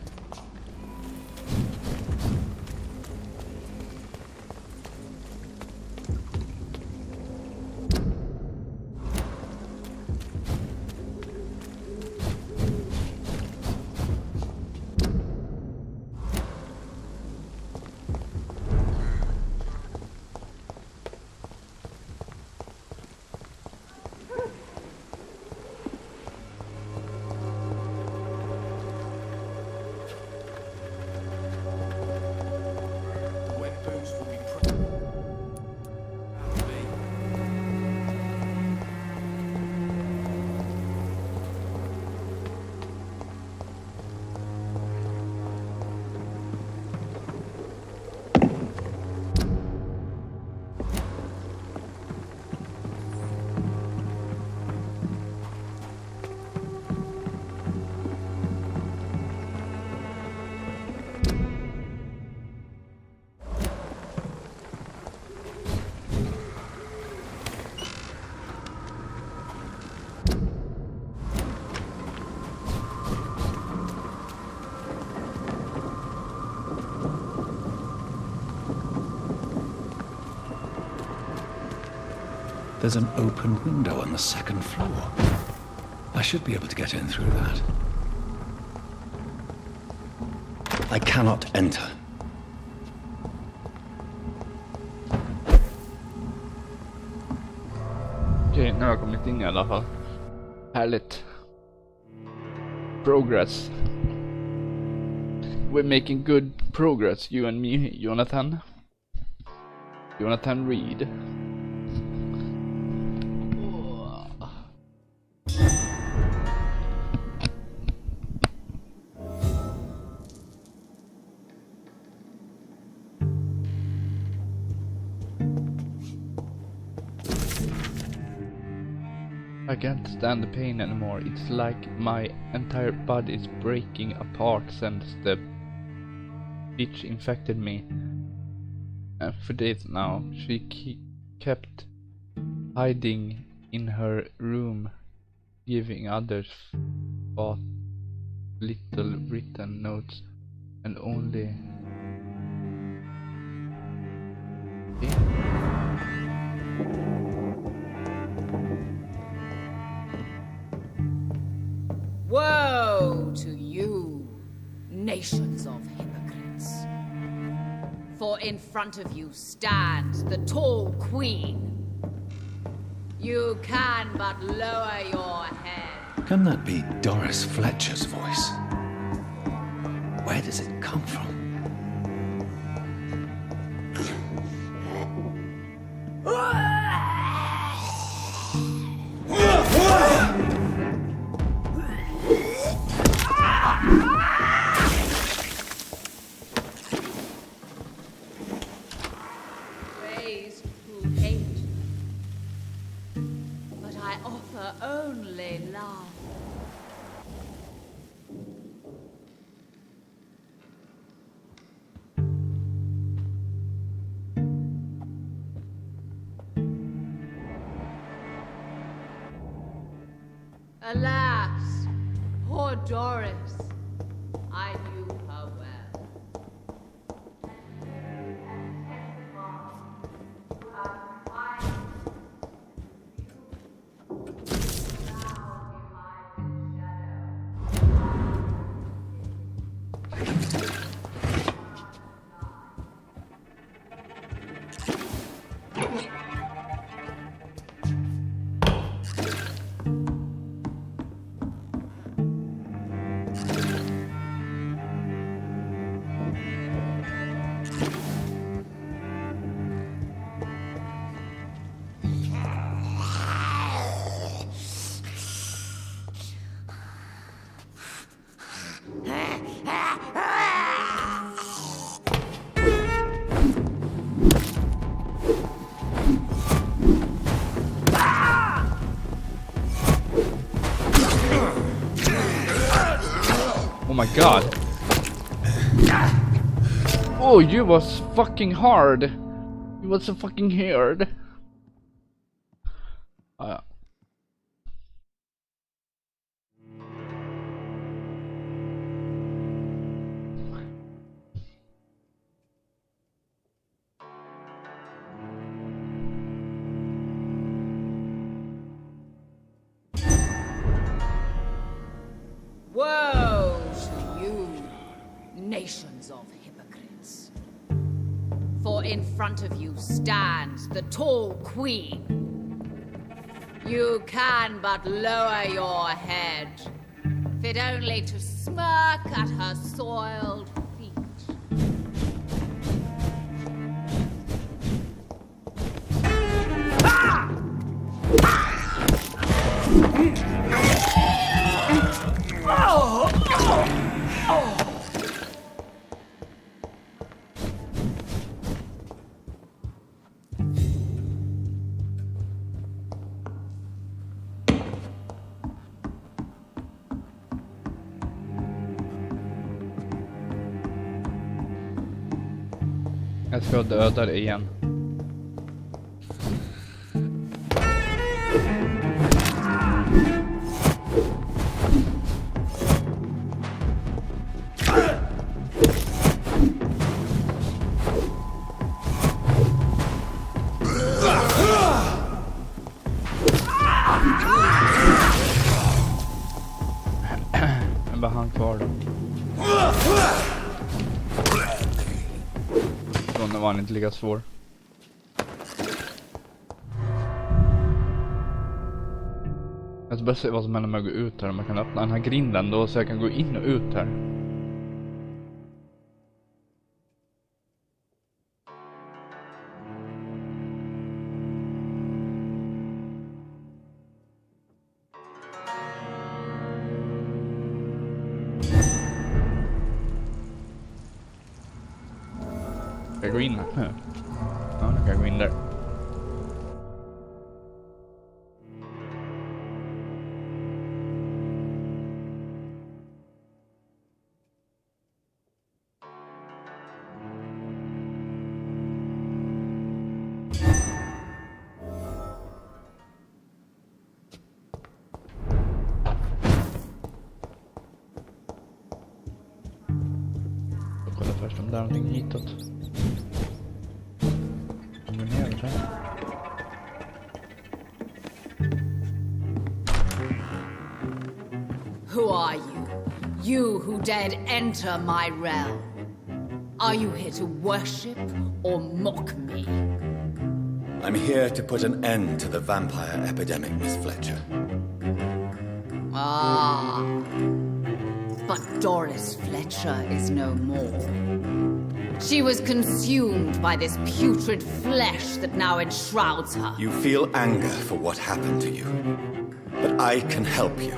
There's an open window on the second floor. I should be able to get in through that. I cannot enter. Okej, nu har jag kommit in i alla fall. Härligt. Progress. We're making good progress, you and me, Jonathan. Jonathan Reed. I can't stand the pain anymore. It's like my entire body is breaking apart since the bitch infected me. And for days now, she kept hiding in her room, giving others but little written notes and only... Woe to you, nations of hypocrites. For in front of you stands the tall queen. You can but lower your head. Can that be Doris Fletcher's voice? Where does it come from? Raised who hate, but I offer only love. Alas, poor Doris, I knew her well. Oh my god. Oh, you was fucking hard. You was so fucking hard. Ja. Woe to you, nations of hypocrites. For in front of you stands the tall queen. You can but lower your head, fit only to smirk at her soiled feet. Jag ska döda dig igen. var han inte lika svår. Jag ska bara se vad som händer med att gå ut här. Om man kan öppna den här grinden då så jag kan gå in och ut här. Ska jag gå in här? Ja, nu kan jag gå in där. Jag kollar först om det är någonting hitåt. Who are you? You who dared enter my realm. Are you here to worship or mock me? I'm here to put an end to the vampire epidemic, Miss Fletcher. Ah. But Doris Fletcher is no more. She was consumed by this putrid flesh that now enshrouds her. You feel anger for what happened to you, but I can help you.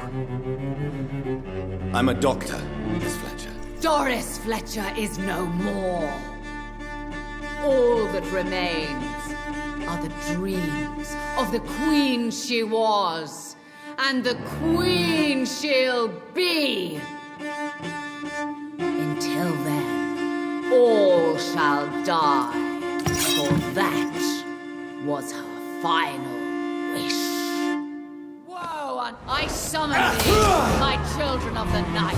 I'm a doctor, Miss Fletcher. Doris Fletcher is no more. All that remains are the dreams of the queen she was, and the queen she'll be. Until then, all shall die, for that was her final wish. Whoa, and I summon thee, my children of the night.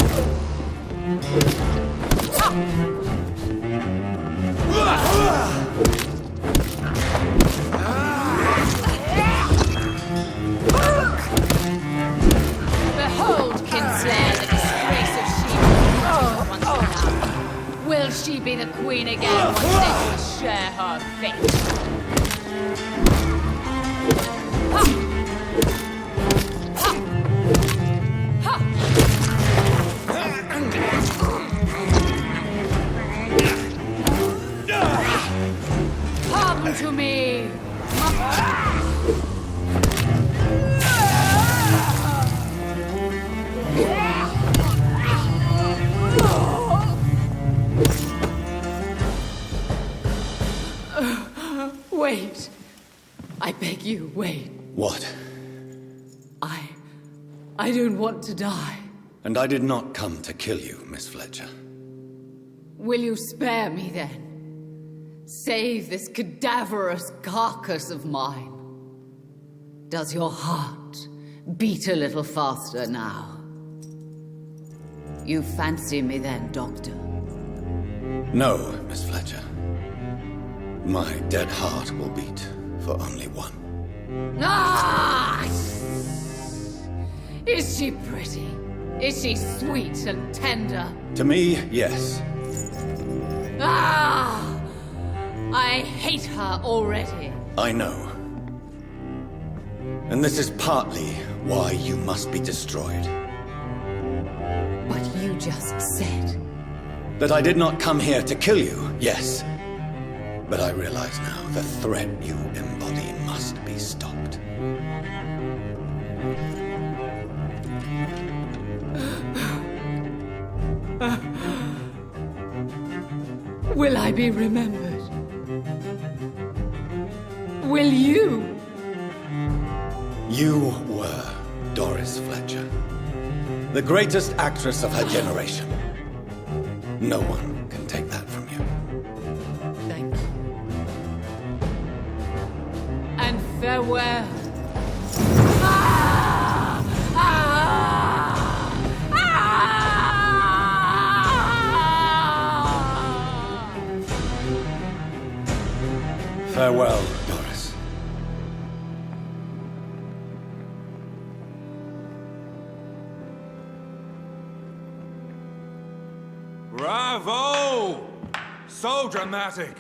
Behold, Kinslayer, the disgrace of she once now. Will she be the queen again once they will share her fate? Come to me! Wait. I beg you, wait. What? I don't want to die. And I did not come to kill you, Miss Fletcher. Will you spare me then? Save this cadaverous carcass of mine. Does your heart beat a little faster now? You fancy me then, Doctor? No, Miss Fletcher. My dead heart will beat for only one. Ah! Is she pretty? Is she sweet and tender? To me, yes. Ah! I hate her already. I know. And this is partly why you must be destroyed. But you just said... That I did not come here to kill you, yes. But I realize now the threat you embody must be stopped. Will I be remembered? Will you? You were Doris Fletcher, the greatest actress of her generation. No one can take that from you. Thank you. And farewell. Ah! Ah! Ah! Farewell, Doris. Bravo! So dramatic.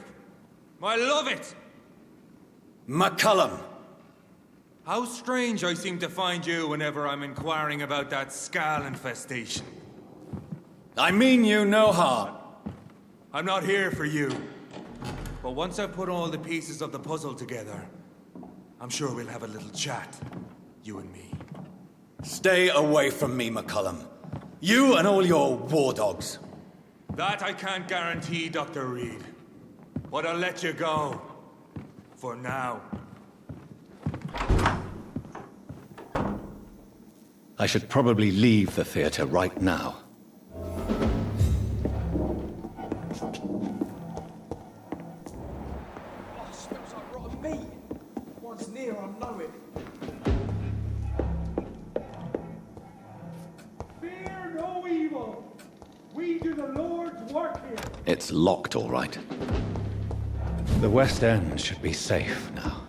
I love it! McCullum! How strange I seem to find you whenever I'm inquiring about that Skal infestation. I mean you no harm. I'm not here for you. But once I've put all the pieces of the puzzle together, I'm sure we'll have a little chat, you and me. Stay away from me, McCullum. You and all your war dogs. That I can't guarantee, Dr. Reed. But I'll let you go. For now. I should probably leave the theater right now. Oh, smells like rotten meat. Once near, I know it. Fear no evil. We do the Lord's work here. It's locked, all right. The West End should be safe now.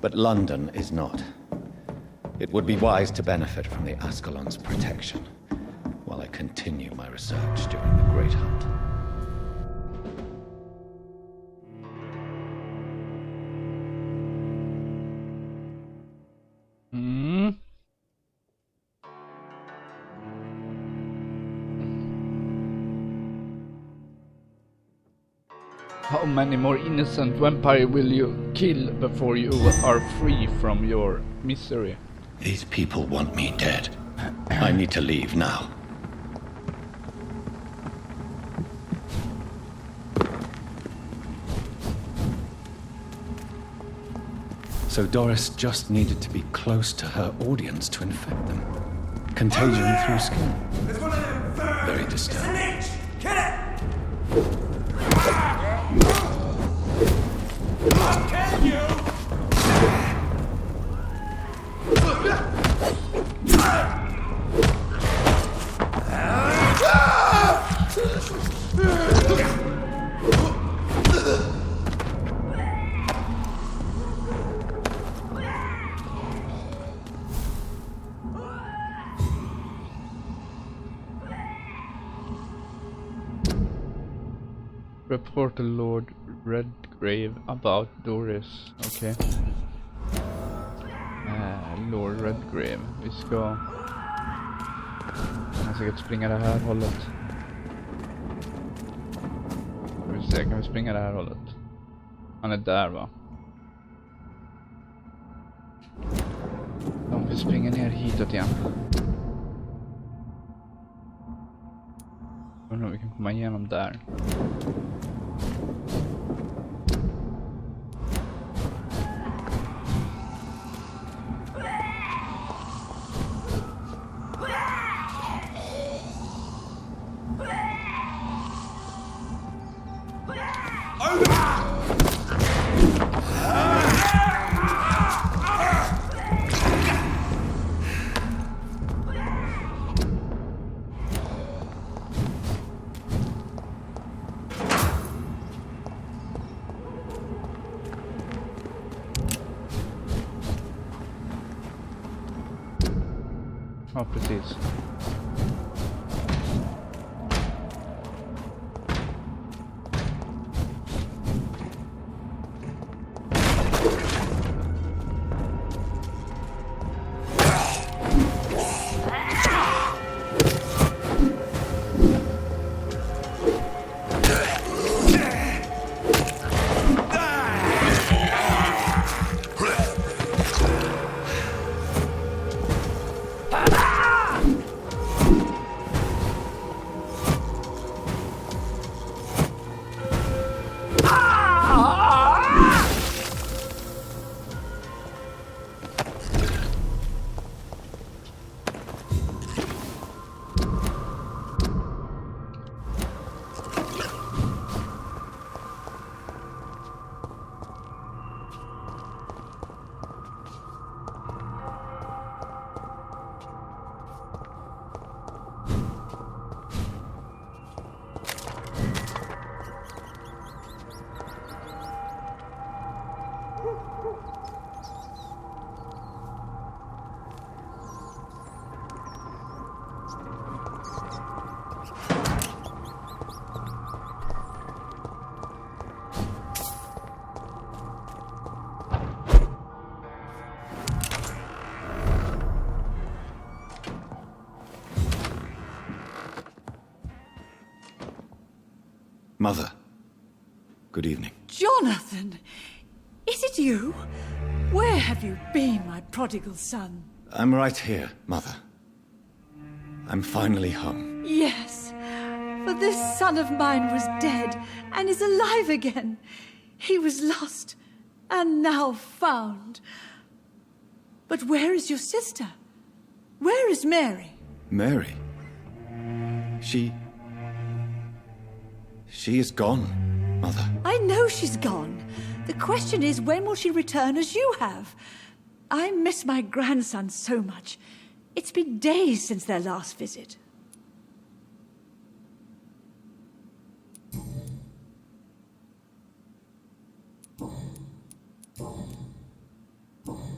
But London is not. It would be wise to benefit from the Ascalon's protection while I continue my research during the Great Hunt. How many more innocent vampire will you kill before you are free from your misery? These people want me dead. I need to leave now. So Doris just needed to be close to her audience to infect them. Contagion through skin. Very disturbing. Kill it! Can you? Report to Lord Redgrave about Doris. Okej. Lord Redgrave. Vi ska... Jag ska säkert springa det här hållet. Ska vi se, kan vi springa det här hållet? Han är där, va? Om vi springer ner hitåt igen. Undrar om vi kan komma igenom där. Ja, precis. Mother, good evening. Jonathan! Is it you? Where have you been, my prodigal son? I'm right here, Mother. I'm finally home. Yes, for this son of mine was dead and is alive again. He was lost and now found. But where is your sister? Where is Mary? Mary? She is gone, Mother. I know she's gone. The question is, when will she return as you have? I miss my grandson so much. It's been days since their last visit.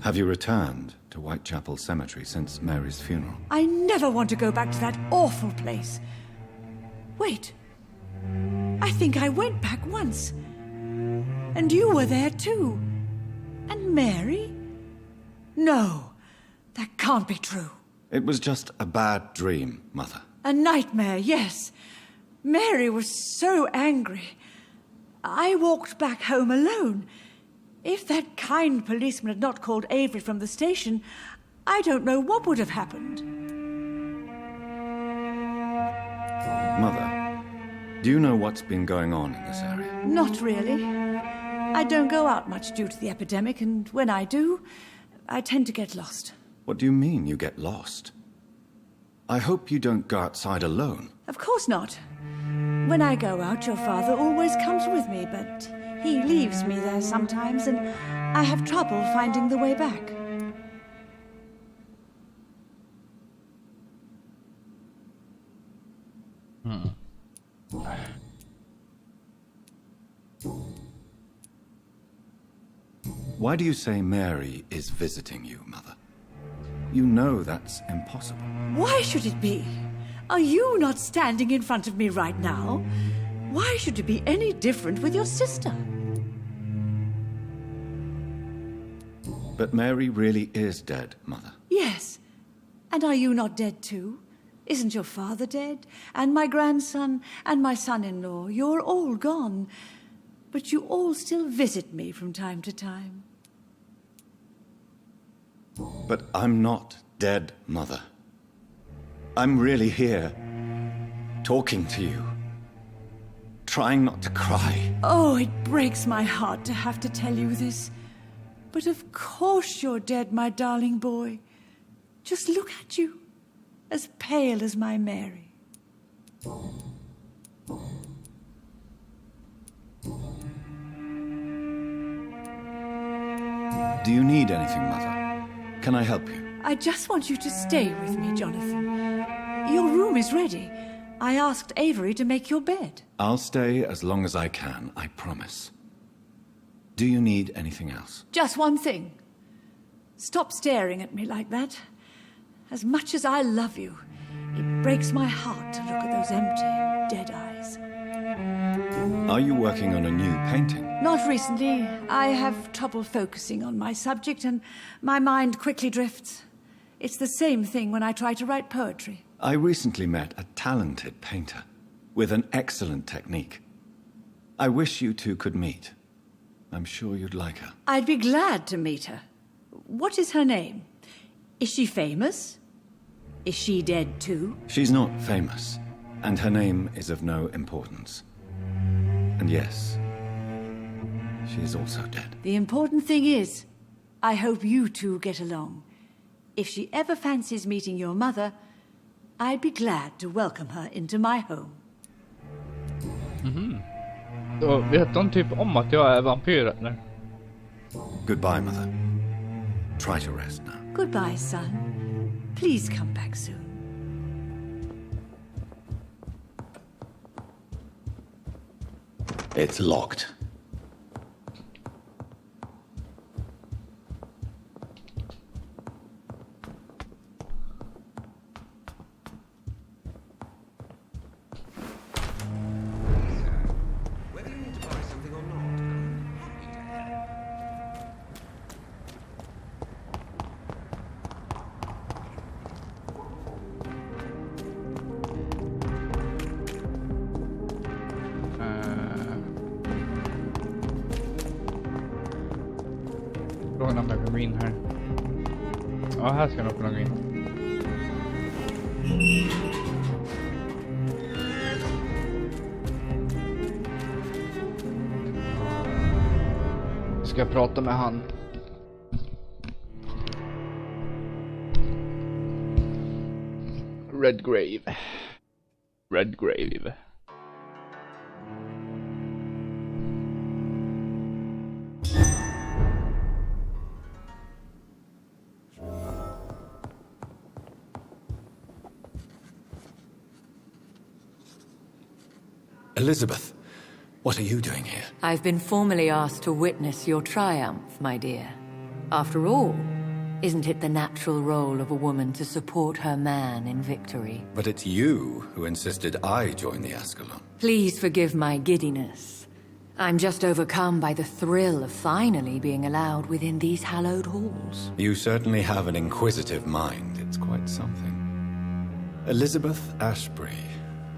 Have you returned to Whitechapel Cemetery since Mary's funeral? I never want to go back to that awful place. Wait. I think I went back once. And you were there too. And Mary? No, that can't be true. It was just a bad dream, Mother. A nightmare, yes. Mary was so angry. I walked back home alone. If that kind policeman had not called Avery from the station, I don't know what would have happened. Mother, do you know what's been going on in this area? Not really. I don't go out much due to the epidemic, and when I do, I tend to get lost. What do you mean you get lost? I hope you don't go outside alone. Of course not. When I go out, your father always comes with me, but he leaves me there sometimes, and I have trouble finding the way back. Why do you say Mary is visiting you, Mother? You know that's impossible. Why should it be? Are you not standing in front of me right now? Why should it be any different with your sister? But Mary really is dead, Mother. Yes. And are you not dead too? Isn't your father dead? And my grandson and my son-in-law? You're all gone. But you all still visit me from time to time. But I'm not dead, Mother. I'm really here, talking to you, trying not to cry. Oh, it breaks my heart to have to tell you this. But of course you're dead, my darling boy. Just look at you, as pale as my Mary. Do you need anything, Mother? Can I help you? I just want you to stay with me, Jonathan. Your room is ready. I asked Avery to make your bed. I'll stay as long as I can, I promise. Do you need anything else? Just one thing. Stop staring at me like that. As much as I love you, it breaks my heart to look at those empty, dead eyes. Are you working on a new painting? Not recently. I have trouble focusing on my subject, and my mind quickly drifts. It's the same thing when I try to write poetry. I recently met a talented painter with an excellent technique. I wish you two could meet. I'm sure you'd like her. I'd be glad to meet her. What is her name? Is she famous? Is she dead too? She's not famous, and her name is of no importance. And yes, she is also dead. The important thing is, I hope you two get along. If she ever fancies meeting your mother, I'd be glad to welcome her into my home. Då vet de typ om att jag är vampyr, eller? Goodbye, Mother. Try to rest now. Goodbye, son. Please come back soon. It's locked. Whether you need to buy something or not, I'm happy to help. Frågan om jag kan gå in här. Ja, här ska jag nog kunna gå in. Ska jag prata med han? Redgrave. Redgrave. Elizabeth, what are you doing here? I've been formally asked to witness your triumph, my dear. After all, isn't it the natural role of a woman to support her man in victory? But it's you who insisted I join the Ascalon. Please forgive my giddiness. I'm just overcome by the thrill of finally being allowed within these hallowed halls. You certainly have an inquisitive mind. It's quite something. Elizabeth Ashbury,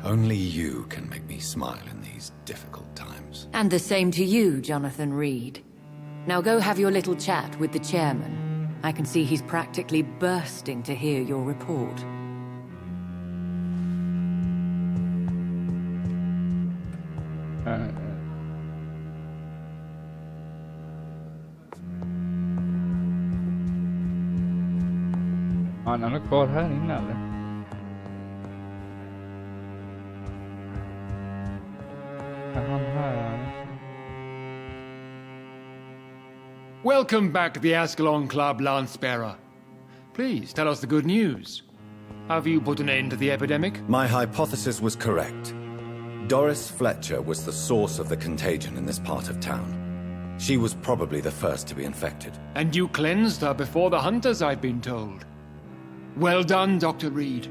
only you can make me smile in these difficult times. And the same to you, Jonathan Reed. Now go have your little chat with the chairman. I can see he's practically bursting to hear your report. Han är nog kvar här inne eller? Är han här? Welcome back to the Ascalon Club, Lancebearer. Please tell us the good news. Have you put an end to the epidemic? My hypothesis was correct. Doris Fletcher was the source of the contagion in this part of town. She was probably the first to be infected. And you cleansed her before the hunters, I've been told. Well done, Dr. Reed.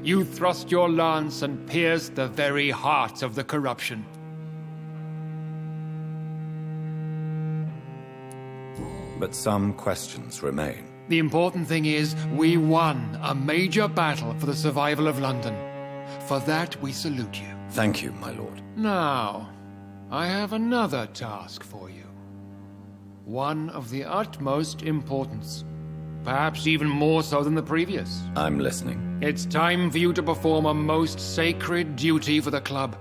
You thrust your lance and pierced the very heart of the corruption. But some questions remain. The important thing is, we won a major battle for the survival of London. For that, we salute you. Thank you, my lord. Now, I have another task for you. One of the utmost importance. Perhaps even more so than the previous. I'm listening. It's time for you to perform a most sacred duty for the club.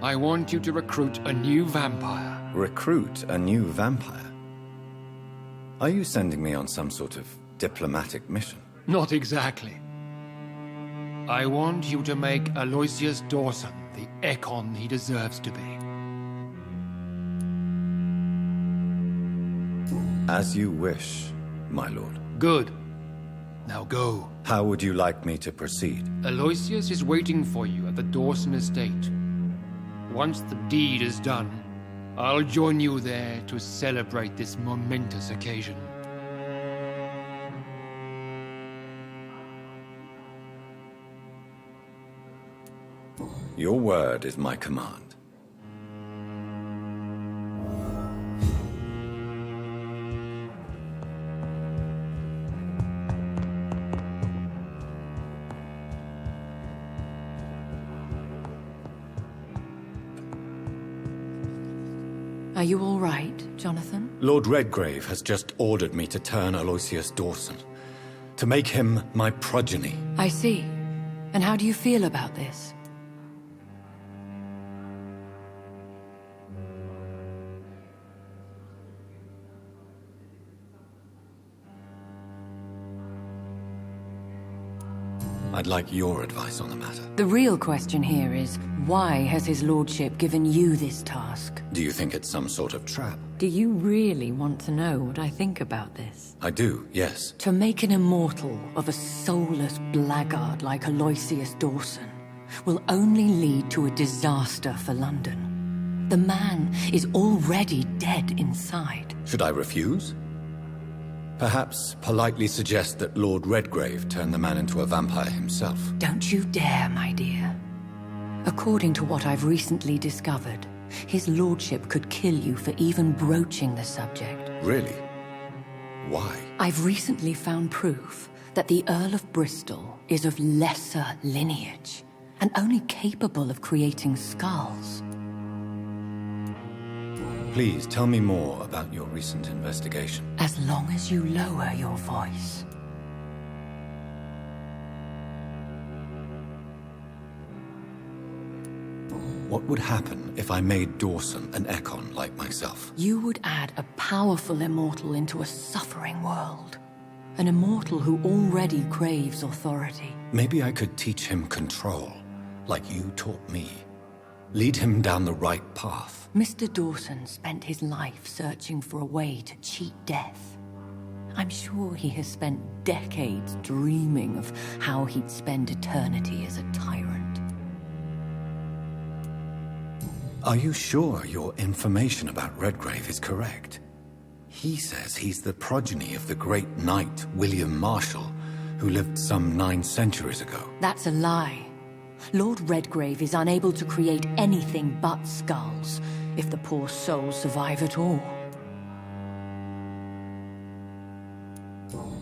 I want you to recruit a new vampire. Recruit a new vampire? Are you sending me on some sort of diplomatic mission? Not exactly. I want you to make Aloysius Dawson the Ekon he deserves to be. As you wish, my lord. Good. Now go. How would you like me to proceed? Aloysius is waiting for you at the Dawson estate. Once the deed is done, I'll join you there to celebrate this momentous occasion. Your word is my command. Are you all right, Jonathan? Lord Redgrave has just ordered me to turn Aloysius Dawson, to make him my progeny. I see. And how do you feel about this? I'd like your advice on the matter. The real question here is, why has his lordship given you this task? Do you think it's some sort of trap? Do you really want to know what I think about this? I do, yes. To make an immortal of a soulless blackguard like Aloysius Dawson will only lead to a disaster for London. The man is already dead inside. Should I refuse? Perhaps politely suggest that Lord Redgrave turn the man into a vampire himself. Don't you dare, my dear. According to what I've recently discovered, his lordship could kill you for even broaching the subject. Really? Why? I've recently found proof that the Earl of Bristol is of lesser lineage and only capable of creating skulls. Please tell me more about your recent investigation. As long as you lower your voice. What would happen if I made Dawson an Ekon like myself? You would add a powerful immortal into a suffering world. An immortal who already craves authority. Maybe I could teach him control, like you taught me. Lead him down the right path. Mr. Dawson spent his life searching for a way to cheat death. I'm sure he has spent decades dreaming of how he'd spend eternity as a tyrant. Are you sure your information about Redgrave is correct? He says he's the progeny of the great knight William Marshall, who lived some 9 centuries ago. That's a lie. Lord Redgrave is unable to create anything but skulls, if the poor souls survive at all.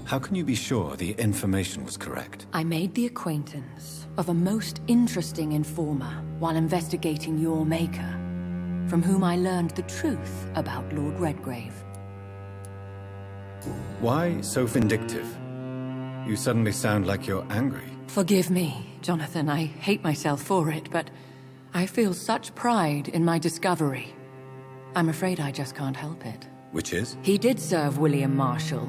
How can you be sure the information was correct? I made the acquaintance of a most interesting informer while investigating your maker, from whom I learned the truth about Lord Redgrave. Why so vindictive? You suddenly sound like you're angry. Forgive me, Jonathan. I hate myself for it, but I feel such pride in my discovery. I'm afraid I just can't help it. Which is? He did serve William Marshall.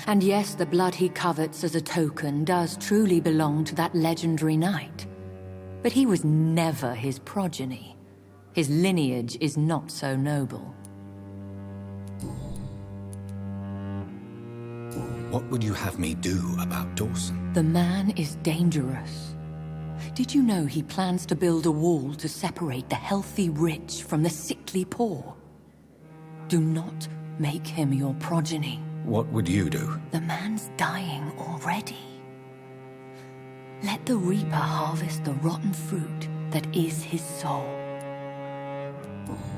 And yes, the blood he covets as a token does truly belong to that legendary knight. But he was never his progeny. His lineage is not so noble. What would you have me do about Dawson? The man is dangerous. Did you know he plans to build a wall to separate the healthy rich from the sickly poor? Do not make him your progeny. What would you do? The man's dying already. Let the reaper harvest the rotten fruit that is his soul.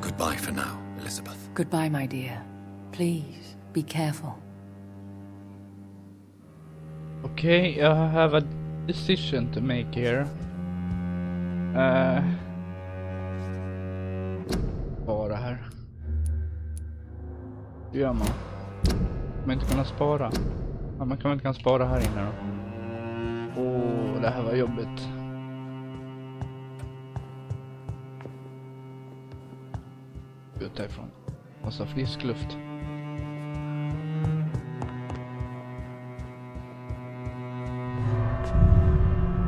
Goodbye for now, Elizabeth. Goodbye, my dear. Please, be careful. Okay, I have a decision to make here. Spara här. Hur gör man? Man inte kunna spara. Ja, man kan inte kan spara här inne då. Åh, det här var jobbigt. Ut härifrån. Massa frisk luft.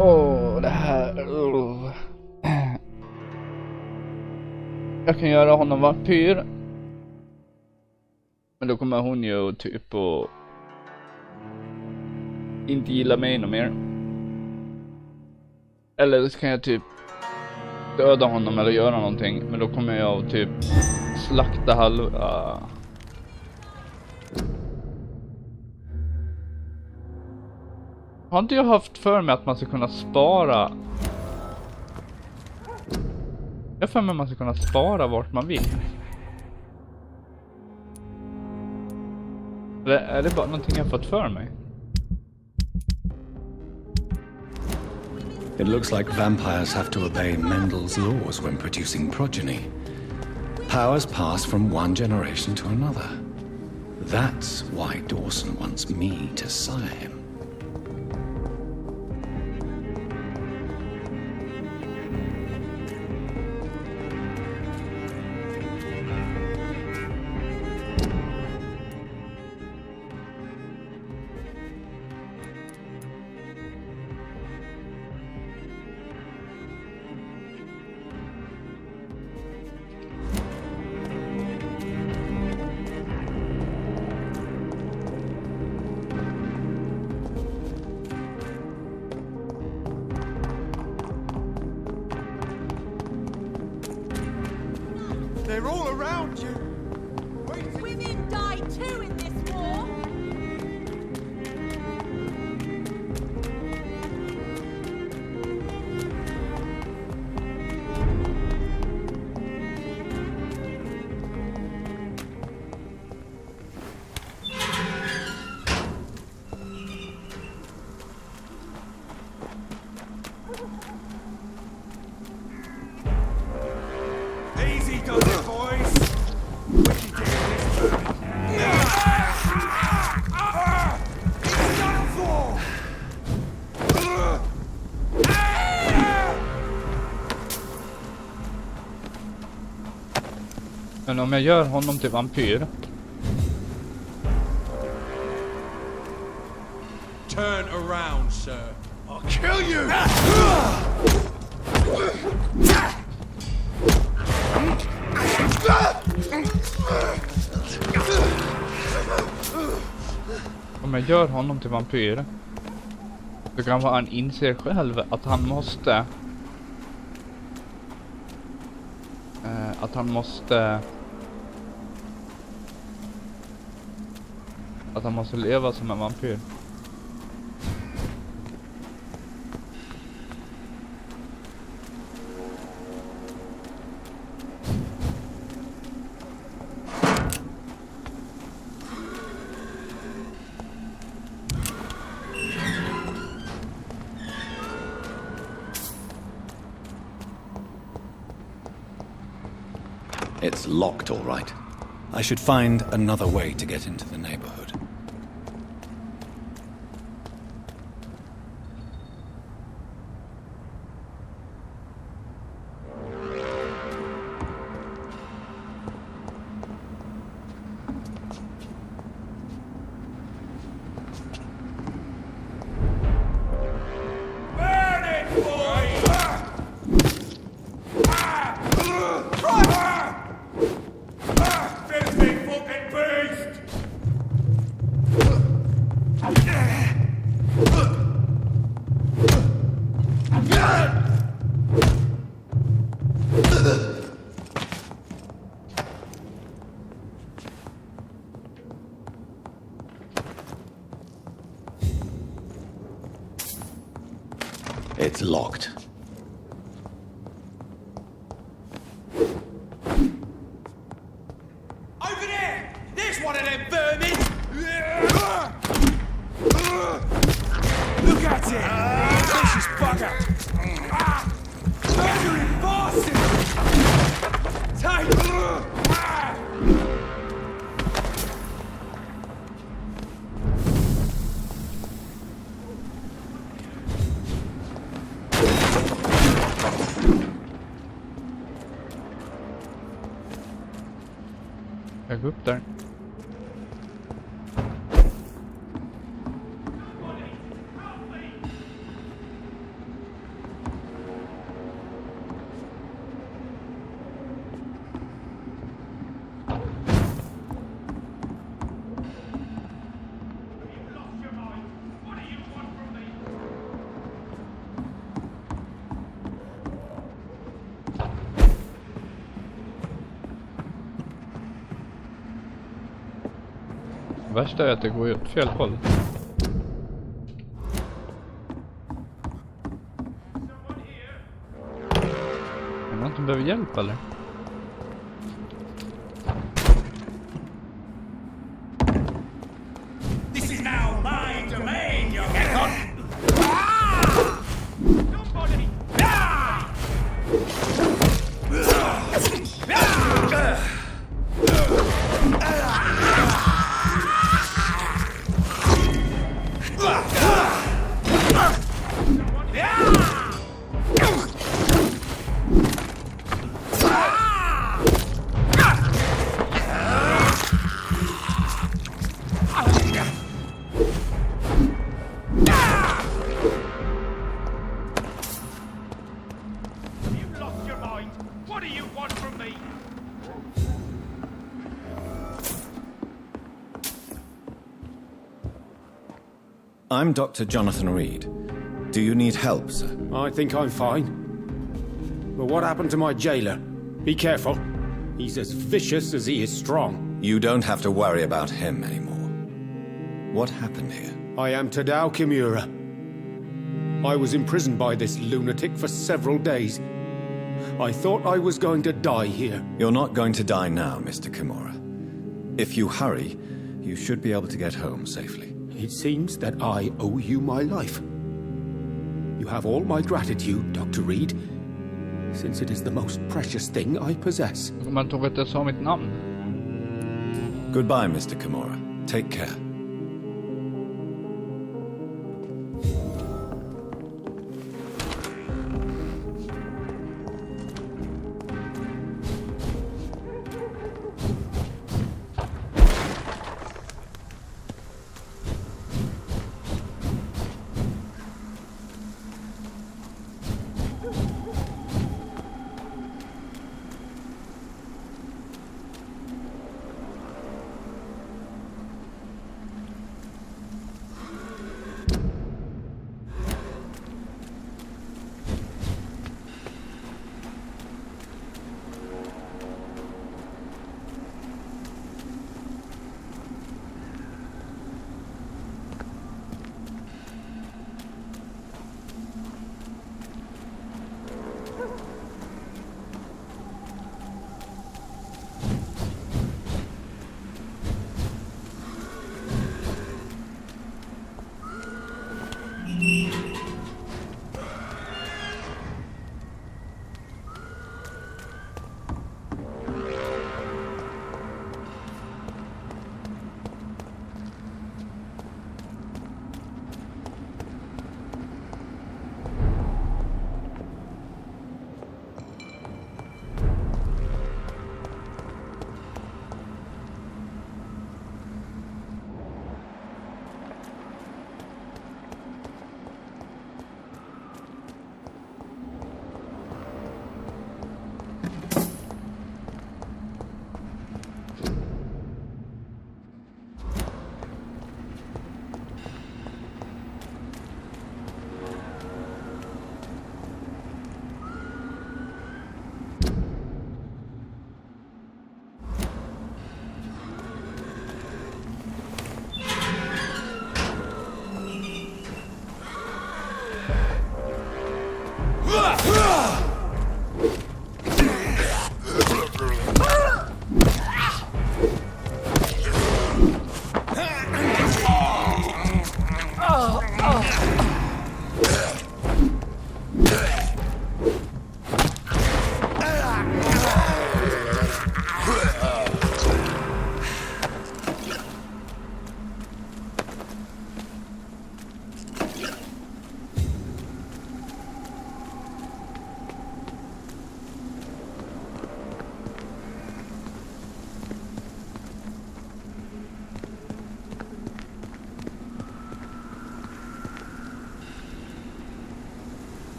Åh, det här. Jag kan göra honom vampyr. Men då kommer hon ju typ och inte gilla mig något mer. Eller så kan jag typ döda honom eller göra någonting. Men då kommer jag att typ slakta halva. Har inte jag haft för mig att man ska kunna spara? Jag har för mig att man ska kunna spara vart man vill. Eller är det bara någonting jag fått för mig? It looks like vampires have to obey Mendel's laws when producing progeny. Powers pass from one generation to another. That's why Dawson wants me to sire him. om jag gör honom till vampyr. Turn around, sir. I'll kill you! Om jag gör honom till vampyr, så kanske han inser själv att han måste leva som en vampyr. It's locked, all right. I should find another way to get into the neighborhood. It's locked. Over there! There's one of them vermin! Look at it! Vicious bugger! Murdering bastard! Take! Jag går upp där. Värsta är att det går åt fel håll. Är någon som behöver hjälp eller? This is now my domain, young Ekon! Somebody! I'm Dr. Jonathan Reed. Do you need help, sir? I think I'm fine. But what happened to my jailer? Be careful. He's as vicious as he is strong. You don't have to worry about him anymore. What happened here? I am Tadao Kimura. I was imprisoned by this lunatic for several days. I thought I was going to die here. You're not going to die now, Mr. Kimura. If you hurry, you should be able to get home safely. It seems that I owe you my life. You have all my gratitude, Dr. Reed, since it is the most precious thing I possess. Man tog inte så mitt namn. Goodbye, Mr. Kimura. Take care.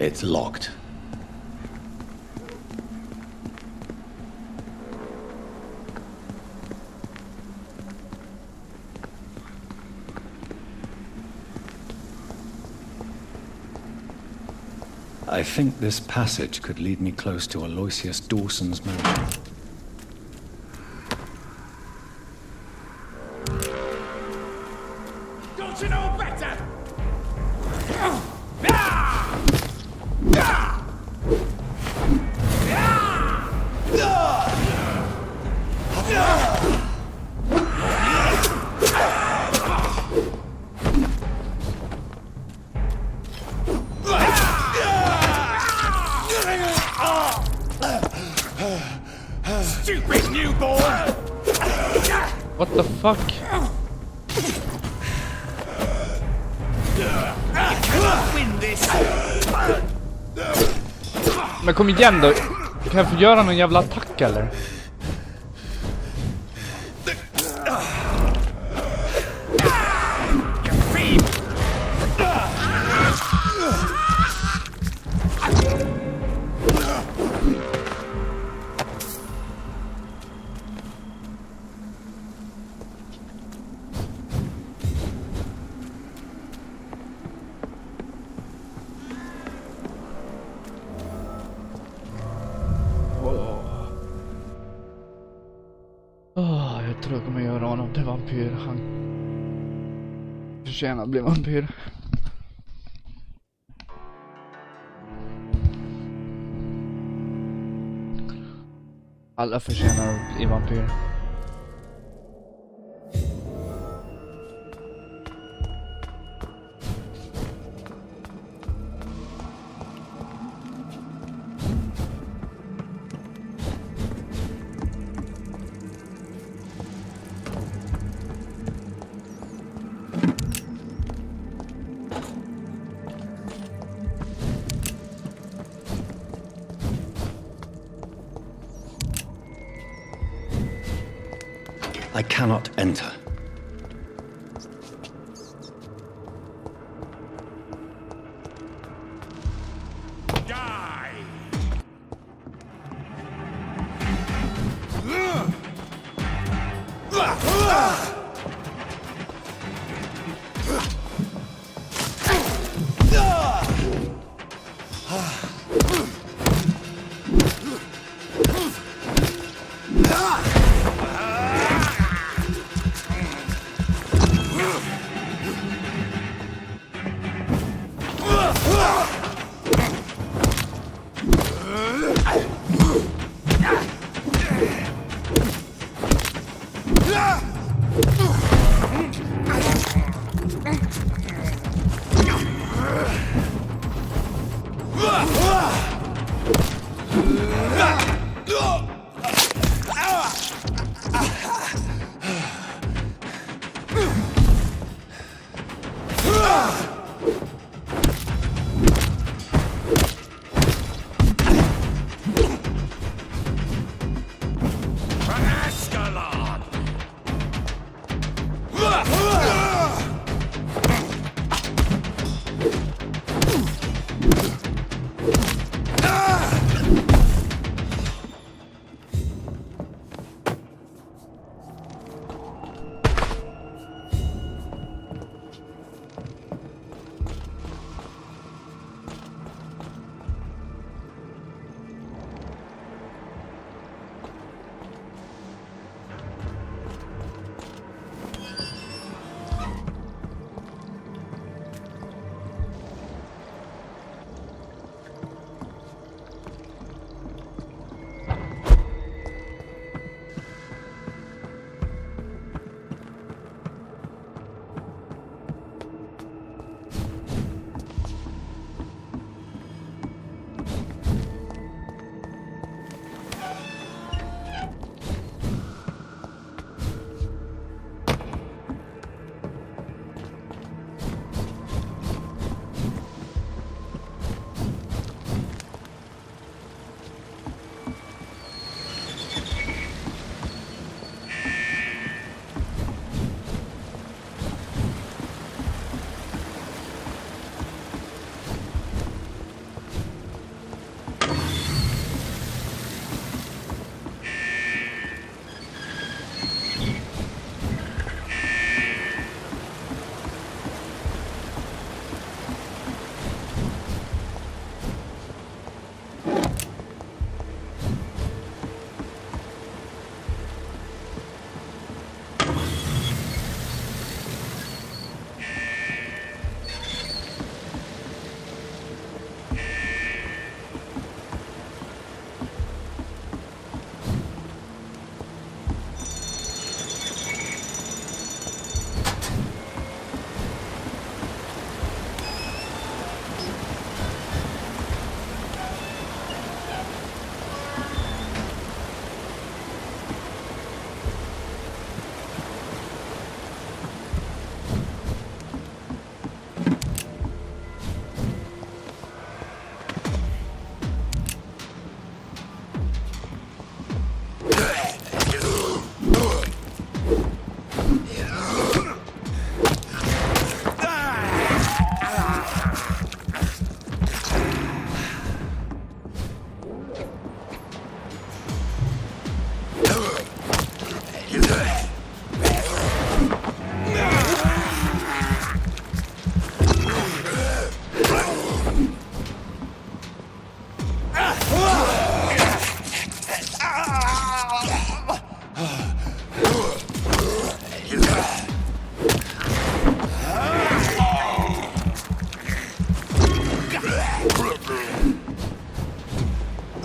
It's locked. I think this passage could lead me close to Aloysius Dawson's mansion. Don't you know better? Stupid newborn! What the fuck? Men kom igen då. Kan jag få göra någon jävla attack eller? Jag tror jag kommer göra honom till vampyr. Han förtjänar att bli vampyr. Alla förtjänar att bli vampyr. I cannot enter.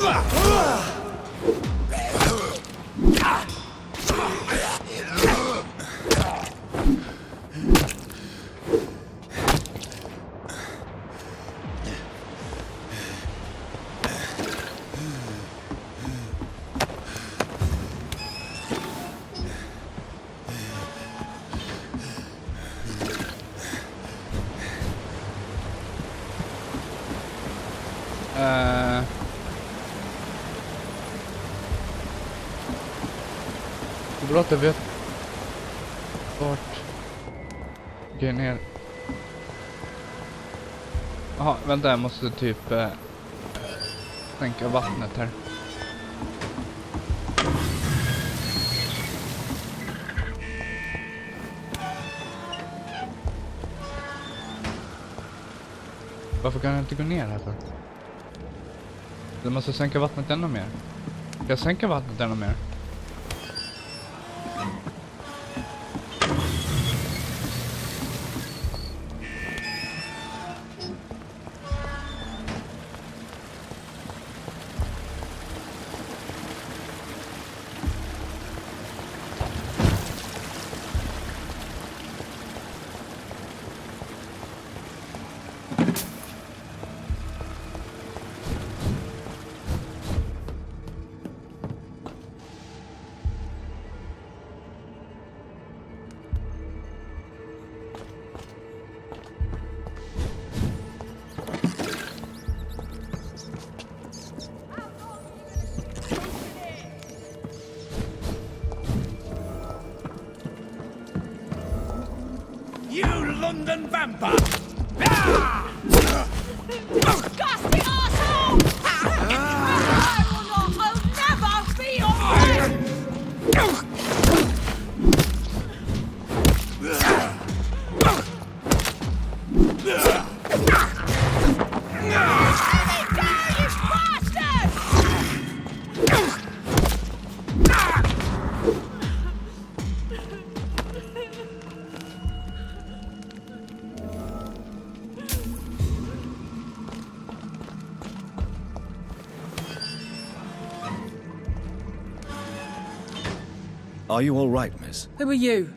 Det är bra att jag vet vart grejen är. Jaha, vänta, jag måste typ sänka vattnet här. Varför kan jag inte gå ner här för? Jag måste sänka vattnet ännu mer. Ska jag sänka vattnet ännu mer? You London vampire! Disgusting arsehole! I will not, I'll never be alright! Are you all right, miss? Who are you?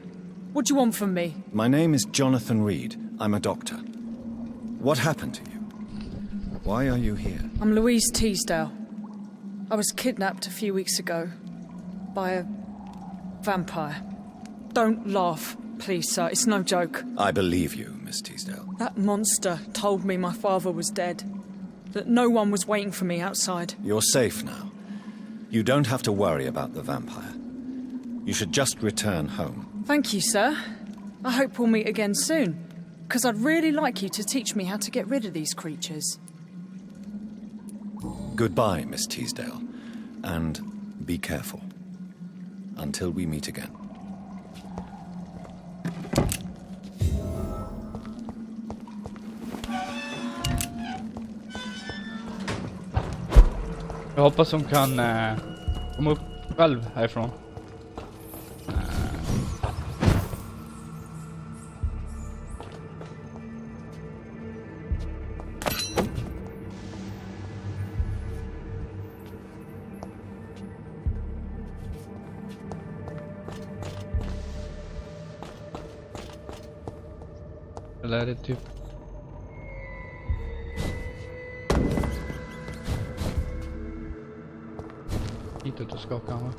What do you want from me? My name is Jonathan Reed. I'm a doctor. What happened to you? Why are you here? I'm Louise Teasdale. I was kidnapped a few weeks ago by a vampire. Don't laugh, please, sir. It's no joke. I believe you, Miss Teasdale. That monster told me my father was dead. That no one was waiting for me outside. You're safe now. You don't have to worry about the vampire. You should just return home. Thank you, sir. I hope we'll meet again soon, because I'd really like you to teach me how to get rid of these creatures. Goodbye, Miss Teasdale. And be careful. Until we meet again. Jag hoppas hon kan komma upp själv härifrån. Eller är det typ... Hitåt och skaka va?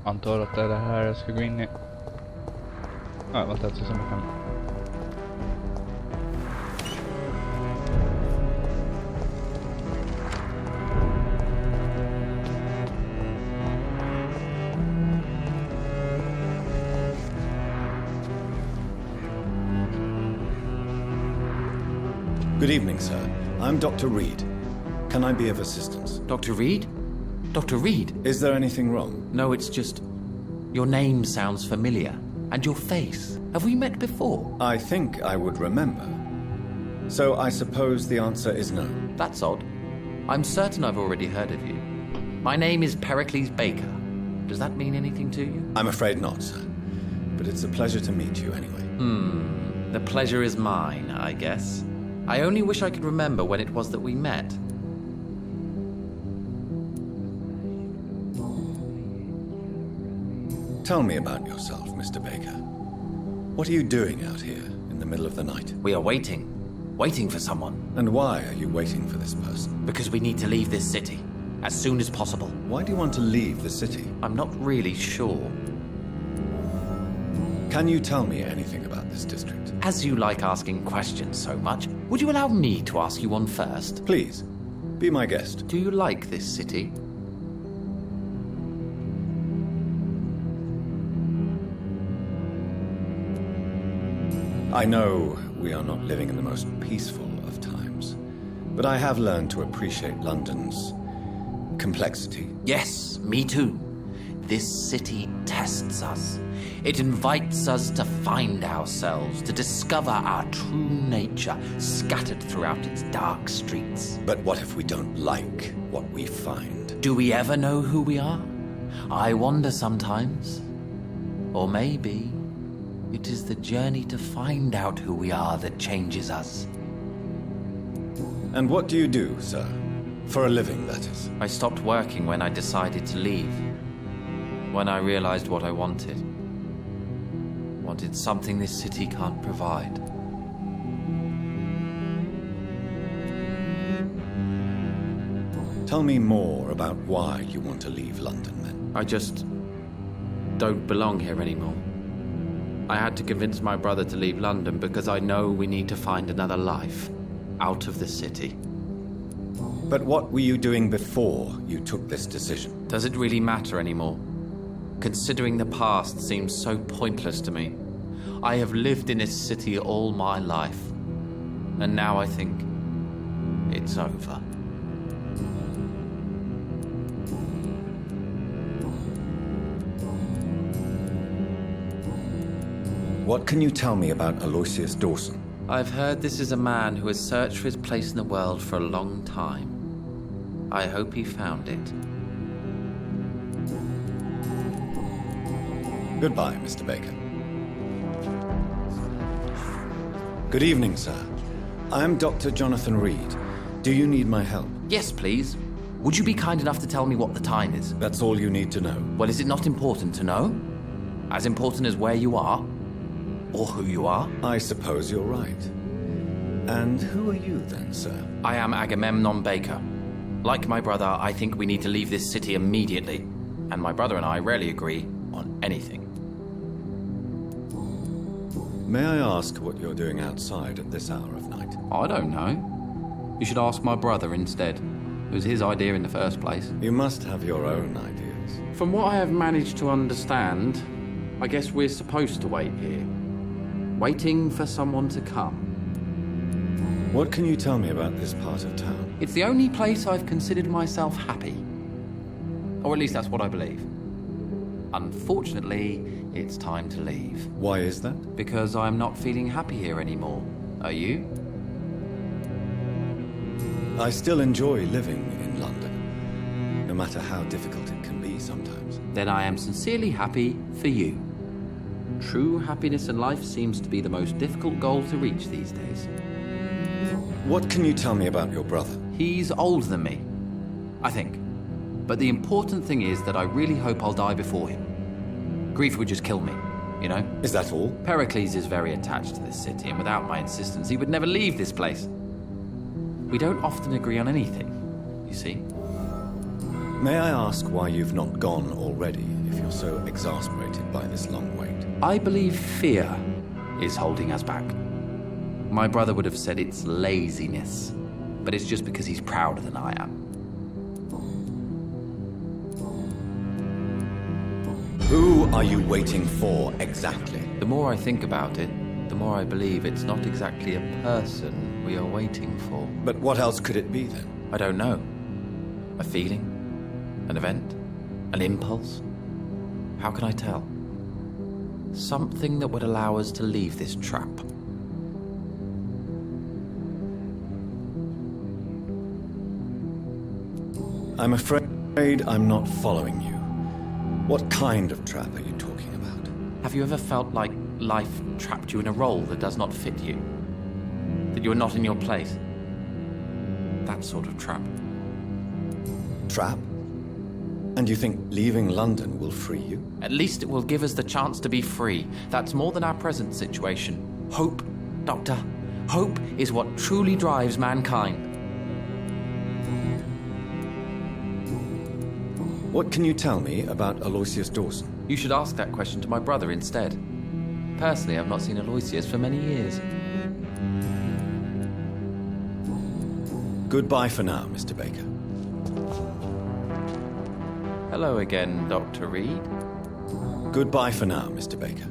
Antar att det är det här jag ska gå in i. Ja, vänta, jag ska se om jag kan. Good evening, sir. I'm Dr. Reed. Can I be of assistance? Dr. Reed? Dr. Reed? Is there anything wrong? No, it's just... Your name sounds familiar. And your face. Have we met before? I think I would remember. So I suppose the answer is no. That's odd. I'm certain I've already heard of you. My name is Pericles Baker. Does that mean anything to you? I'm afraid not, sir. But it's a pleasure to meet you anyway. The pleasure is mine, I guess. I only wish I could remember when it was that we met. Tell me about yourself, Mr. Baker. What are you doing out here in the middle of the night? We are waiting. Waiting for someone. And why are you waiting for this person? Because we need to leave this city. As soon as possible. Why do you want to leave the city? I'm not really sure. Can you tell me anything about this district? As you like asking questions so much, would you allow me to ask you one first? Please, be my guest. Do you like this city? I know we are not living in the most peaceful of times, but I have learned to appreciate London's complexity. Yes, me too. This city tests us. It invites us to find ourselves, to discover our true nature scattered throughout its dark streets. But what if we don't like what we find? Do we ever know who we are? I wonder sometimes. Or maybe it is the journey to find out who we are that changes us. And what do you do, sir? For a living, that is. I stopped working when I decided to leave. When I realized what I wanted. Wanted something this city can't provide. Tell me more about why you want to leave London, then. I just don't belong here anymore. I had to convince my brother to leave London because I know we need to find another life out of the city. But what were you doing before you took this decision? Does it really matter anymore? Considering the past seems so pointless to me. I have lived in this city all my life, and now I think it's over. What can you tell me about Aloysius Dawson? I've heard this is a man who has searched for his place in the world for a long time. I hope he found it. Goodbye, Mr. Baker. Good evening, sir. I'm Dr. Jonathan Reed. Do you need my help? Yes, please. Would you be kind enough to tell me what the time is? That's all you need to know. Well, is it not important to know? As important as where you are? Or who you are? I suppose you're right. And who are you then, sir? I am Agamemnon Baker. Like my brother, I think we need to leave this city immediately. And my brother and I rarely agree on anything. May I ask what you're doing outside at this hour of night? I don't know. You should ask my brother instead. It was his idea in the first place. You must have your own ideas. From what I have managed to understand, I guess we're supposed to wait here. Waiting for someone to come. What can you tell me about this part of town? It's the only place I've considered myself happy. Or at least that's what I believe. Unfortunately, it's time to leave. Why is that? Because I'm not feeling happy here anymore. Are you? I still enjoy living in London, no matter how difficult it can be sometimes. Then I am sincerely happy for you. True happiness in life seems to be the most difficult goal to reach these days. What can you tell me about your brother? He's older than me, I think. But the important thing is that I really hope I'll die before him. Grief would just kill me, you know? Is that all? Pericles is very attached to this city, and without my insistence, he would never leave this place. We don't often agree on anything, you see. May I ask why you've not gone already, if you're so exasperated by this long wait? I believe fear is holding us back. My brother would have said it's laziness, but it's just because he's prouder than I am. Who are you waiting for exactly? The more I think about it, the more I believe it's not exactly a person we are waiting for. But what else could it be, then? I don't know. A feeling? An event? An impulse? How can I tell? Something that would allow us to leave this trap. I'm afraid I'm not following you. What kind of trap are you talking about? Have you ever felt like life trapped you in a role that does not fit you? That you are not in your place? That sort of trap. Trap? And you think leaving London will free you? At least it will give us the chance to be free. That's more than our present situation. Hope, Doctor. Hope is what truly drives mankind. What can you tell me about Aloysius Dawson? You should ask that question to my brother instead. Personally, I've not seen Aloysius for many years. Goodbye for now, Mr. Baker. Hello again, Dr. Reed. Goodbye for now, Mr. Baker.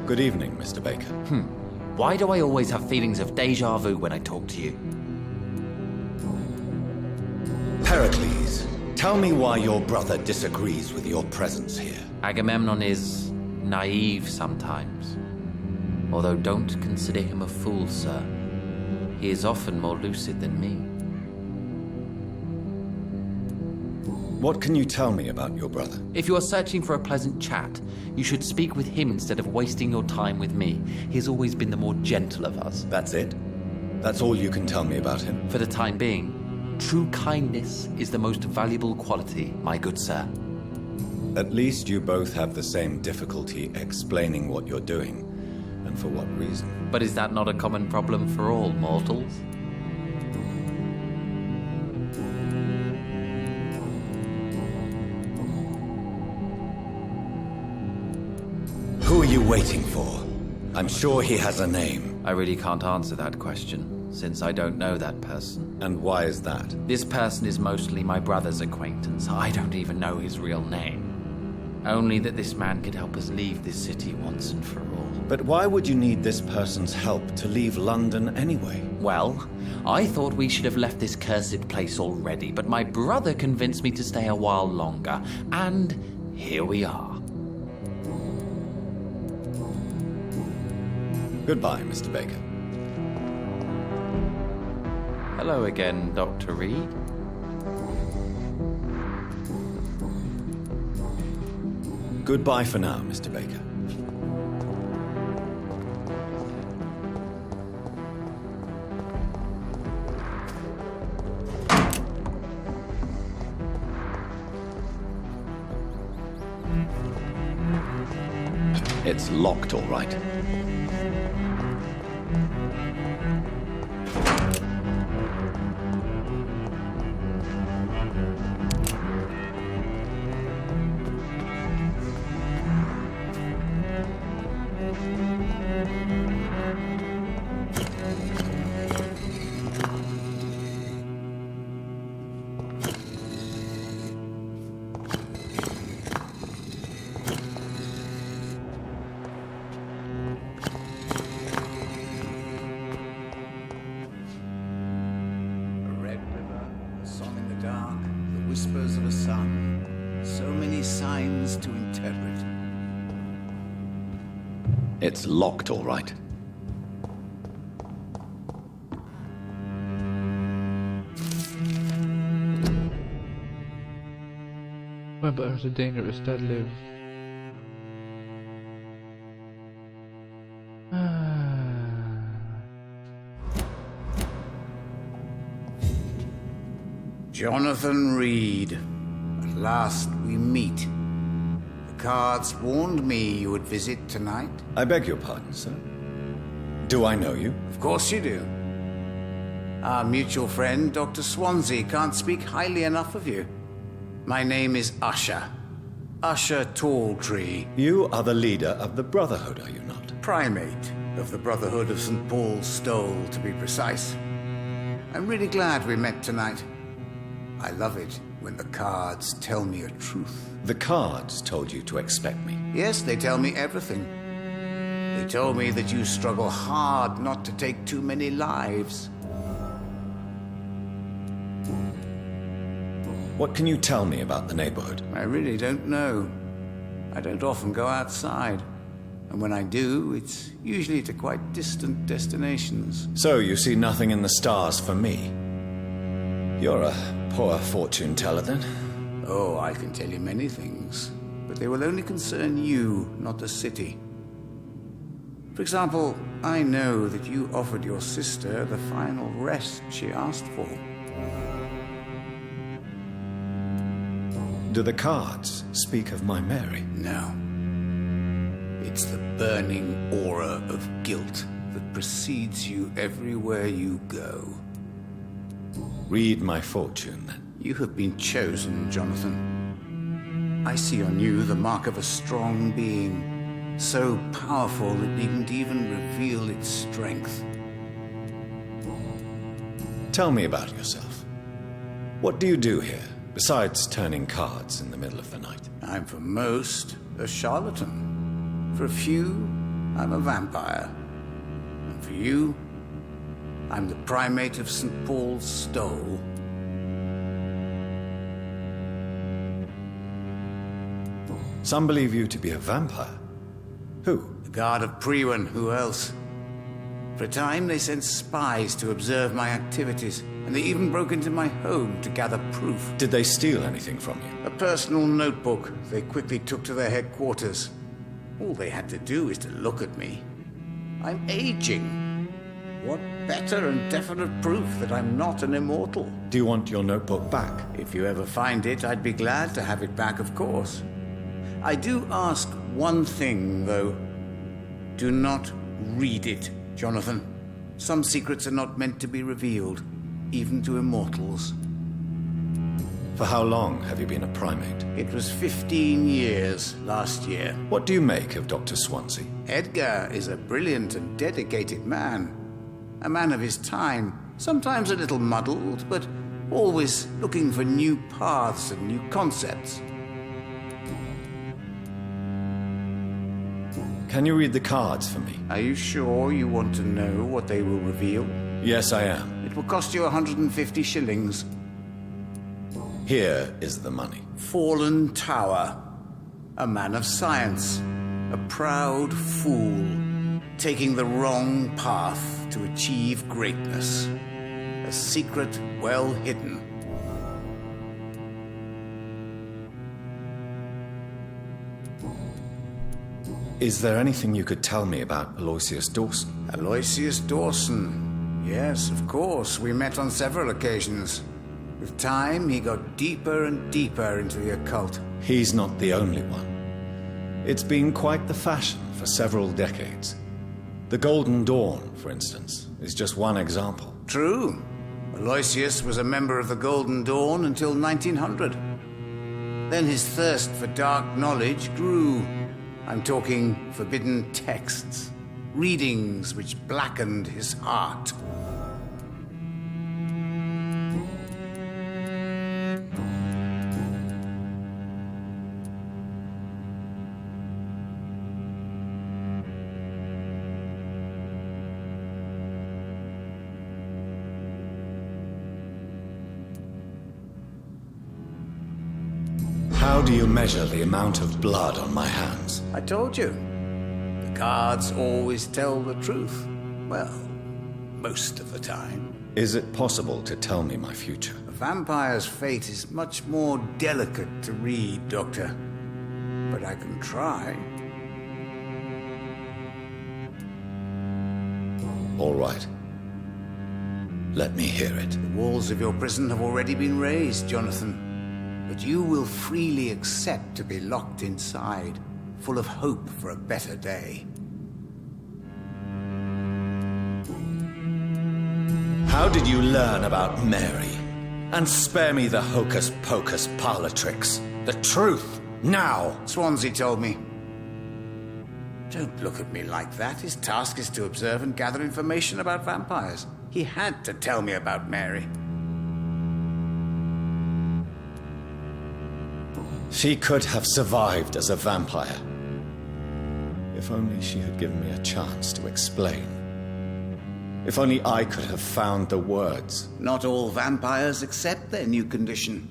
Good evening, Mr. Baker. Why do I always have feelings of déjà vu when I talk to you? Pericles, tell me why your brother disagrees with your presence here. Agamemnon is naive sometimes. Although don't consider him a fool, sir. He is often more lucid than me. What can you tell me about your brother? If you are searching for a pleasant chat, you should speak with him instead of wasting your time with me. He has always been the more gentle of us. That's it? That's all you can tell me about him? For the time being. True kindness is the most valuable quality, my good sir. At least you both have the same difficulty explaining what you're doing, and for what reason. But is that not a common problem for all mortals? Who are you waiting for? I'm sure he has a name. I really can't answer that question, since I don't know that person. And why is that? This person is mostly my brother's acquaintance. I don't even know his real name. Only that this man could help us leave this city once and for all. But why would you need this person's help to leave London anyway? Well, I thought we should have left this cursed place already, but my brother convinced me to stay a while longer, and here we are. Goodbye, Mr. Baker. Hello again, Dr. Reed. Goodbye for now, Mr. Baker. It's locked, all right. Whispers of a sun. So many signs to interpret. It's locked, all right. Vampires are dangerous, dead-lived. Jonathan Reed. At last we meet. The cards warned me you would visit tonight. I beg your pardon, sir. Do I know you? Of course you do. Our mutual friend, Dr. Swansea, can't speak highly enough of you. My name is Usher. Usher Talltree. You are the leader of the Brotherhood, are you not? Primate of the Brotherhood of St. Paul's Stole, to be precise. I'm really glad we met tonight. I love it when the cards tell me a truth. The cards told you to expect me. Yes, they tell me everything. They told me that you struggle hard not to take too many lives. What can you tell me about the neighborhood? I really don't know. I don't often go outside. And when I do, it's usually to quite distant destinations. So you see nothing in the stars for me? You're a poor fortune teller, then? Oh, I can tell you many things. But they will only concern you, not the city. For example, I know that you offered your sister the final rest she asked for. Do the cards speak of my Mary? No. It's the burning aura of guilt that precedes you everywhere you go. Read my fortune, then. You have been chosen, Jonathan. I see on you the mark of a strong being, so powerful it needn't even reveal its strength. Tell me about yourself. What do you do here, besides turning cards in the middle of the night? I'm for most a charlatan. For a few, I'm a vampire. And for you, I'm the primate of St. Paul's Stole. Some believe you to be a vampire. Who? The Guard of Priwen. Who else? For a time, they sent spies to observe my activities, and they even broke into my home to gather proof. Did they steal anything from you? A personal notebook they quickly took to their headquarters. All they had to do is to look at me. I'm aging. What better and definite proof that I'm not an immortal? Do you want your notebook back? If you ever find it, I'd be glad to have it back, of course. I do ask one thing, though. Do not read it, Jonathan. Some secrets are not meant to be revealed, even to immortals. For how long have you been a primate? It was 15 years last year. What do you make of Dr. Swansea? Edgar is a brilliant and dedicated man. A man of his time, sometimes a little muddled, but always looking for new paths and new concepts. Can you read the cards for me? Are you sure you want to know what they will reveal? Yes, I am. It will cost you 150 shillings. Here is the money. Fallen Tower. A man of science. A proud fool. Taking the wrong path to achieve greatness. A secret well hidden. Is there anything you could tell me about Aloysius Dawson? Aloysius Dawson? Yes, of course. We met on several occasions. With time, he got deeper and deeper into the occult. He's not the only one. It's been quite the fashion for several decades. The Golden Dawn, for instance, is just one example. True. Aloysius was a member of the Golden Dawn until 1900. Then his thirst for dark knowledge grew. I'm talking forbidden texts, readings which blackened his heart. How do you measure the amount of blood on my hands? I told you. The cards always tell the truth. Well, most of the time. Is it possible to tell me my future? A vampire's fate is much more delicate to read, Doctor. But I can try. All right. Let me hear it. The walls of your prison have already been raised, Jonathan. But you will freely accept to be locked inside, full of hope for a better day. How did you learn about Mary? And spare me the hocus-pocus parlor tricks. The truth, now! Swansea told me. Don't look at me like that. His task is to observe and gather information about vampires. He had to tell me about Mary. She could have survived as a vampire. If only she had given me a chance to explain. If only I could have found the words. Not all vampires accept their new condition.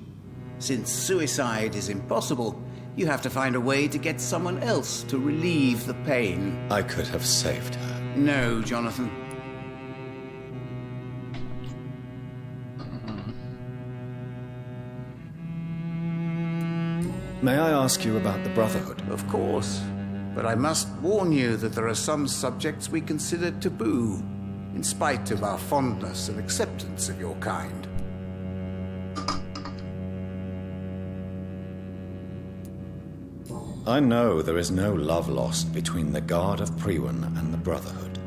Since suicide is impossible, you have to find a way to get someone else to relieve the pain. I could have saved her. No, Jonathan. May I ask you about the Brotherhood? Of course. But I must warn you that there are some subjects we consider taboo, in spite of our fondness and acceptance of your kind. I know there is no love lost between the Guard of Priwen and the Brotherhood.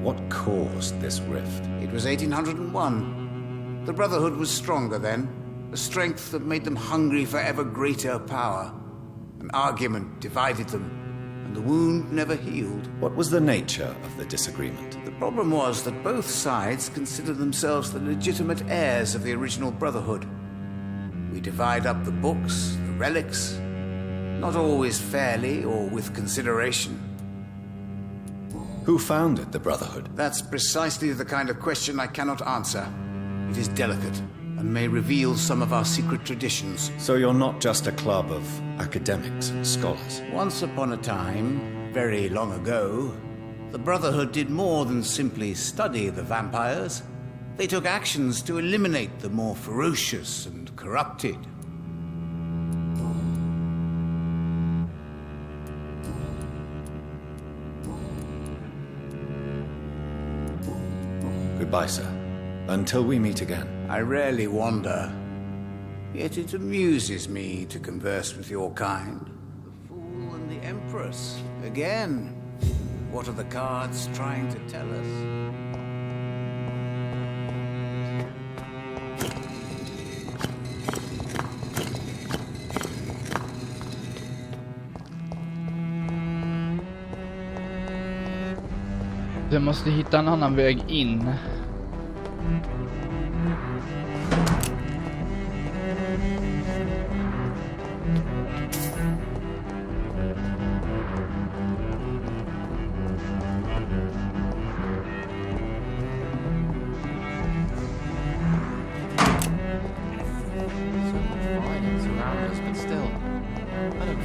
What caused this rift? It was 1801. The Brotherhood was stronger then, a strength that made them hungry for ever greater power. An argument divided them, and the wound never healed. What was the nature of the disagreement? The problem was that both sides considered themselves the legitimate heirs of the original Brotherhood. We divide up the books, the relics, not always fairly or with consideration. Who founded the Brotherhood? That's precisely the kind of question I cannot answer. It is delicate and may reveal some of our secret traditions. So you're not just a club of academics and scholars? Once upon a time, very long ago, the Brotherhood did more than simply study the vampires. They took actions to eliminate the more ferocious and corrupted. Goodbye, sir. Until we meet again. I rarely wander, yet it amuses me to converse with your kind. The Fool and the Empress. Again, what are the cards trying to tell us? Jag måste hitta en annan väg in.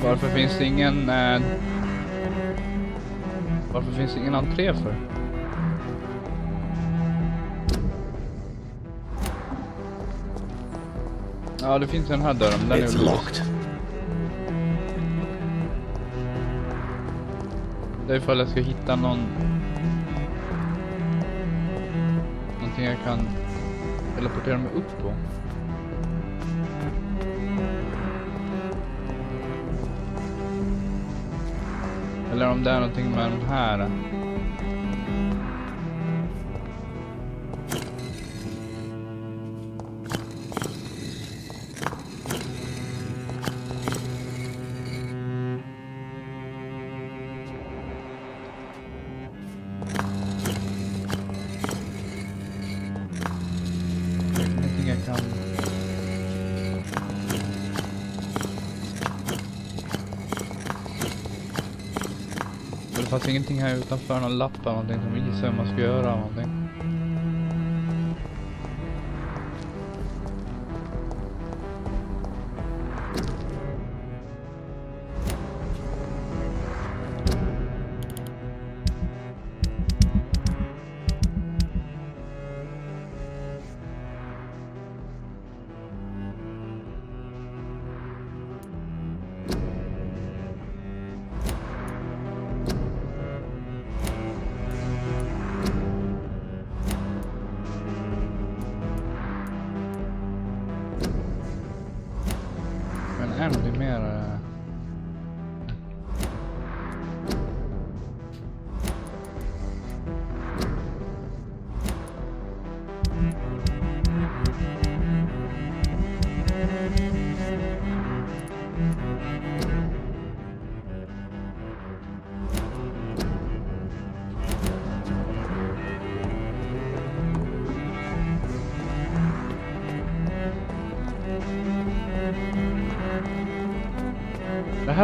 Varför finns det ingen varför finns det ingen entré för? Ja, det finns den här dörren. Den är locked. Det är ifall jag ska hitta någonting jag kan teleportera mig upp på. Eller om det är någonting med den här. Någonting jag kan. Det fanns ingenting här utanför, någon lapp eller någonting som visar hur man ska göra någonting.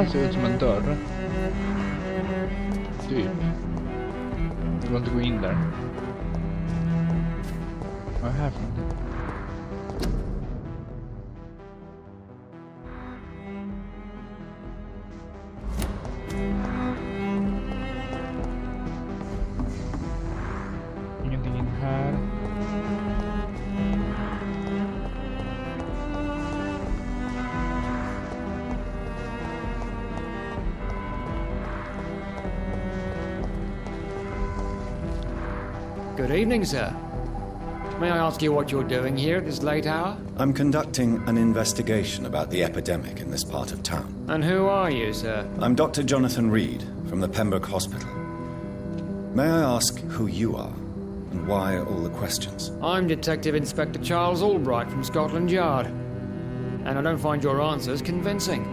här ser ut som en dörr. Typ. Det går inte att gå in där. Vad är det här för någonting? Ingenting in här. Good evening, sir. May I ask you what you're doing here at this late hour? I'm conducting an investigation about the epidemic in this part of town. And who are you, sir? I'm Dr. Jonathan Reed from the Pembroke Hospital. May I ask who you are and why all the questions? I'm Detective Inspector Charles Albright from Scotland Yard. And I don't find your answers convincing.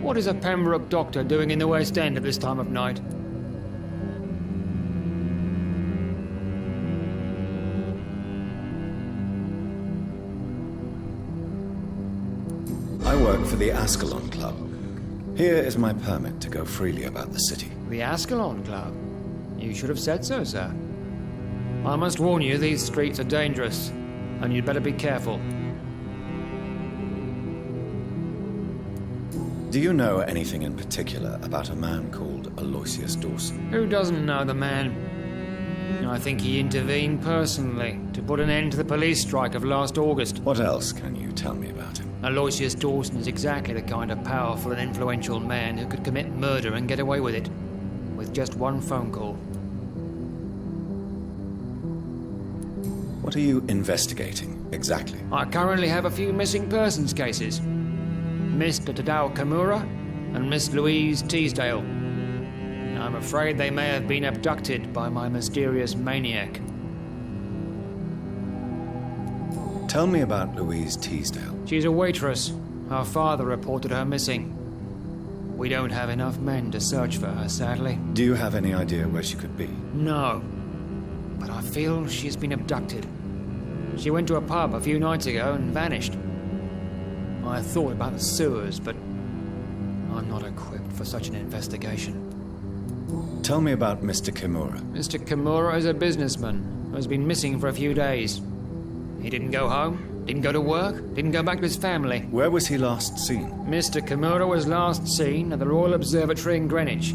What is a Pembroke doctor doing in the West End at this time of night? I work for the Ascalon Club. Here is my permit to go freely about the city. The Ascalon Club? You should have said so, sir. I must warn you, these streets are dangerous, and you'd better be careful. Do you know anything in particular about a man called Aloysius Dawson? Who doesn't know the man? I think he intervened personally to put an end to the police strike of last August. What else can you tell me about him? Aloysius Dawson is exactly the kind of powerful and influential man who could commit murder and get away with it, with just one phone call. What are you investigating, exactly? I currently have a few missing persons cases. Mr. Tadao Kimura and Miss Louise Teasdale. I'm afraid they may have been abducted by my mysterious maniac. Tell me about Louise Teasdale. She's a waitress. Her father reported her missing. We don't have enough men to search for her, sadly. Do you have any idea where she could be? No. But I feel she's been abducted. She went to a pub a few nights ago and vanished. I thought about the sewers, but I'm not equipped for such an investigation. Tell me about Mr. Kimura. Mr. Kimura is a businessman who has been missing for a few days. He didn't go home, didn't go to work, didn't go back to his family. Where was he last seen? Mr. Kimura was last seen at the Royal Observatory in Greenwich.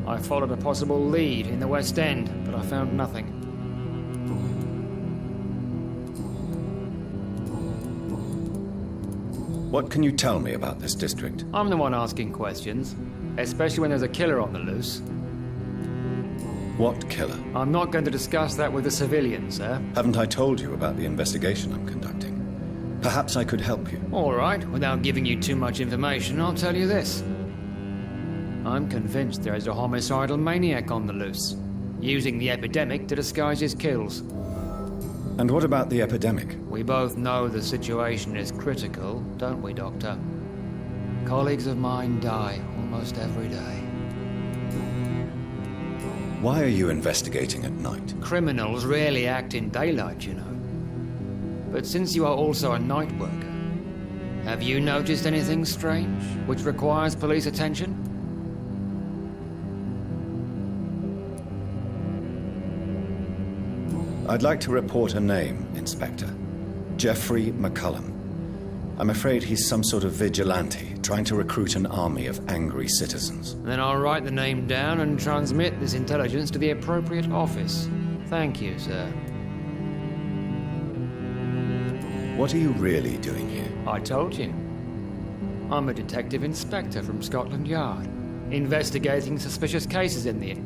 I followed a possible lead in the West End, but I found nothing. What can you tell me about this district? I'm the one asking questions, especially when there's a killer on the loose. What killer? I'm not going to discuss that with the civilians, sir. Haven't I told you about the investigation I'm conducting? Perhaps I could help you. All right, without giving you too much information, I'll tell you this. I'm convinced there is a homicidal maniac on the loose, using the epidemic to disguise his kills. And what about the epidemic? We both know the situation is critical, don't we, Doctor? Colleagues of mine die almost every day. Why are you investigating at night? Criminals rarely act in daylight, you know. But since you are also a night worker, have you noticed anything strange which requires police attention? I'd like to report a name, Inspector. Geoffrey McCullum. I'm afraid he's some sort of vigilante, trying to recruit an army of angry citizens. Then I'll write the name down and transmit this intelligence to the appropriate office. Thank you, sir. What are you really doing here? I told you. I'm a detective inspector from Scotland Yard, investigating suspicious cases in the...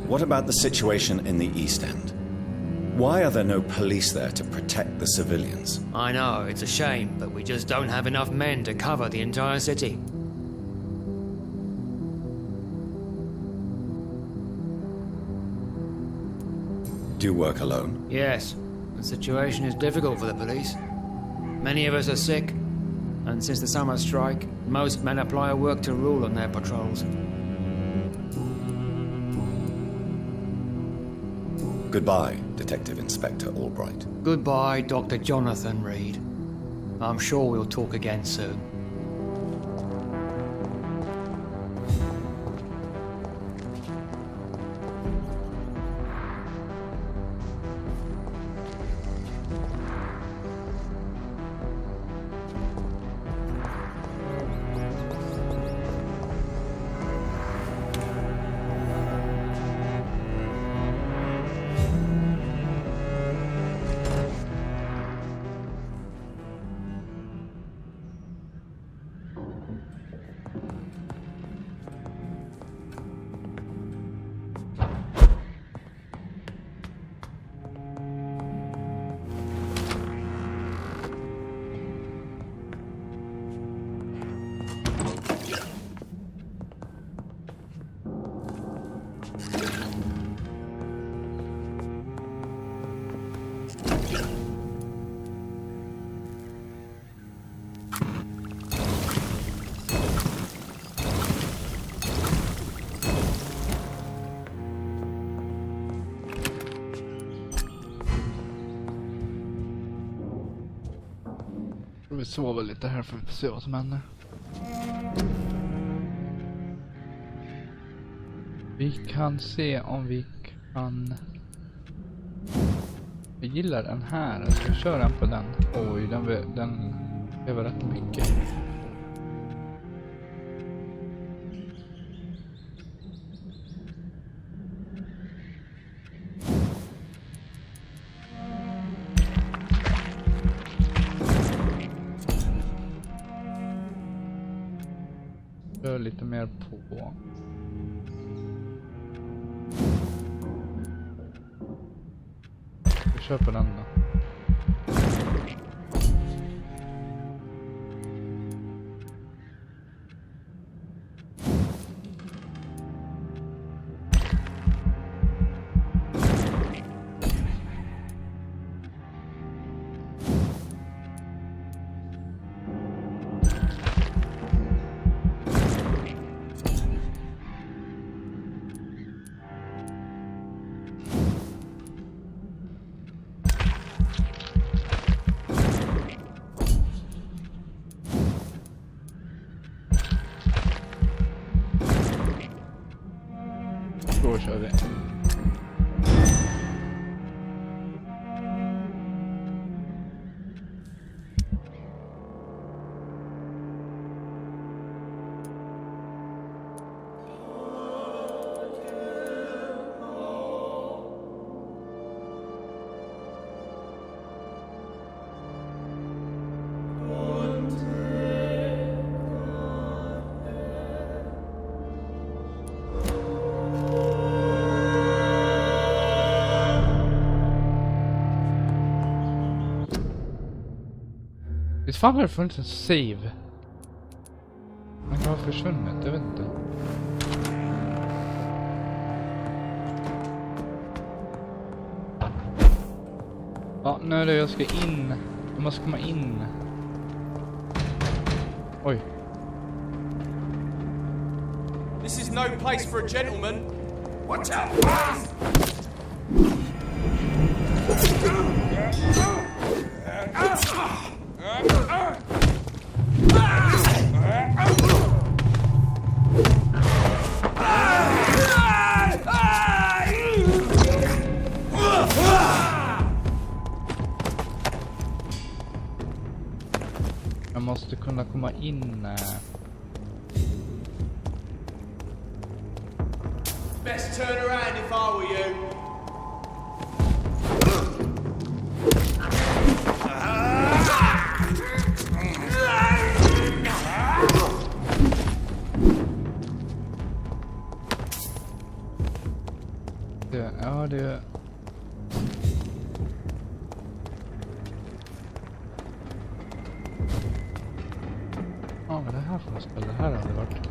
What about the situation in the East End? Why are there no police there to protect the civilians? I know, it's a shame, but we just don't have enough men to cover the entire city. Do you work alone? Yes. The situation is difficult for the police. Many of us are sick, and since the summer strike, most men apply a work to rule on their patrols. Goodbye, Detective Inspector Albright. Goodbye, Dr. Jonathan Reed. I'm sure we'll talk again soon. Vi sover lite här för att se vad som händer. Vi kan se om vi kan... Vi gillar den här. Jag ska köra den på den. Oj, den lever rätt mycket. Lite mer på. Vi kör på den då. Då kör vi. Visst fan har det funnits en save? Man kan ha försvunnit, jag vet inte. Ja, nu är det jag ska in. Jag måste komma in. Oj. This is no place for a gentleman. Watch out! Jag måste kunna komma in. Best turn around if I were you. Ja, det... Ja, men det här får jag spela. Det här hade varit...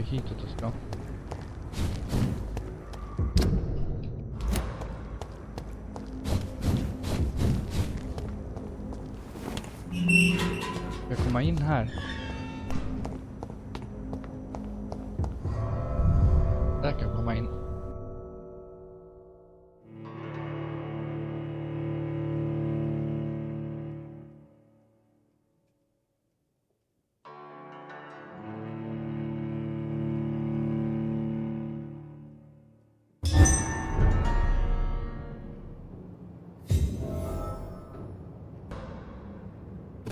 är hitåt jag ska. Jag komma in här. Där kan jag komma in.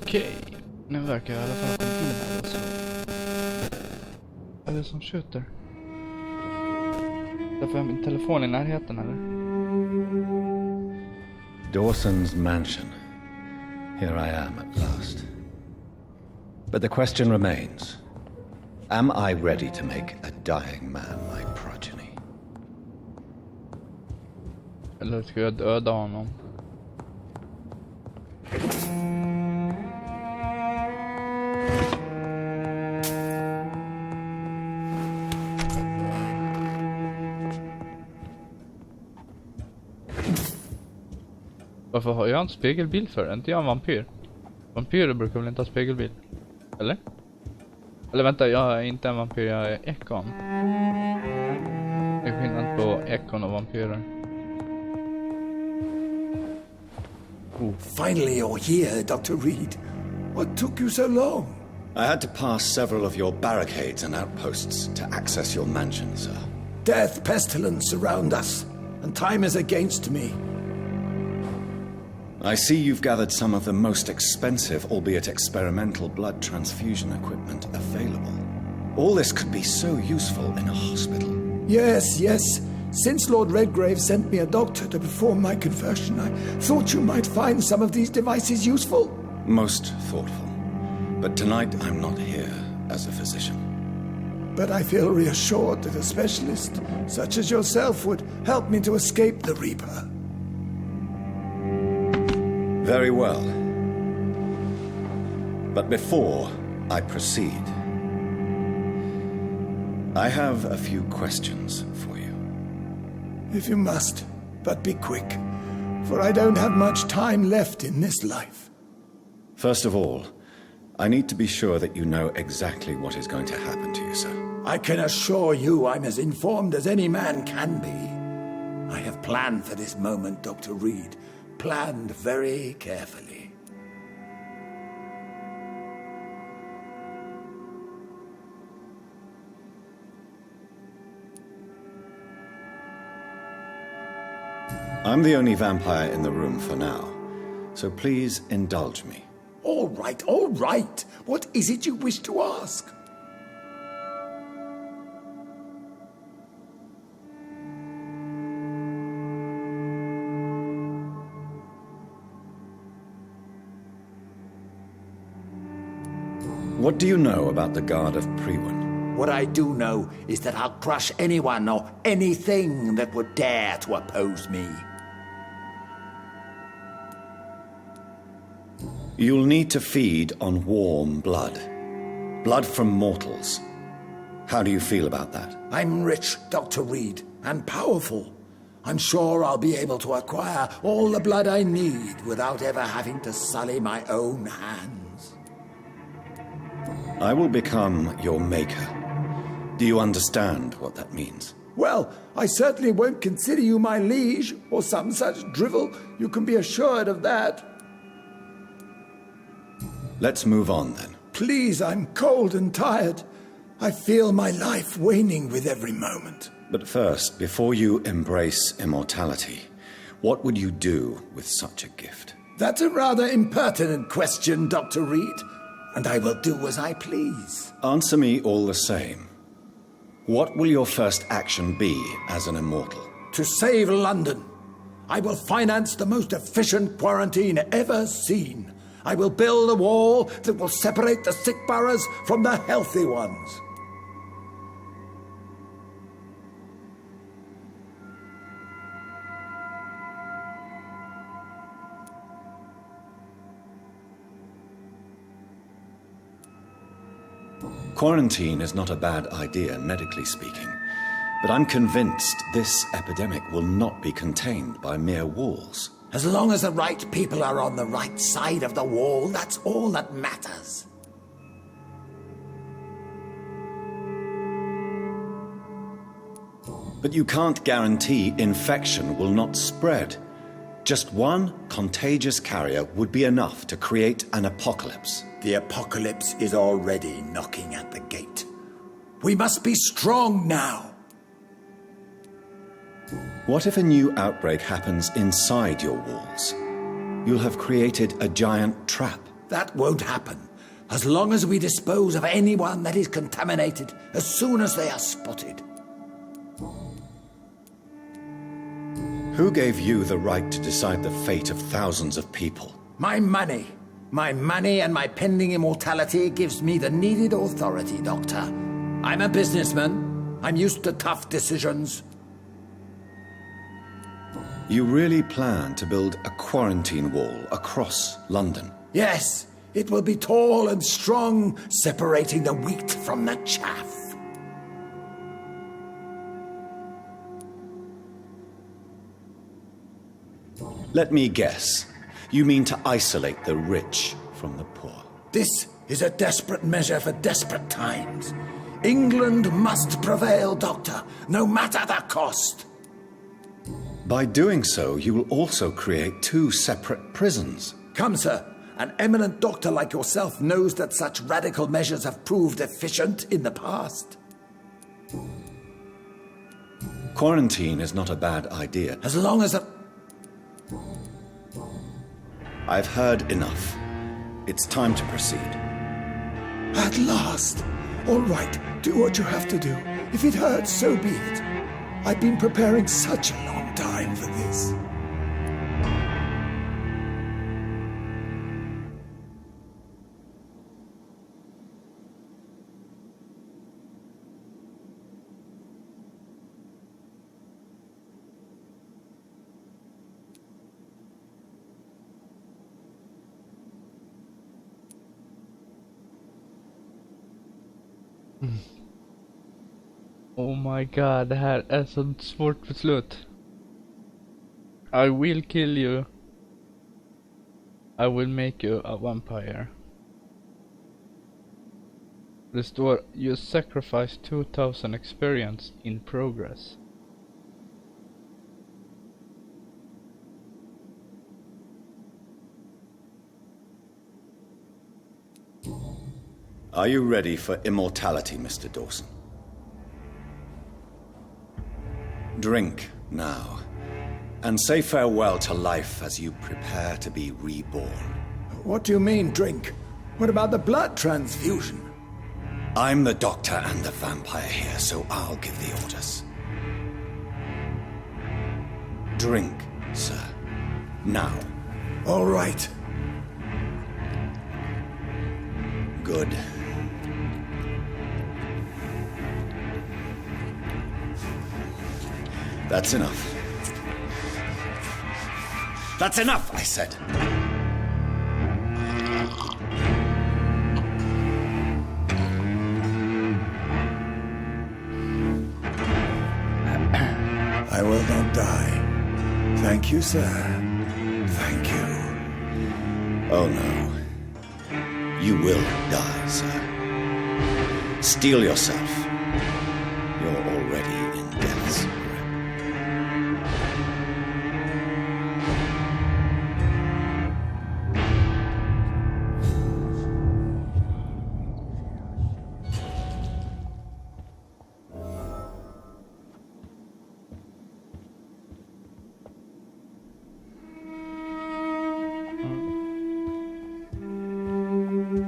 Okej, nu verkar jag i alla fall ha kommit in här alltså. Vad är det som skjuter? Därför har jag min telefon i närheten eller? Dawson's mansion. Here I am at last. But the question remains. Am I ready to make a dying man my progeny? Eller ska jag döda honom? Varför har jag en spegelbild för? Är inte jag en vampyr? Vampyrer brukar väl inte ha spegelbild? Eller? Eller vänta, jag är inte en vampyr, jag är ekon. Det är skillnad på ekon och vampyrer. Finally you're here, Dr. Reed. What took you so long? I had to pass several of your barricades and outposts to access your mansion, sir. Death, pestilence surround us, and time is against me. I see you've gathered some of the most expensive, albeit experimental, blood transfusion equipment available. All this could be so useful in a hospital. Yes. Since Lord Redgrave sent me a doctor to perform my conversion, I thought you might find some of these devices useful. Most thoughtful. But tonight I'm not here as a physician. But I feel reassured that a specialist such as yourself would help me to escape the Reaper. Very well. But before I proceed, I have a few questions for you. If you must, but be quick, for I don't have much time left in this life. First of all, I need to be sure that you know exactly what is going to happen to you, sir. I can assure you I'm as informed as any man can be. I have planned for this moment, Dr. Reed. Planned very carefully. I'm the only vampire in the room for now, so please indulge me. All right. What is it you wish to ask? What do you know about the Guard of Priwen? What I do know is that I'll crush anyone or anything that would dare to oppose me. You'll need to feed on warm blood. Blood from mortals. How do you feel about that? I'm rich, Dr. Reed, and powerful. I'm sure I'll be able to acquire all the blood I need without ever having to sully my own hands. I will become your maker. Do you understand what that means? Well, I certainly won't consider you my liege, or some such drivel. You can be assured of that. Let's move on, then. Please, I'm cold and tired. I feel my life waning with every moment. But first, before you embrace immortality, what would you do with such a gift? That's a rather impertinent question, Dr. Reed. And I will do as I please. Answer me all the same. What will your first action be as an immortal? To save London. I will finance the most efficient quarantine ever seen. I will build a wall that will separate the sick boroughs from the healthy ones. Quarantine is not a bad idea, medically speaking. But I'm convinced this epidemic will not be contained by mere walls. As long as the right people are on the right side of the wall, that's all that matters. But you can't guarantee infection will not spread. Just one contagious carrier would be enough to create an apocalypse. The apocalypse is already knocking at the gate. We must be strong now. What if a new outbreak happens inside your walls? You'll have created a giant trap. That won't happen. As long as we dispose of anyone that is contaminated as soon as they are spotted. Who gave you the right to decide the fate of thousands of people? My money. My money and my pending immortality gives me the needed authority, Doctor. I'm a businessman. I'm used to tough decisions. You really plan to build a quarantine wall across London? Yes, it will be tall and strong, separating the wheat from the chaff. Let me guess. You mean to isolate the rich from the poor? This is a desperate measure for desperate times. England must prevail, Doctor, no matter the cost. By doing so, you will also create two separate prisons. Come, sir. An eminent doctor like yourself knows that such radical measures have proved efficient in the past. Quarantine is not a bad idea. As long as I've heard enough. It's time to proceed. At last. All right, do what you have to do. If it hurts, so be it. I've been preparing such a long time for this. Oh my god, det här är så svårt beslut. I will kill you. I will make you a vampire. Det står you sacrifice 2000 experience in progress. Are you ready for immortality, Mr. Dawson? Drink now, and say farewell to life as you prepare to be reborn. What do you mean, drink? What about the blood transfusion? I'm the doctor and the vampire here, so I'll give the orders. Drink, sir. Now. All right. Good. That's enough. That's enough, I said. I will not die. Thank you, sir. Thank you. Oh, no. You will die, sir. Steel yourself. You're already in death's grip.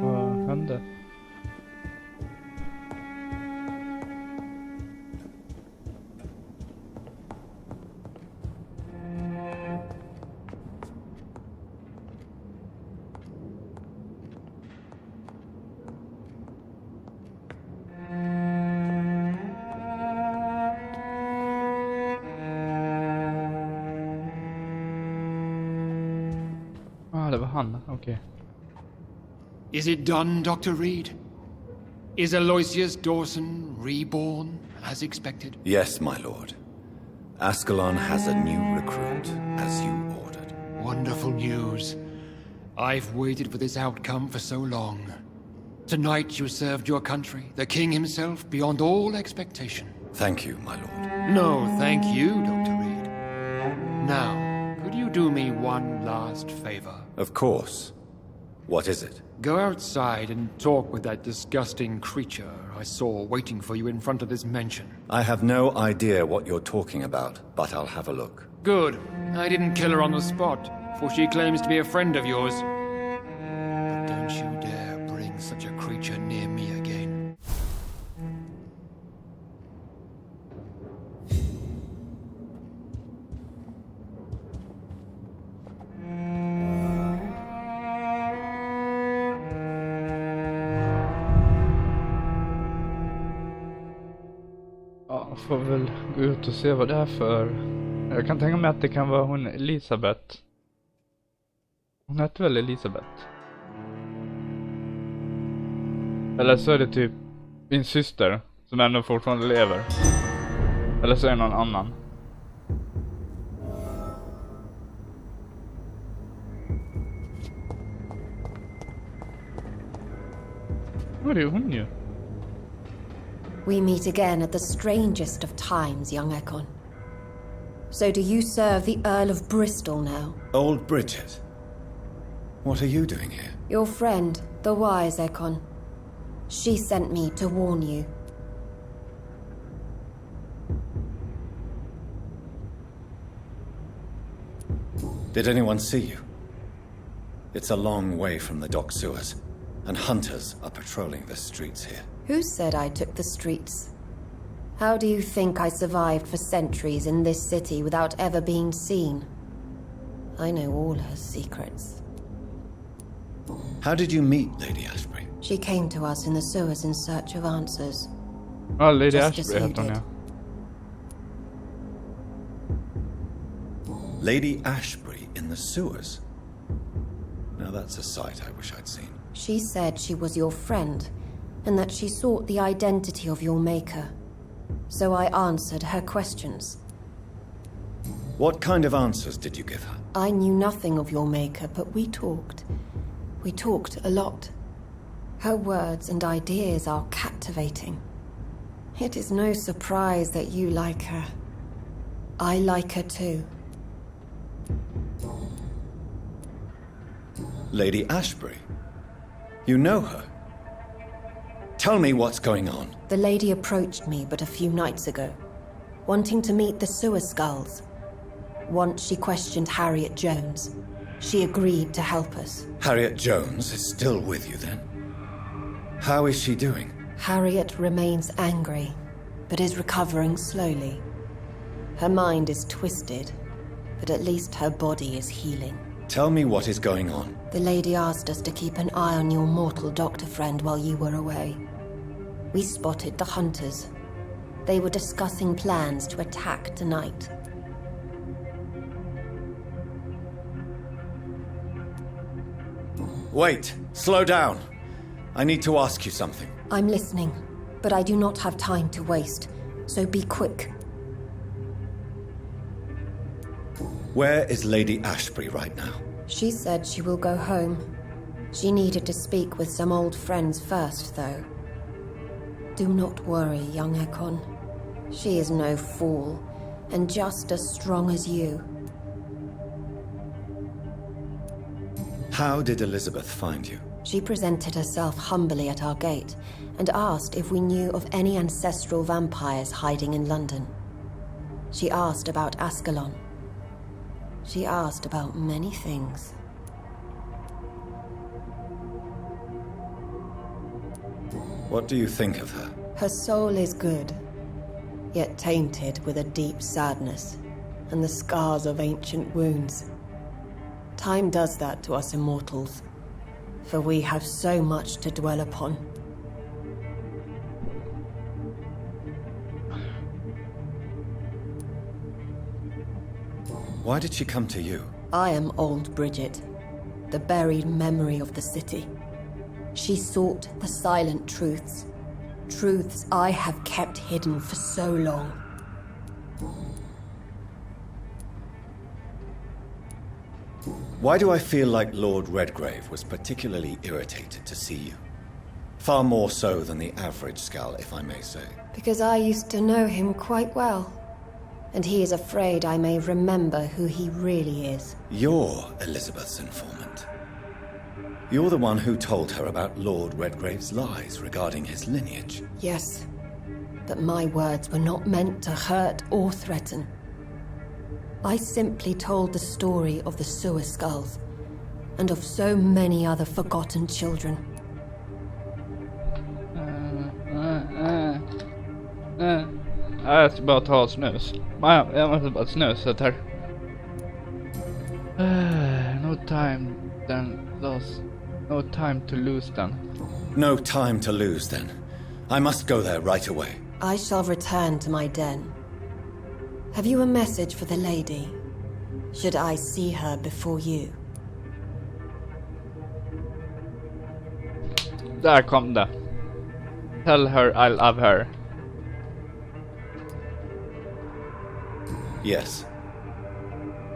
Vad hände? Det var han, okej. Is it done, Dr. Reed? Is Aloysius Dawson reborn, as expected? Yes, my lord. Ascalon has a new recruit, as you ordered. Wonderful news. I've waited for this outcome for so long. Tonight you served your country, the king himself, beyond all expectation. Thank you, my lord. No, thank you, Dr. Reed. Now, could you do me one last favor? Of course. What is it? Go outside and talk with that disgusting creature I saw waiting for you in front of this mansion. I have no idea what you're talking about, but I'll have a look. Good. I didn't kill her on the spot, for she claims to be a friend of yours. But don't you dare bring such a creature near me again. Ja, får väl gå ut och se vad det är för... Jag kan tänka mig att det kan vara hon Elisabeth. Hon heter väl Elisabeth? Eller så är det typ min syster som ändå fortfarande lever. Eller så är det någon annan. Vad är hon ju? We meet again at the strangest of times, young Ekon. So do you serve the Earl of Bristol now? Old Bridget. What are you doing here? Your friend, the wise Ekon. She sent me to warn you. Did anyone see you? It's a long way from the dock sewers, and hunters are patrolling the streets here. Who said I took the streets? How do you think I survived for centuries in this city without ever being seen? I know all her secrets. How did you meet Lady Ashbury? She came to us in the sewers in search of answers. Oh, Lady Just as Ashbury you heter hon, did. ja. Lady Ashbury in the sewers? Now that's a sight I wish I'd seen. She said she was your friend, and that she sought the identity of your maker. So I answered her questions. What kind of answers did you give her? I knew nothing of your maker, but we talked. We talked a lot. Her words and ideas are captivating. It is no surprise that you like her. I like her too. Lady Ashbury? You know her? Tell me what's going on. The lady approached me but a few nights ago, wanting to meet the sewer skulls. Once she questioned Harriet Jones. She agreed to help us. Harriet Jones is still with you then? How is she doing? Harriet remains angry, but is recovering slowly. Her mind is twisted, but at least her body is healing. Tell me what is going on. The lady asked us to keep an eye on your mortal doctor friend while you were away. We spotted the hunters. They were discussing plans to attack tonight. Wait, slow down. I need to ask you something. I'm listening, but I do not have time to waste, so be quick. Where is Lady Ashbury right now? She said she will go home. She needed to speak with some old friends first, though. Do not worry, young Ekon. She is no fool, and just as strong as you. How did Elizabeth find you? She presented herself humbly at our gate and asked if we knew of any ancestral vampires hiding in London. She asked about Ascalon. She asked about many things. What do you think of her? Her soul is good, yet tainted with a deep sadness and the scars of ancient wounds. Time does that to us immortals, for we have so much to dwell upon. Why did she come to you? I am old Bridget, the buried memory of the city. She sought the silent truths, Truths I have kept hidden for so long. Why do I feel like Lord Redgrave was particularly irritated to see you? Far more so than the average Skull, if I may say. Because I used to know him quite well. And he is afraid I may remember who he really is. You're Elizabeth's informant. You're the one who told her about Lord Redgrave's lies regarding his lineage. Yes, but my words were not meant to hurt or threaten. I simply told the story of the sewer skulls, and of so many other forgotten children. Jag ska bara ta snus. Jag måste bara snusa här. No time then lost. No time to lose then. No time to lose then. I must go there right away. I shall return to my den. Have you a message for the lady? Should I see her before you? Där kom det. Tell her I love her. Yes.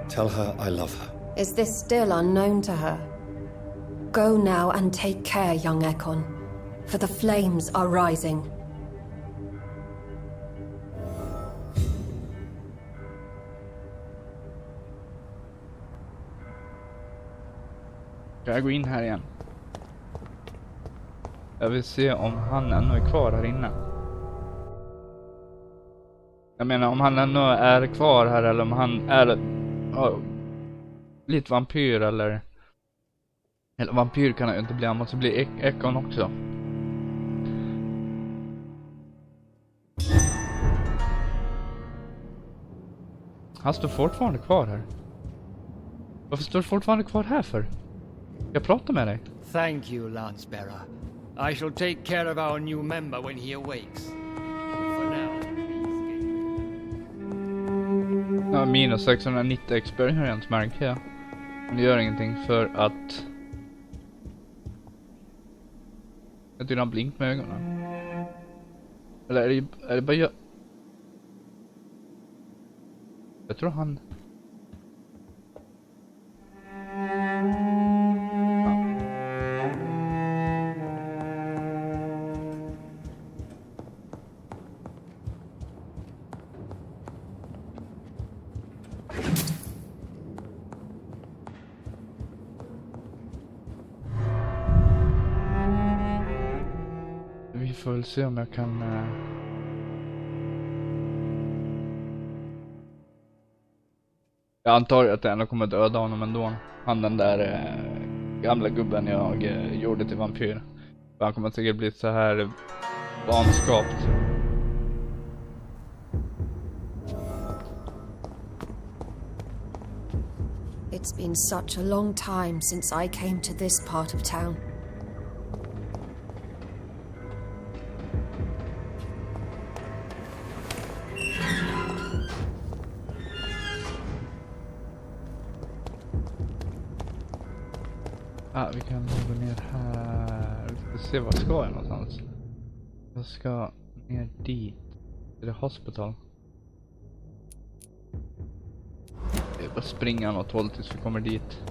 Tell her I love her. Is this still unknown to her? Go now and take care, young Ekon, for the flames are rising. Ska jag gå in här igen? Jag vill se om han ännu är kvar här inne. Jag menar om han ännu är kvar här eller om han är lite vampyr eller vampyr kan han ju inte bli, han måste bli Ekon också. Han står fortfarande kvar här. Varför står du fortfarande kvar här för? Jag pratar med dig. Thank you, Lancebearer. I shall take care of our new member when he awakes. For now, ja, minus 690 experience märker jag. Men det gör ingenting för att jag tycker han blink med ögonen. Eller är det bara jag tror han vi får väl se om jag kan jag antar att jag ändå kommer döda honom ändå. Han den där gamla gubben jag gjorde till vampyr. Han kommer säkert bli så här vanskapt. It's been such a long time since I came to this part of town. Vi kan gå ner här. Vi ska se var ska jag någonstans. Jag ska ner dit. Till det hospital. Vi bara springa något håll tills vi kommer dit.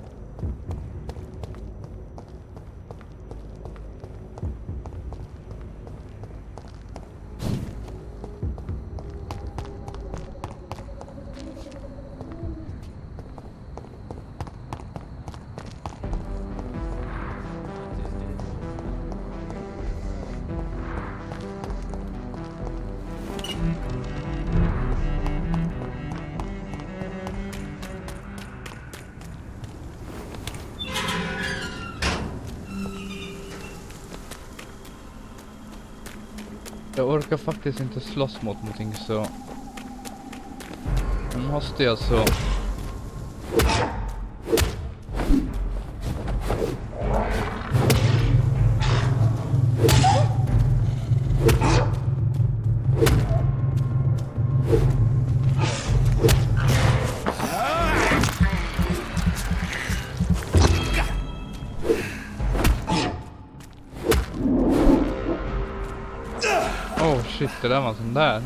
Jag orkar faktiskt inte slåss mot någonting så nu måste jag så Oh shit, det där var en sån där.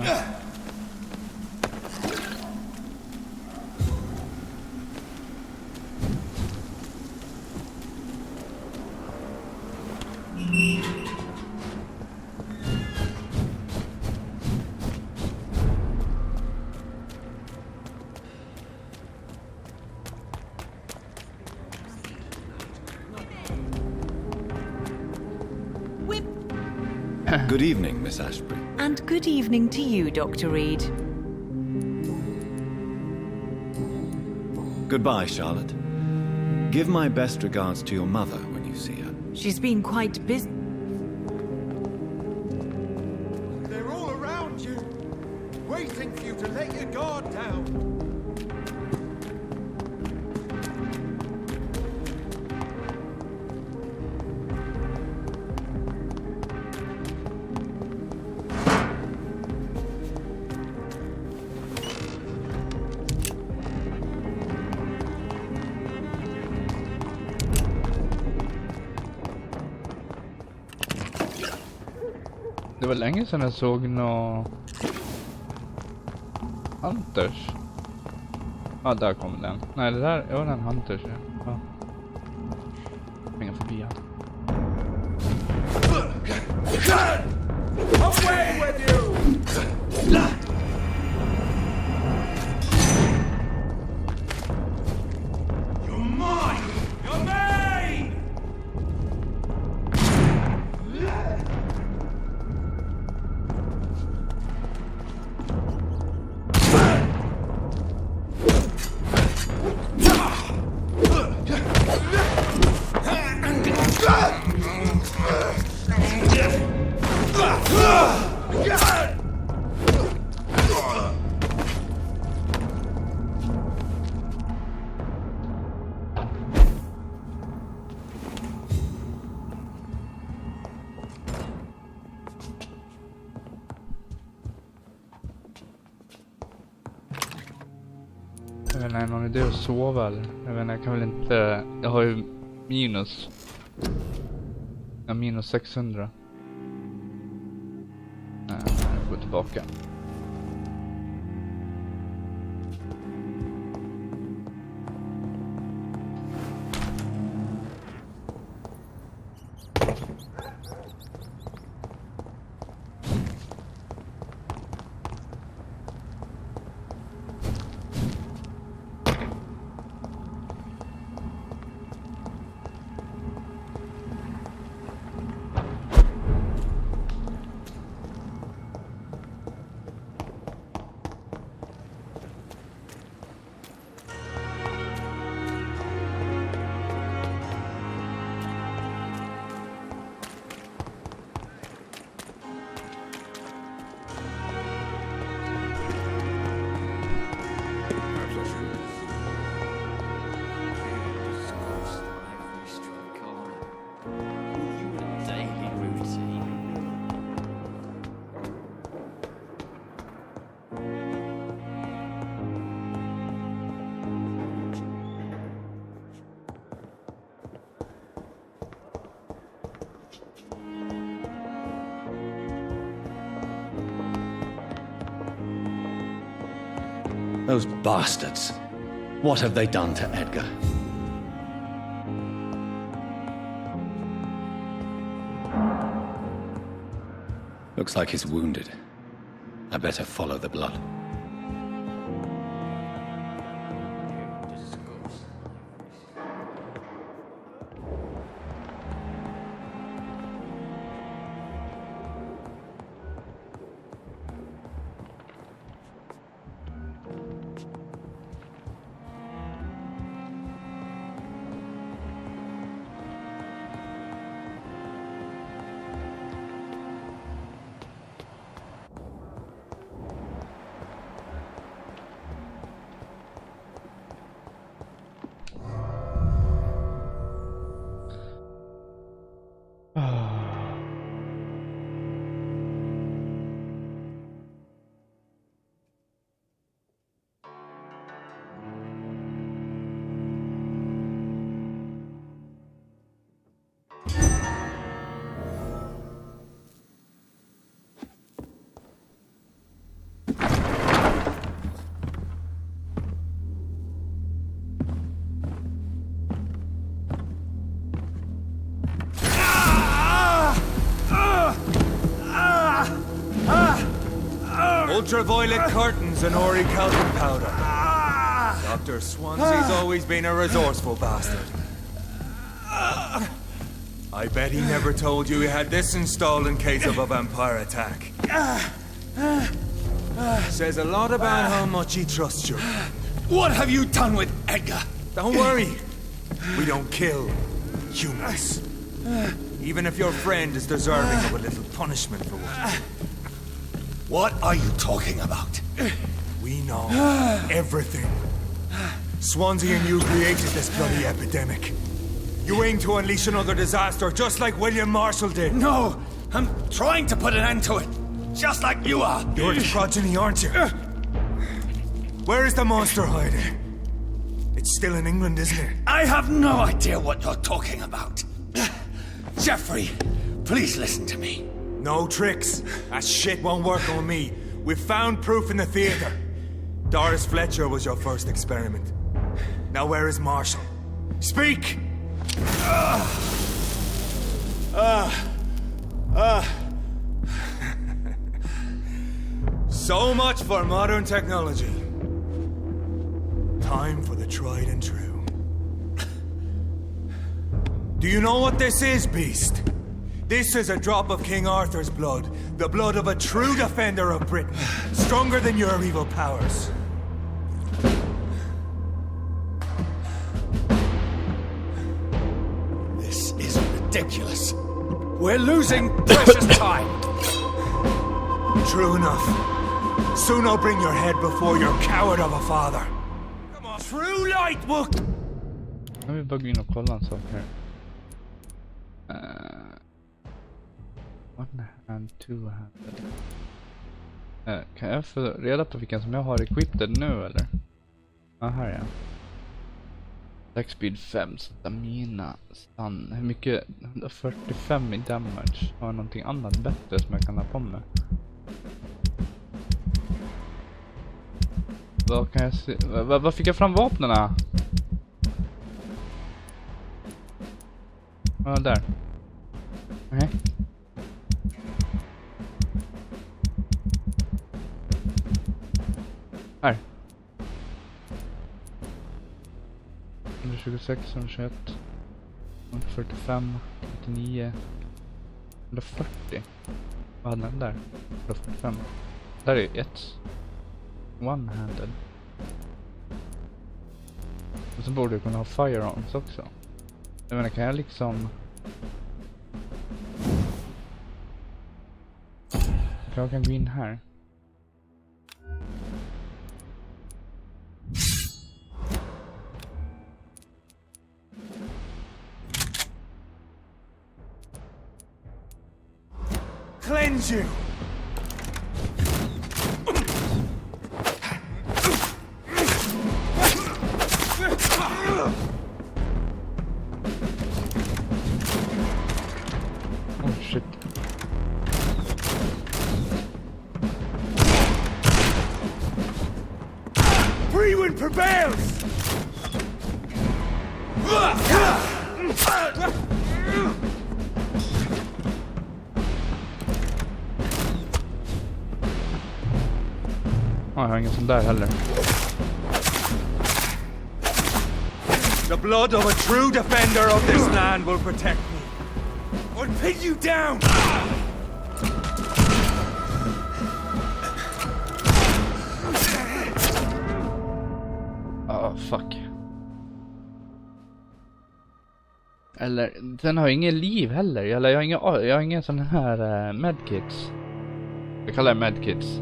Good evening, Miss Ashbury. And good evening to you, Dr. Reed. Goodbye, Charlotte. Give my best regards to your mother when you see her. She's been quite busy. They're all around you, waiting for you to let your guard down. Det var länge sedan jag såg Hunters. Ja, där kommer den. Nej, det där är den Hunters. Ja. Springa förbi han. Away with you! You're mine! You're mine! Jag vet inte, någon idé att sova eller? Jag vet inte, jag kan väl inte... Jag har ju minus. Jag har minus 600. Nej, jag får gå tillbaka. Those bastards. What have they done to Edgar? Looks like he's wounded. I better follow the blood. Ultraviolet curtains and orichalcum powder. Dr. Swansea's always been a resourceful bastard. I bet he never told you he had this installed in case of a vampire attack. Says a lot about how much he trusts you. What have you done with Edgar? Don't worry. We don't kill humans. Even if your friend is deserving of a little punishment for what. What are you talking about? We know everything. Swansea and you created this bloody epidemic. You aim to unleash another disaster just like William Marshall did. No, I'm trying to put an end to it. Just like you are. You're its progeny, aren't you? Where is the monster hiding? It's still in England, isn't it? I have no idea what you're talking about. Jeffrey, please listen to me. No tricks. That shit won't work on me. We've found proof in the theater. Doris Fletcher was your first experiment. Now where is Marshall? Speak! So much for modern technology. Time for the tried and true. Do you know what this is, Beast? This is a drop of King Arthur's blood. The blood of a true defender of Britain. Stronger than your evil powers. This is ridiculous. We're losing precious time. True enough. Soon I'll bring your head before your coward of a father. Come on. True light will... Jag vill bara gå in och kolla en sak här. One hand, two handed. Kan jag få reda på vilken som jag har equipped nu eller? Här ja. Attack speed 5, stamina, stun. Hur mycket? 145 i damage. Har jag någonting annat bättre som jag kan ha på mig? Vad kan jag se? Vad fick jag fram vapnena? Ja, där. Okej. Här. 126, 121, 145, 99, 140. Vad hade den där? 145. Där är ett. One-handed. Och så borde du kunna ha firearms också. Jag menar, kan jag liksom... Jag kan gå in här. Cleanse you! Oh shit. Free wind prevails! Jag har ingen sån där heller. The blood of a true defender of this land will protect me. Or pin you down! Oh, fuck. Eller, den har ingen liv heller. Eller jag har ingen sån här medkits. Jag kallar det medkits.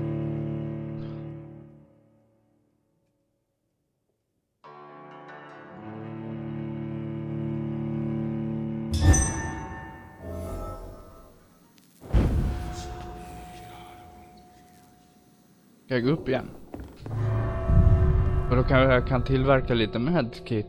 Ska jag gå upp igen? Och då kan jag tillverka lite medkits.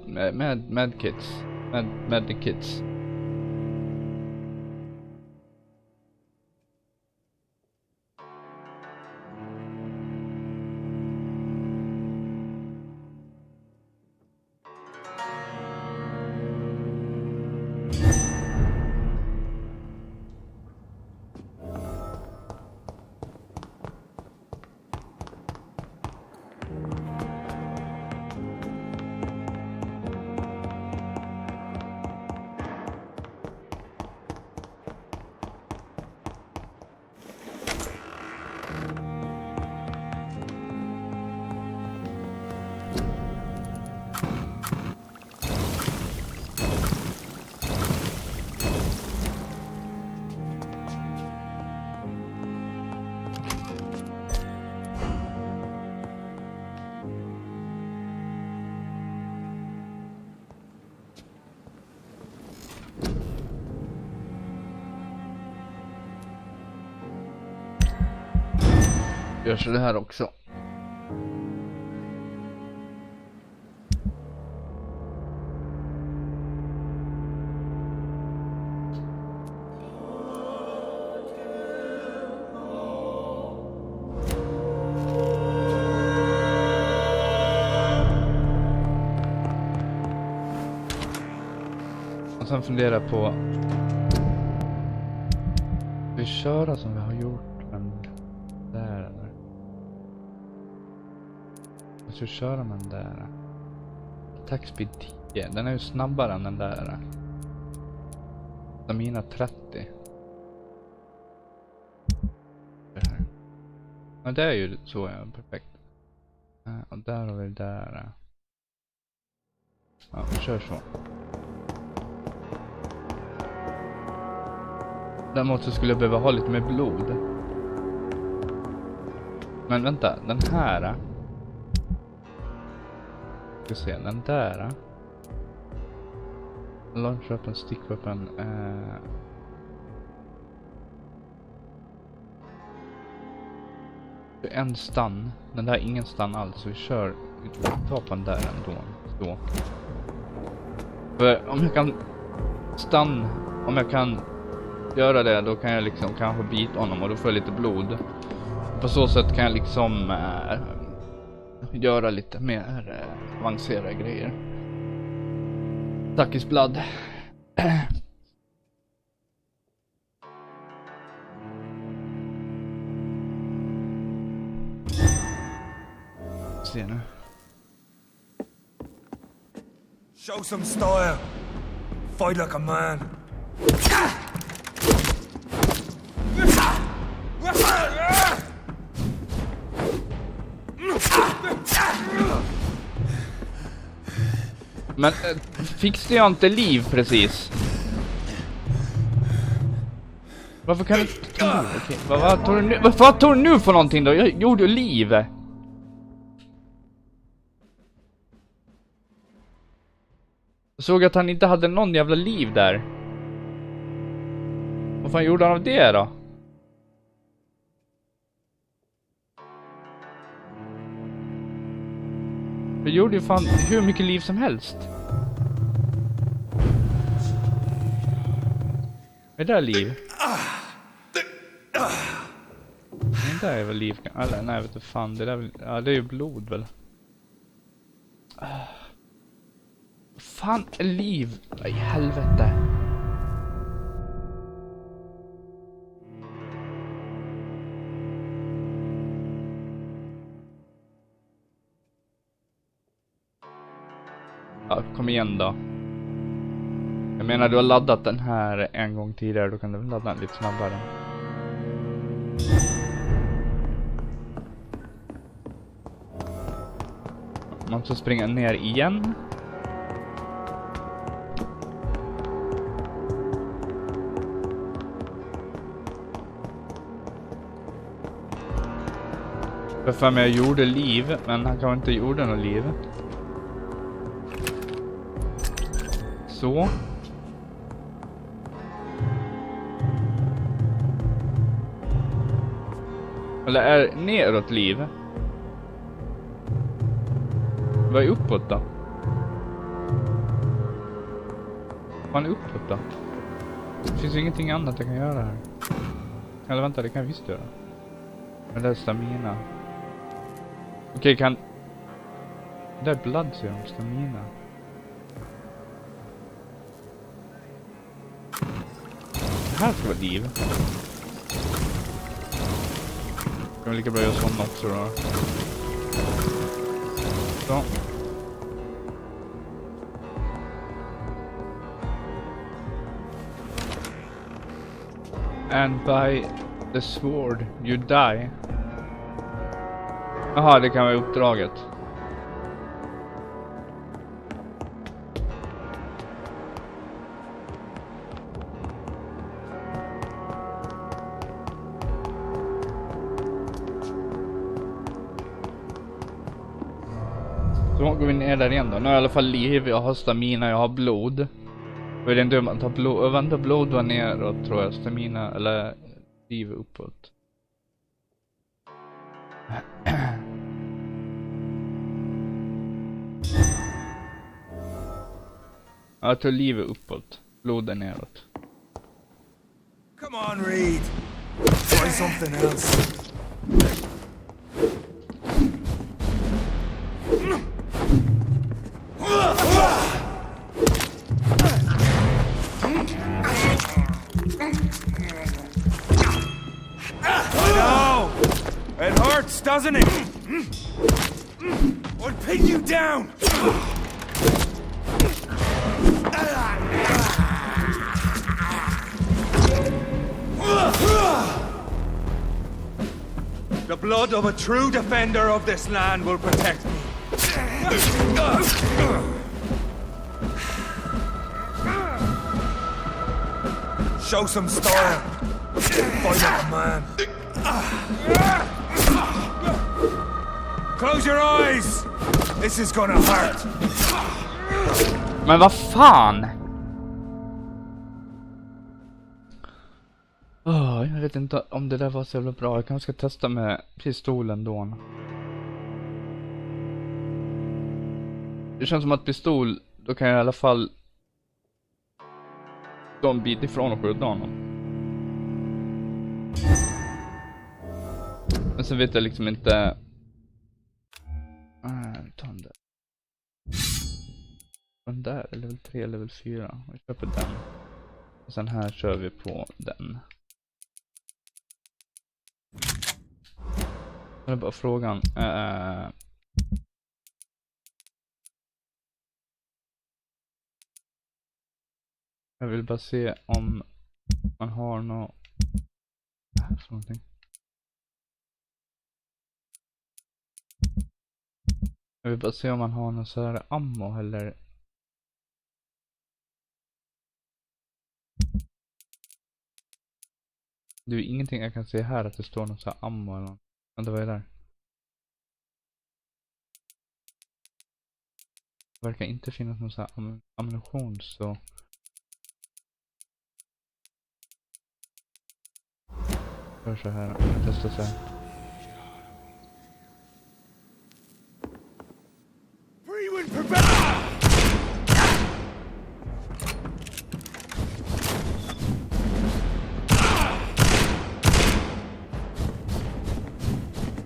Gör så det här också. Och sen fundera på vi köra som vi har gjort, men där eller? Jag ska köra med den där. Attack speed 10, den är ju snabbare än den där. Stamina 30. Det här. Ja, det är ju så, ja, perfekt. Och där har vi där. Ja, vi kör så. Däremot så skulle jag behöva ha lite mer blod. Men vänta, den här. Ska se, den där. Launch weapon, stick weapon. En stun. Den där är ingen stun alls. Så vi kör. Vi tar på den där ändå. Så. För om jag kan stun. Om jag kan göra det, då kan jag liksom kanske bita honom och då får jag lite blod. På så sätt kan jag liksom göra lite mer avancerade grejer. Takis blood. Se nu. Show some style. Fight like a man. Men fixade jag inte liv precis? Varför kan du inte ta liv? Okej, vad tar du nu? Vad tar du nu för någonting då? Jag gjorde liv. Jag såg att han inte hade någon jävla liv där. Vad fan gjorde han av det då? Jag gjorde ju fan hur mycket liv som helst. Är det där liv? Det där är väl liv? Eller nej, vet du fan, det där är väl, ja, det är ju blod väl. Fan är liv? Vad i helvete? Ja, kom igen då. Jag menar, du har laddat den här en gång tidigare, då kan du ladda den lite snabbare. Man måste springa ner igen. För mig jag gjorde liv, men han kanske inte gjorde något liv. Så. Eller är neråt liv? Vad är uppåt då? Vad är uppåt då? Det finns ju ingenting annat jag kan göra här. Eller vänta, det kan jag visst göra. Men det är stamina. Okej, kan... Det är blood serum, stamina. Det här ska vara liv. Kan vi lika bra göra sån också då. Så. And by the sword you die. Jaha, det kan vara uppdraget. Så går vi ner där igen då. Nu har jag i alla fall liv, jag har stamina, jag har blod. Och det är inte om att ta blod, och vänta, blod var neråt tror jag, stamina eller liv uppåt. Jag tar livet uppåt. Bloden neråt. Come on, Reed. Try something else. I know! It hurts, doesn't it? I'll pin you down! The blood of a true defender of this land will protect me. Show some style. Fight like a man. Close your eyes. This is gonna hurt. Men vad fan? Jag vet inte om det där var så jävla bra. Jag kanske ska testa med pistolen då. Det känns som att pistol, då kan jag i alla fall stå en bit ifrån och skjuta honom. Men sen vet jag liksom inte. Ta den där. Den där är level 3, level 4. Vi köper den. Och sen här kör vi på den. Det är bara frågan. Jag vill bara se om man har något här för någonting. Jag vill bara se om man har någon så här ammo eller. Det är ingenting jag kan se här att det står någon så här ammo eller något. Vänta, vad är det där? Det verkar inte finnas någon så här ammunition så. Gör så här, jag testar så här.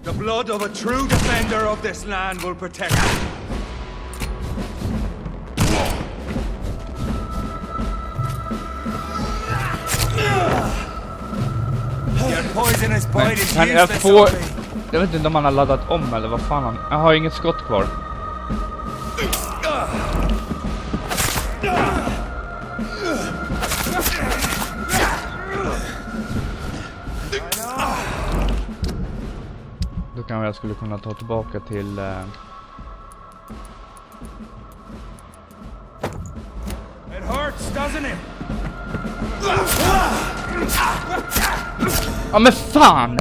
The blood of a true defender of this land will protect us. Your poisonous bite is useless. Jag vet inte om han har laddat om eller vad fan han. Jag har inget skott kvar. Då kan jag skulle kunna ta tillbaka till It hurts, doesn't it? Ja men fan!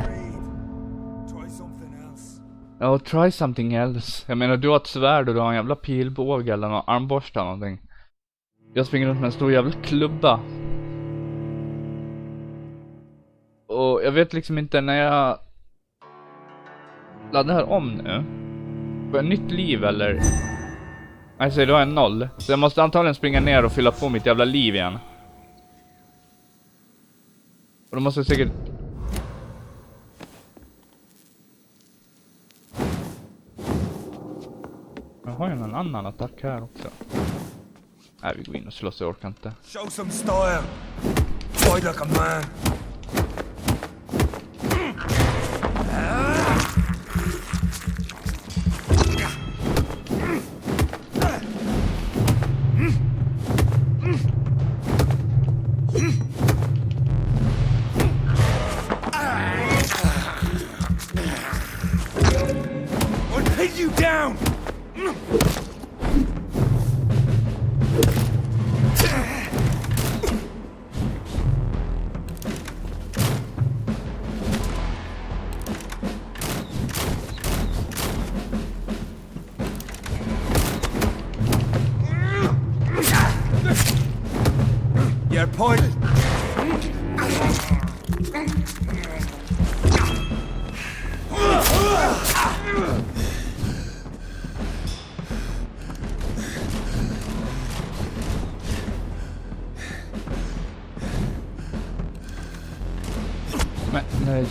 Ja, try something else. Jag menar, du har ett svärd och du har en jävla pilbåge eller någon armborste eller någonting. Jag springer runt med en stor jävla klubba. Och jag vet liksom inte när jag laddar här om nu. Får jag nytt liv eller? Nej, så då är en 0. Så jag måste antagligen springa ner och fylla på mitt jävla liv igen. Och då måste jag säkert. Jag har ju någon annan attack här också. Nej, vi går in och slåss, jag orkar inte. Show some style. Fight like a man. I'll pin you down. Your point.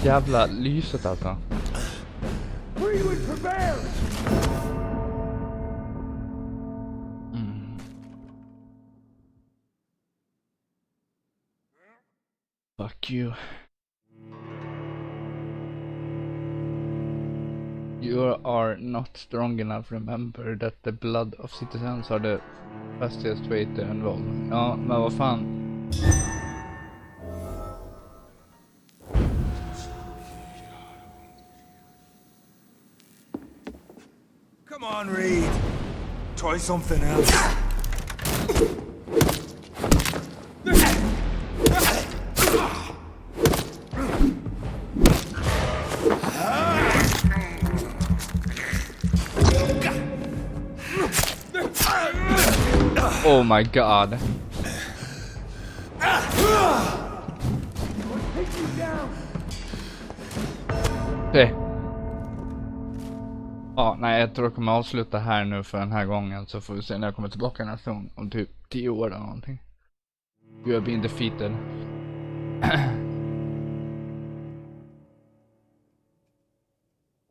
jävla lyset alltså. Fuck you. You are not strong enough. Remember that the blood of citizens are the fastest way to involve. Ja, men vad fan. Come on, Reed. Try something else. Oh my god. Okay. Ja, nej, jag tror jag kommer avsluta här nu för den här gången. Så får vi se när jag kommer tillbaka nästa gång. Om typ 10 år eller någonting. You have been defeated.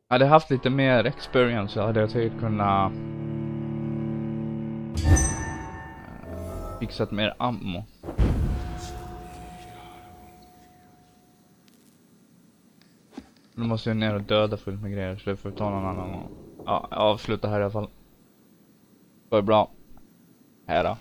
Hade jag haft lite mer experience så hade jag säkert kunnat fixat mer ammo. Nu måste jag ner och döda fullt med grejer, så det får vi ta någon annan gång. Ja, avsluta här i alla fall. Det var bra. Hej då.